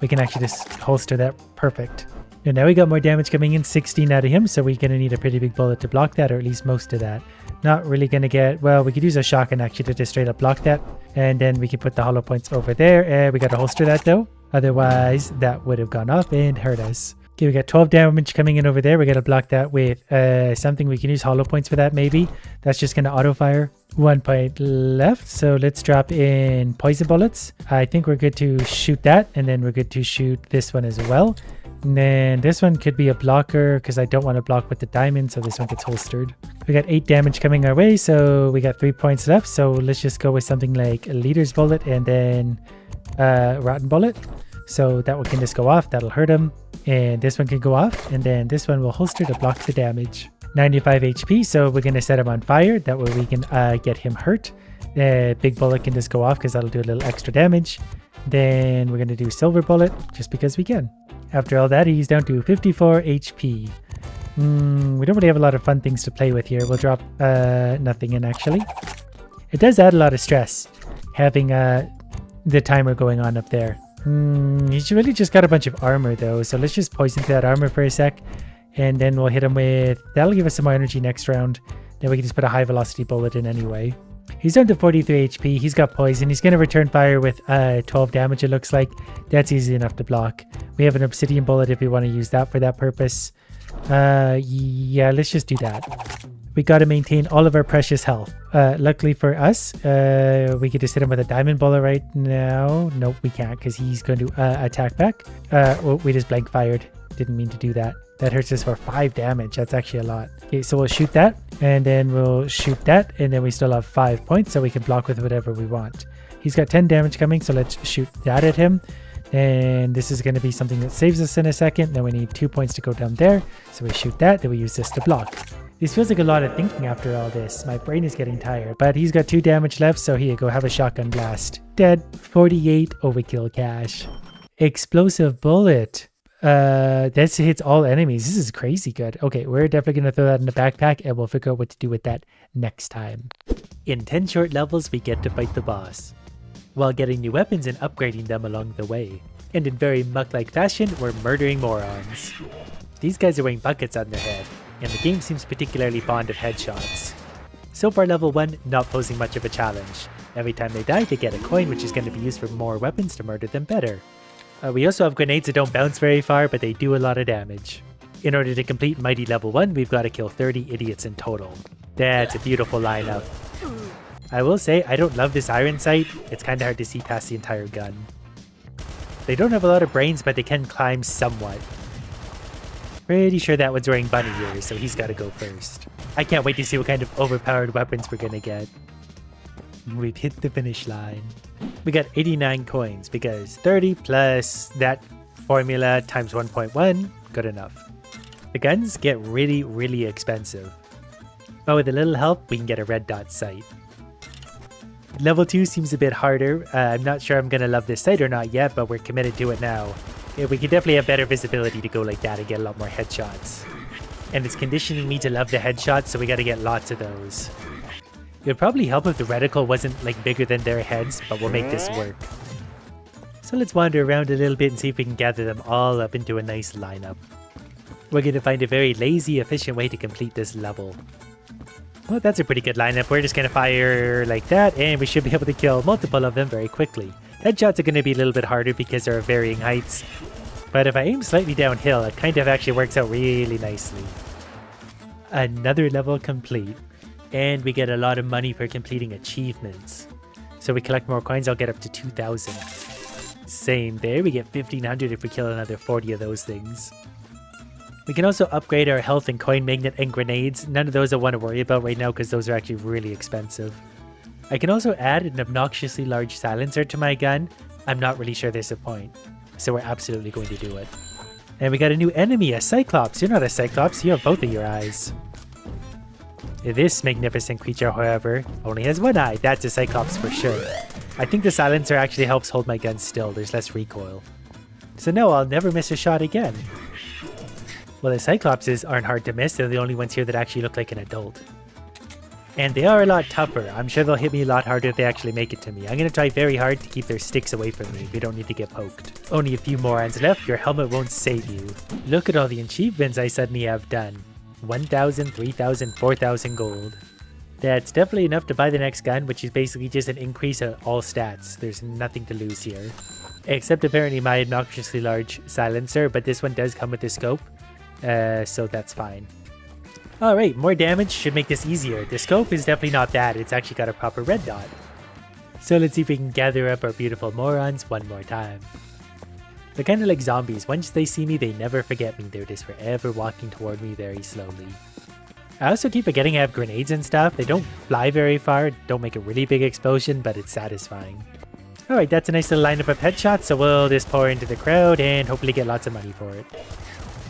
we can actually just holster that. Perfect. And now we got more damage coming in, 16 out of him. So we're going to need a pretty big bullet to block that, or at least most of that. Not really going to get, well, we could use a shotgun actually to just straight up block that. And then we can put the hollow points over there. We got to holster that though. Otherwise, that would have gone off and hurt us. Okay, we got 12 damage coming in over there. We got to block that with something. We can use hollow points for that maybe. That's just going to auto fire. 1 point left. So let's drop in poison bullets. I think we're good to shoot that. And then we're good to shoot this one as well. And then this one could be a blocker because I don't want to block with the diamond. So this one gets holstered. We got 8 damage coming our way. So we got 3 points left. So let's just go with something like a leader's bullet and then rotten bullet. So that one can just go off. That'll hurt him. And this one can go off. And then this one will holster to block the damage. 95 HP. So we're going to set him on fire. That way we can get him hurt. Big bullet can just go off because that'll do a little extra damage. Then we're going to do silver bullet just because we can. After all that, he's down to 54 HP. We don't really have a lot of fun things to play with here. We'll drop nothing in actually. It does add a lot of stress having the timer going on up there. He's really just got a bunch of armor though, so let's just poison through that armor for a sec, and then we'll hit him with, that'll give us some more energy next round. Then we can just put a high velocity bullet in anyway. He's down to 43 HP, he's got poison, he's going to return fire with 12 damage it looks like. That's easy enough to block. We have an obsidian bullet if we want to use that for that purpose. Yeah, let's just do that. We got to maintain all of our precious health. Luckily for us, we could just hit him with a diamond bullet right now. Nope, we can't because he's going to attack back. Oh, we just blank fired. Didn't mean to do that. That hurts us for 5 damage. That's actually a lot. Okay, so we'll shoot that, and then we'll shoot that, and then we still have 5 points, so we can block with whatever we want. He's got 10 damage coming, so let's shoot that at him. And this is going to be something that saves us in a second. Then we need 2 points to go down there. So we shoot that, then we use this to block. This feels like a lot of thinking after all this. My brain is getting tired. But he's got 2 damage left, so here you go, have a shotgun blast. Dead. 48 overkill cash. Explosive bullet. That hits all enemies. This is crazy good. Okay, we're definitely going to throw that in the backpack, and we'll figure out what to do with that next time. In 10 short levels, we get to fight the boss, while getting new weapons and upgrading them along the way. And in very muck-like fashion, we're murdering morons. These guys are wearing buckets on their head, and the game seems particularly fond of headshots. So far level 1, not posing much of a challenge. Every time they die, they get a coin, which is going to be used for more weapons to murder them better. We also have grenades that don't bounce very far, but they do a lot of damage. In order to complete Mighty level 1, we've got to kill 30 idiots in total. That's a beautiful lineup. I will say, I don't love this iron sight. It's kind of hard to see past the entire gun. They don't have a lot of brains, but they can climb somewhat. Pretty sure that one's wearing bunny ears, so he's got to go first. I can't wait to see what kind of overpowered weapons we're gonna get. We've hit the finish line. We got 89 coins because 30 plus that formula times 1.1, good enough. The guns get really, really expensive. But with a little help, we can get a red dot sight. Level 2 seems a bit harder. I'm not sure I'm gonna love this sight or not yet, but we're committed to it now. Yeah, we could definitely have better visibility to go like that and get a lot more headshots. And it's conditioning me to love the headshots, so we gotta get lots of those. It would probably help if the reticle wasn't like bigger than their heads, but we'll make this work. So let's wander around a little bit and see if we can gather them all up into a nice lineup. We're gonna find a very lazy, efficient way to complete this level. Well, that's a pretty good lineup. We're just gonna fire like that, and we should be able to kill multiple of them very quickly. Headshots are going to be a little bit harder because they're varying heights. But if I aim slightly downhill, it kind of actually works out really nicely. Another level complete. And we get a lot of money for completing achievements. So we collect more coins, I'll get up to 2,000. Same there, we get 1500 if we kill another 40 of those things. We can also upgrade our health and coin magnet and grenades. None of those I want to worry about right now because those are actually really expensive. I can also add an obnoxiously large silencer to my gun. I'm not really sure there's a point, so we're absolutely going to do it. And we got a new enemy, a Cyclops. You're not a Cyclops, you have both of your eyes. This magnificent creature, however, only has one eye. That's a Cyclops for sure. I think the silencer actually helps hold my gun still. There's less recoil. So no, I'll never miss a shot again. Well, the Cyclopses aren't hard to miss. They're the only ones here that actually look like an adult. And they are a lot tougher. I'm sure they'll hit me a lot harder if they actually make it to me. I'm going to try very hard to keep their sticks away from me. We don't need to get poked. Only a few morons left. Your helmet won't save you. Look at all the achievements I suddenly have done. 1,000, 3,000, 4,000 gold. That's definitely enough to buy the next gun, which is basically just an increase of all stats. There's nothing to lose here. Except apparently my obnoxiously large silencer, but this one does come with the scope. So that's fine. Alright, more damage should make this easier. The scope is definitely not bad. It's actually got a proper red dot. So let's see if we can gather up our beautiful morons one more time. They're kind of like zombies. Once they see me, they never forget me. They're just forever walking toward me very slowly. I also keep forgetting I have grenades and stuff. They don't fly very far, don't make a really big explosion, but it's satisfying. Alright, that's a nice little lineup of headshots, so we'll just pour into the crowd and hopefully get lots of money for it.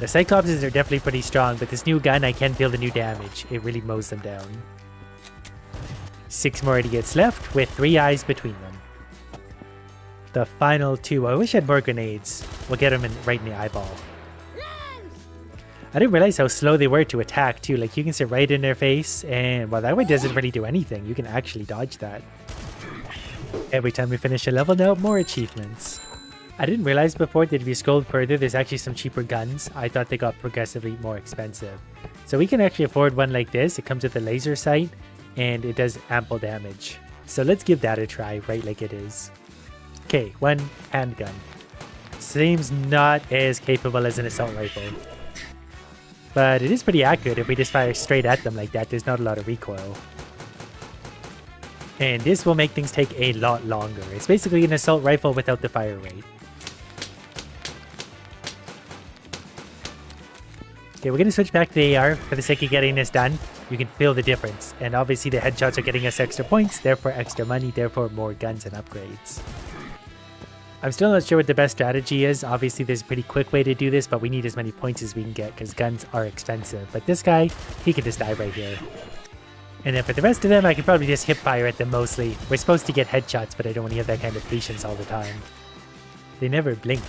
The Cyclopses are definitely pretty strong, but this new gun, I can feel the new damage. It really mows them down. 6 more idiots left, with 3 eyes between them. The final 2. I wish I had more grenades. We'll get them right in the eyeball. I didn't realize how slow they were to attack too. Like, you can sit right in their face, and well, that one doesn't really do anything. You can actually dodge that. Every time we finish a level now, more achievements. I didn't realize before that if you scroll further, there's actually some cheaper guns. I thought they got progressively more expensive. So we can actually afford one like this. It comes with a laser sight, and it does ample damage. So let's give that a try, right like it is. Okay, one handgun. Seems not as capable as an assault rifle. But it is pretty accurate. If we just fire straight at them like that, there's not a lot of recoil. And this will make things take a lot longer. It's basically an assault rifle without the fire rate. Okay, we're going to switch back to the AR for the sake of getting this done. You can feel the difference. And obviously the headshots are getting us extra points, therefore extra money, therefore more guns and upgrades. I'm still not sure what the best strategy is. Obviously, there's a pretty quick way to do this, but we need as many points as we can get because guns are expensive. But this guy, he could just die right here. And then for the rest of them, I could probably just hip fire at them mostly. We're supposed to get headshots, but I don't want to have that kind of patience all the time. They never blink.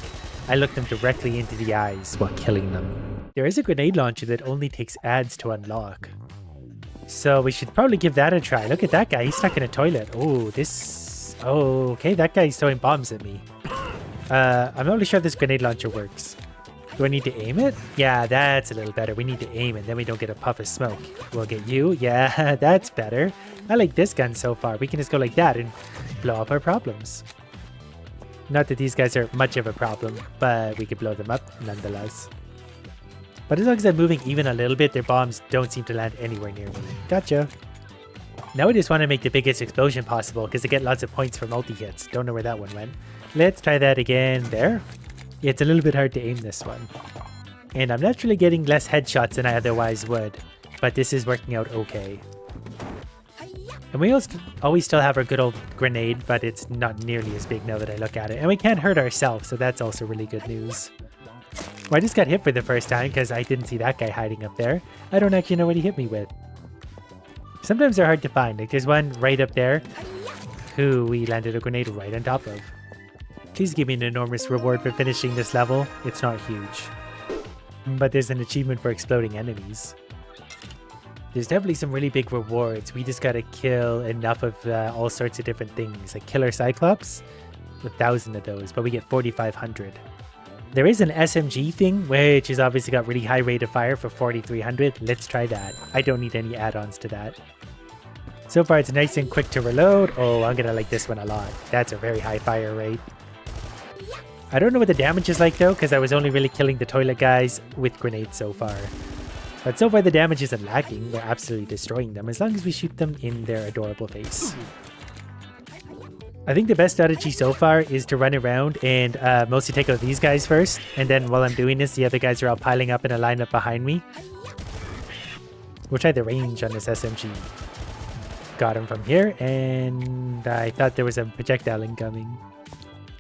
I look them directly into the eyes while killing them. There is a grenade launcher that only takes ads to unlock. So we should probably give that a try. Look at that guy. He's stuck in a toilet. Oh, this... Oh, okay. That guy's throwing bombs at me. I'm not really sure if this grenade launcher works. Do I need to aim it? Yeah, that's a little better. We need to aim it, then we don't get a puff of smoke. We'll get you. Yeah, that's better. I like this gun so far. We can just go like that and blow up our problems. Not that these guys are much of a problem, but we could blow them up nonetheless. But as long as I'm moving even a little bit, their bombs don't seem to land anywhere near me. Gotcha. Now I just want to make the biggest explosion possible because I get lots of points for multi-hits. Don't know where that one went. Let's try that again. There. It's a little bit hard to aim this one. And I'm naturally getting less headshots than I otherwise would. But this is working out okay. And we always still have our good old grenade, but it's not nearly as big now that I look at it. And we can't hurt ourselves, so that's also really good news. Well, I just got hit for the first time because I didn't see that guy hiding up there. I don't actually know what he hit me with. Sometimes they're hard to find. Like there's one right up there who we landed a grenade right on top of. Please give me an enormous reward for finishing this level. It's not huge. But there's an achievement for exploding enemies. There's definitely some really big rewards. We just gotta kill enough of all sorts of different things. Like killer Cyclops, 1,000 of those, but we get 4,500. There is an SMG thing, which has obviously got really high rate of fire for 4,300. Let's try that. I don't need any add-ons to that. So far, it's nice and quick to reload. Oh, I'm gonna like this one a lot. That's a very high fire rate. I don't know what the damage is like though, because I was only really killing the toilet guys with grenades so far. But so far the damage isn't lacking. We're absolutely destroying them as long as we shoot them in their adorable face. I think the best strategy so far is to run around and mostly take out these guys first. And then while I'm doing this, the other guys are all piling up in a lineup behind me. We'll try the range on this SMG. Got him from here, and I thought there was a projectile incoming.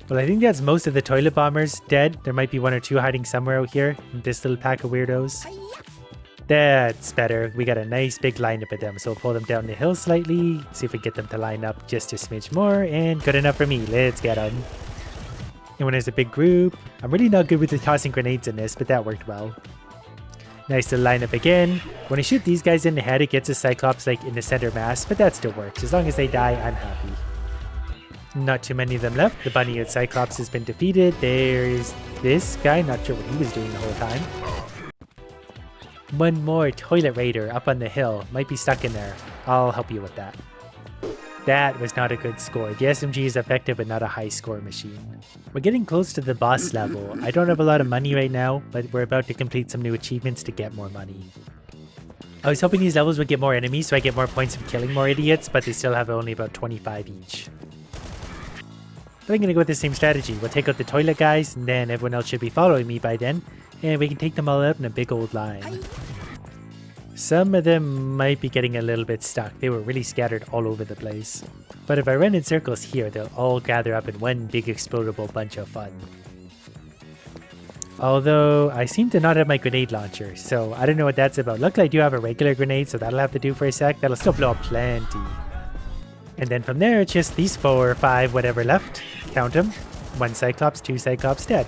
Well, I think that's most of the toilet bombers dead. There might be one or two hiding somewhere out here in this little pack of weirdos. That's better. We got a nice big lineup of them, so we'll pull them down the hill slightly, see if we get them to line up just a smidge more, and good enough for me. Let's get them. And when there's a big group, I'm really not good with the tossing grenades in this, but that worked well. Nice to line up again. When I shoot these guys in the head, it gets a Cyclops like in the center mass, but that still works. As long as they die, I'm happy. Not too many of them left. The bunny of Cyclops has been defeated. There's this guy, not sure what he was doing the whole time. One more toilet raider up on the hill. Might be stuck in there. I'll help you with that. That was not a good score. The SMG is effective but not a high score machine. We're getting close to the boss level. I don't have a lot of money right now, but we're about to complete some new achievements to get more money. I was hoping these levels would get more enemies so I get more points from killing more idiots, but they still have only about 25 each. But I'm going to go with the same strategy. We'll take out the toilet guys, and then everyone else should be following me by then, and we can take them all out in a big old line. Some of them might be getting a little bit stuck. They were really scattered all over the place. But if I run in circles here, they'll all gather up in one big explodable bunch of fun. Although, I seem to not have my grenade launcher, so I don't know what that's about. Luckily I do have a regular grenade, so that'll have to do for a sec. That'll still blow up plenty. And then from there, it's just these 4 or 5 whatever left. Count them. 1 Cyclops, 2 Cyclops dead.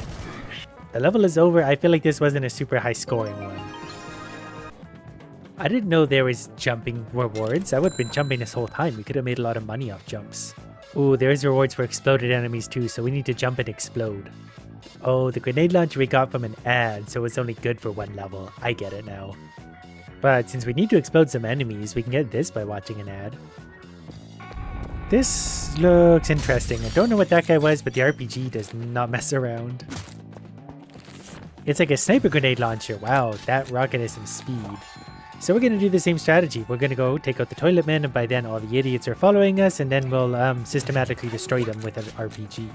The level is over. I feel like this wasn't a super high scoring one. I didn't know there was jumping rewards. I would have been jumping this whole time. We could have made a lot of money off jumps. Ooh, there's rewards for exploded enemies too, so we need to jump and explode. Oh, the grenade launcher we got from an ad, so it's only good for 1 level. I get it now. But since we need to explode some enemies, we can get this by watching an ad. This looks interesting. I don't know what that guy was, but the RPG does not mess around. It's like a sniper grenade launcher. Wow, that rocket has some speed. So we're going to do the same strategy. We're going to go take out the toilet men, and by then all the idiots are following us, and then we'll systematically destroy them with an RPG.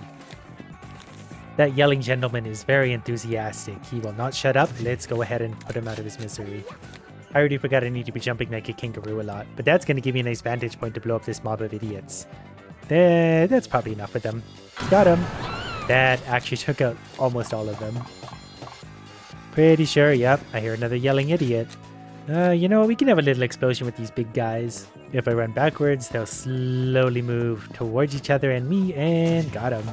That yelling gentleman is very enthusiastic. He will not shut up. Let's go ahead and put him out of his misery. I already forgot I need to be jumping like a kangaroo a lot, but that's going to give me a nice vantage point to blow up this mob of idiots. That's probably enough with them. Got him. That actually took out almost all of them. Pretty sure, yep, I hear another yelling idiot. You know, we can have a little explosion with these big guys. If I run backwards, they'll slowly move towards each other and me, and got him.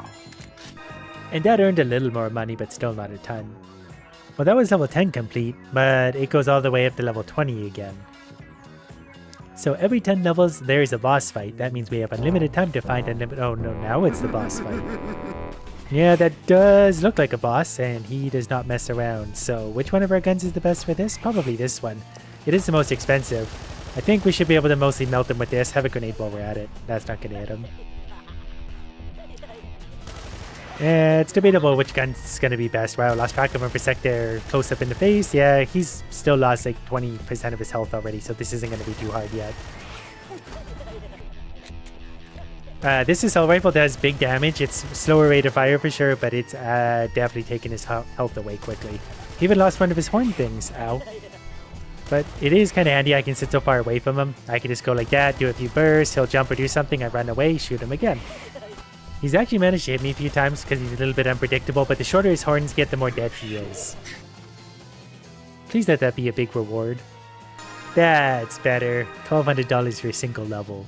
And that earned a little more money, but still not a ton. Well, that was level 10 complete, but it goes all the way up to level 20 again. So every 10 levels, there's a boss fight. That means we have unlimited time to find unlimited... Oh no, now it's the boss fight. Yeah, that does look like a boss, and he does not mess around. So which one of our guns is the best for this? Probably this one. It is the most expensive. I think we should be able to mostly melt them with this. Have a grenade while we're at it. That's not going to hit him. It's debatable which gun's going to be best. Wow, lost track of him for a sec there. Close up in the face. Yeah, he's still lost like 20% of his health already, so this isn't going to be too hard yet. This assault rifle does big damage. It's slower rate of fire for sure, but it's definitely taking his health away quickly. He even lost one of his horn things. Ow. But it is kind of handy. I can sit so far away from him. I can just go like that, do a few bursts, he'll jump or do something, I run away, shoot him again. He's actually managed to hit me a few times because he's a little bit unpredictable, but the shorter his horns get, the more dead he is. Please let that be a big reward. That's better. $1,200 for a single level.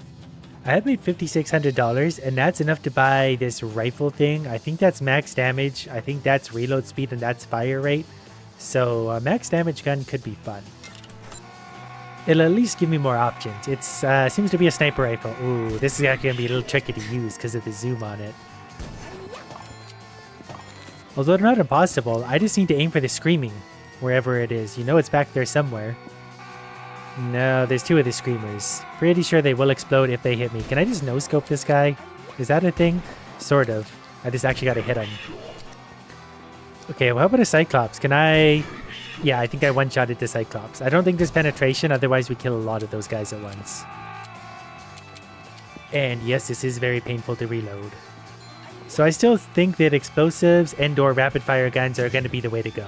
I have made $5,600, and that's enough to buy this rifle thing. I think that's max damage. I think that's reload speed, and that's fire rate. So a max damage gun could be fun. It'll at least give me more options. It seems to be a sniper rifle. Ooh, this is actually going to be a little tricky to use because of the zoom on it. Although not impossible, I just need to aim for the screaming, wherever it is. You know it's back there somewhere. No, there's 2 of the screamers. Pretty sure they will explode if they hit me. Can I just no-scope this guy? Is that a thing? Sort of. I just actually got to hit him. Okay, well, how about a Cyclops? Can I... Yeah, I think I one-shotted the Cyclops. I don't think there's penetration, otherwise we kill a lot of those guys at once. And yes, this is very painful to reload. So I still think that explosives and or rapid fire guns are going to be the way to go.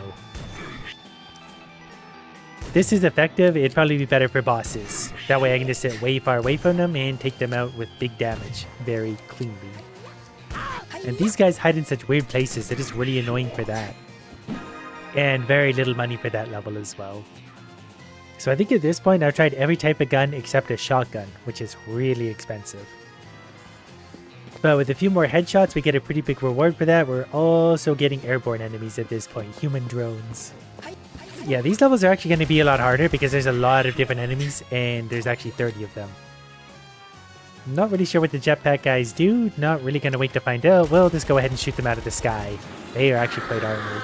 This is effective. It'd probably be better for bosses. That way I can just sit way far away from them and take them out with big damage very cleanly. And these guys hide in such weird places. It is really annoying for that. And very little money for that level as well. So I think at this point I've tried every type of gun except a shotgun, which is really expensive. But with a few more headshots, we get a pretty big reward for that. We're also getting airborne enemies at this point, human drones. Yeah, these levels are actually going to be a lot harder because there's a lot of different enemies and there's actually 30 of them. I'm not really sure what the jetpack guys do. Not really going to wait to find out. We'll just go ahead and shoot them out of the sky. They are actually quite armored.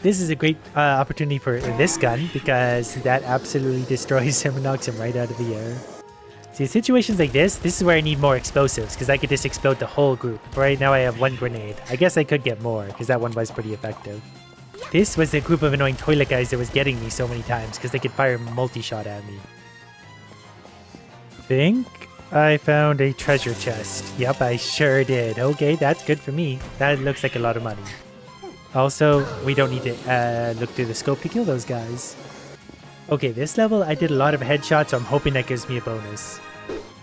This is a great opportunity for this gun because that absolutely destroys him and knocks him right out of the air. See, in situations like this is where I need more explosives because I could just explode the whole group. Right now I have one grenade. I guess I could get more because that one was pretty effective. This was the group of annoying toilet guys that was getting me so many times because they could fire multi-shot at me. Think I found a treasure chest. Yep, I sure did. Okay, that's good for me. That looks like a lot of money. Also, we don't need to look through the scope to kill those guys. Okay, this level I did a lot of headshots, so I'm hoping that gives me a bonus.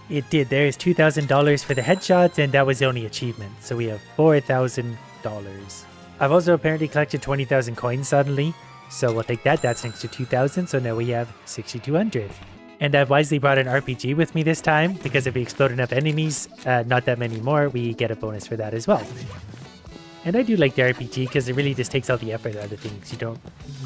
It did. There is $2,000 for the headshots, and that was the only achievement. So we have $4,000. I've also apparently collected 20,000 coins suddenly, so we'll take that. That's next to 2,000, so now we have 6,200. And I've wisely brought an RPG with me this time, because if we explode enough enemies, not that many more, we get a bonus for that as well. And I do like the RPG because it really just takes all the effort out of things. It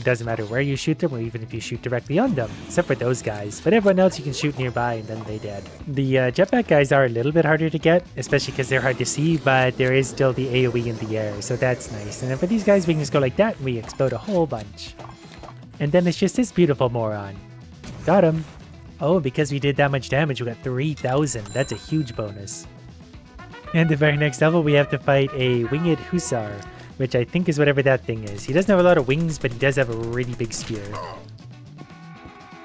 doesn't matter where you shoot them or even if you shoot directly on them, except for those guys. But everyone else you can shoot nearby and then they dead. The jetpack guys are a little bit harder to get, especially because they're hard to see, but there is still the AoE in the air, so that's nice. And then for these guys, we can just go like that and we explode a whole bunch. And then it's just this beautiful moron. Got him. Oh, because we did that much damage, we got 3,000. That's a huge bonus. And the very next level, we have to fight a winged hussar, which I think is whatever that thing is. He doesn't have a lot of wings, but he does have a really big spear.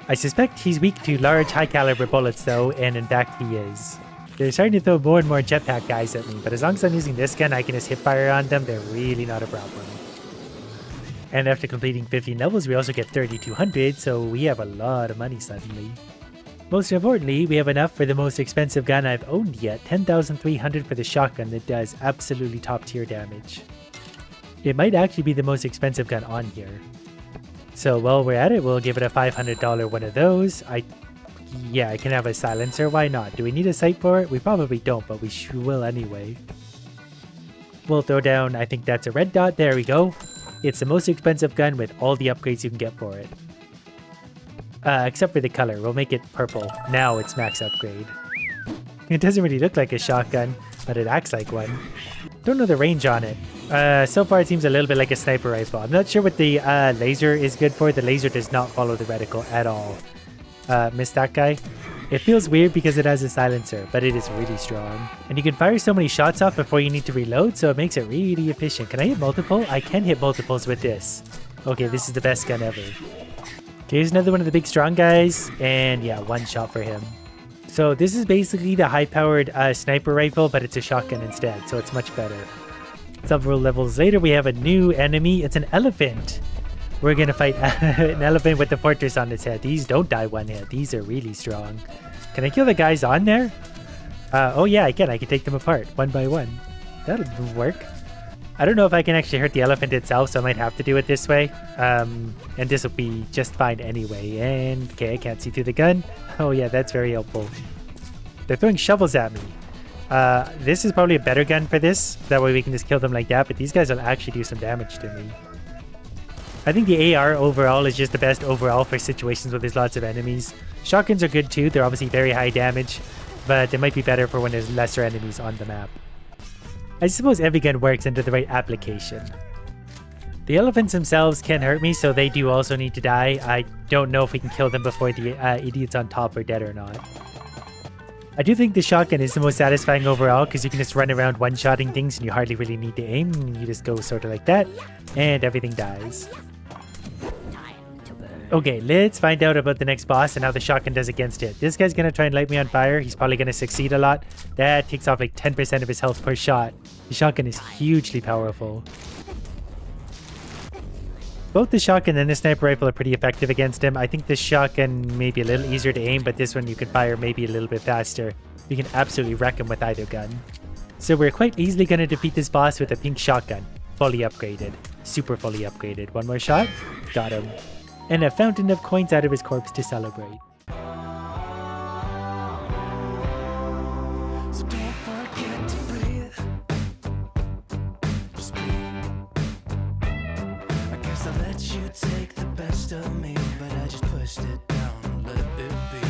I suspect he's weak to large, high-caliber bullets, though, and in fact, he is. They're starting to throw more and more jetpack guys at me, but as long as I'm using this gun, I can just hip fire on them. They're really not a problem. And after completing 15 levels, we also get 3,200, so we have a lot of money suddenly. Most importantly, we have enough for the most expensive gun I've owned yet, 10,300 for the shotgun that does absolutely top tier damage. It might actually be the most expensive gun on here. So while we're at it, we'll give it a $500 one of those. Yeah, I can have a silencer, why not? Do we need a sight for it? We probably don't, but we will anyway. We'll throw down, I think that's a red dot, there we go. It's the most expensive gun with all the upgrades you can get for it. Except for the color, we'll make it purple. Now it's max upgrade. It doesn't really look like a shotgun, but it acts like one. Don't know the range on it. So far it seems a little bit like a sniper rifle. I'm not sure what the laser is good for. The laser does not follow the reticle at all. Missed that guy. It feels weird because it has a silencer, but it is really strong. And you can fire so many shots off before you need to reload, so it makes it really efficient. Can I hit multiple? I can hit multiples with this. Okay, this is the best gun ever. Okay, here's another one of the big strong guys, and yeah, one shot for him. So this is basically the high-powered sniper rifle, but it's a shotgun instead, so it's much better. Several levels later, we have a new enemy. It's an elephant. We're gonna fight an elephant with the fortress on its head. These don't die one hit. These are really strong. Can I kill the guys on there? Oh yeah, I can. I can take them apart one by one. That'll work. I don't know if I can actually hurt the elephant itself, so I might have to do it this way. And this will be just fine anyway. And, okay, I can't see through the gun. Oh yeah, that's very helpful. They're throwing shovels at me. This is probably a better gun for this. That way we can just kill them like that, but these guys will actually do some damage to me. I think the AR overall is just the best overall for situations where there's lots of enemies. Shotguns are good too. They're obviously very high damage, but they might be better for when there's lesser enemies on the map. I suppose every gun works under the right application. The elephants themselves can hurt me, so they do also need to die. I don't know if we can kill them before the idiots on top are dead or not. I do think the shotgun is the most satisfying overall because you can just run around one-shotting things and you hardly really need to aim. You just go sort of like that, and everything dies. Okay, let's find out about the next boss and how the shotgun does against it. This guy's gonna try and light me on fire. He's probably gonna succeed a lot. That takes off like 10% of his health per shot. The shotgun is hugely powerful. Both the shotgun and the sniper rifle are pretty effective against him. I think the shotgun may be a little easier to aim, but this one you can fire maybe a little bit faster. You can absolutely wreck him with either gun. So we're quite easily gonna defeat this boss with a pink shotgun. Fully upgraded. Super fully upgraded. One more shot. Got him. And a fountain of coins out of his corpse to celebrate. So don't forget to breathe. Just breathe. I guess I let you take the best of me, but I just pushed it down and let it be.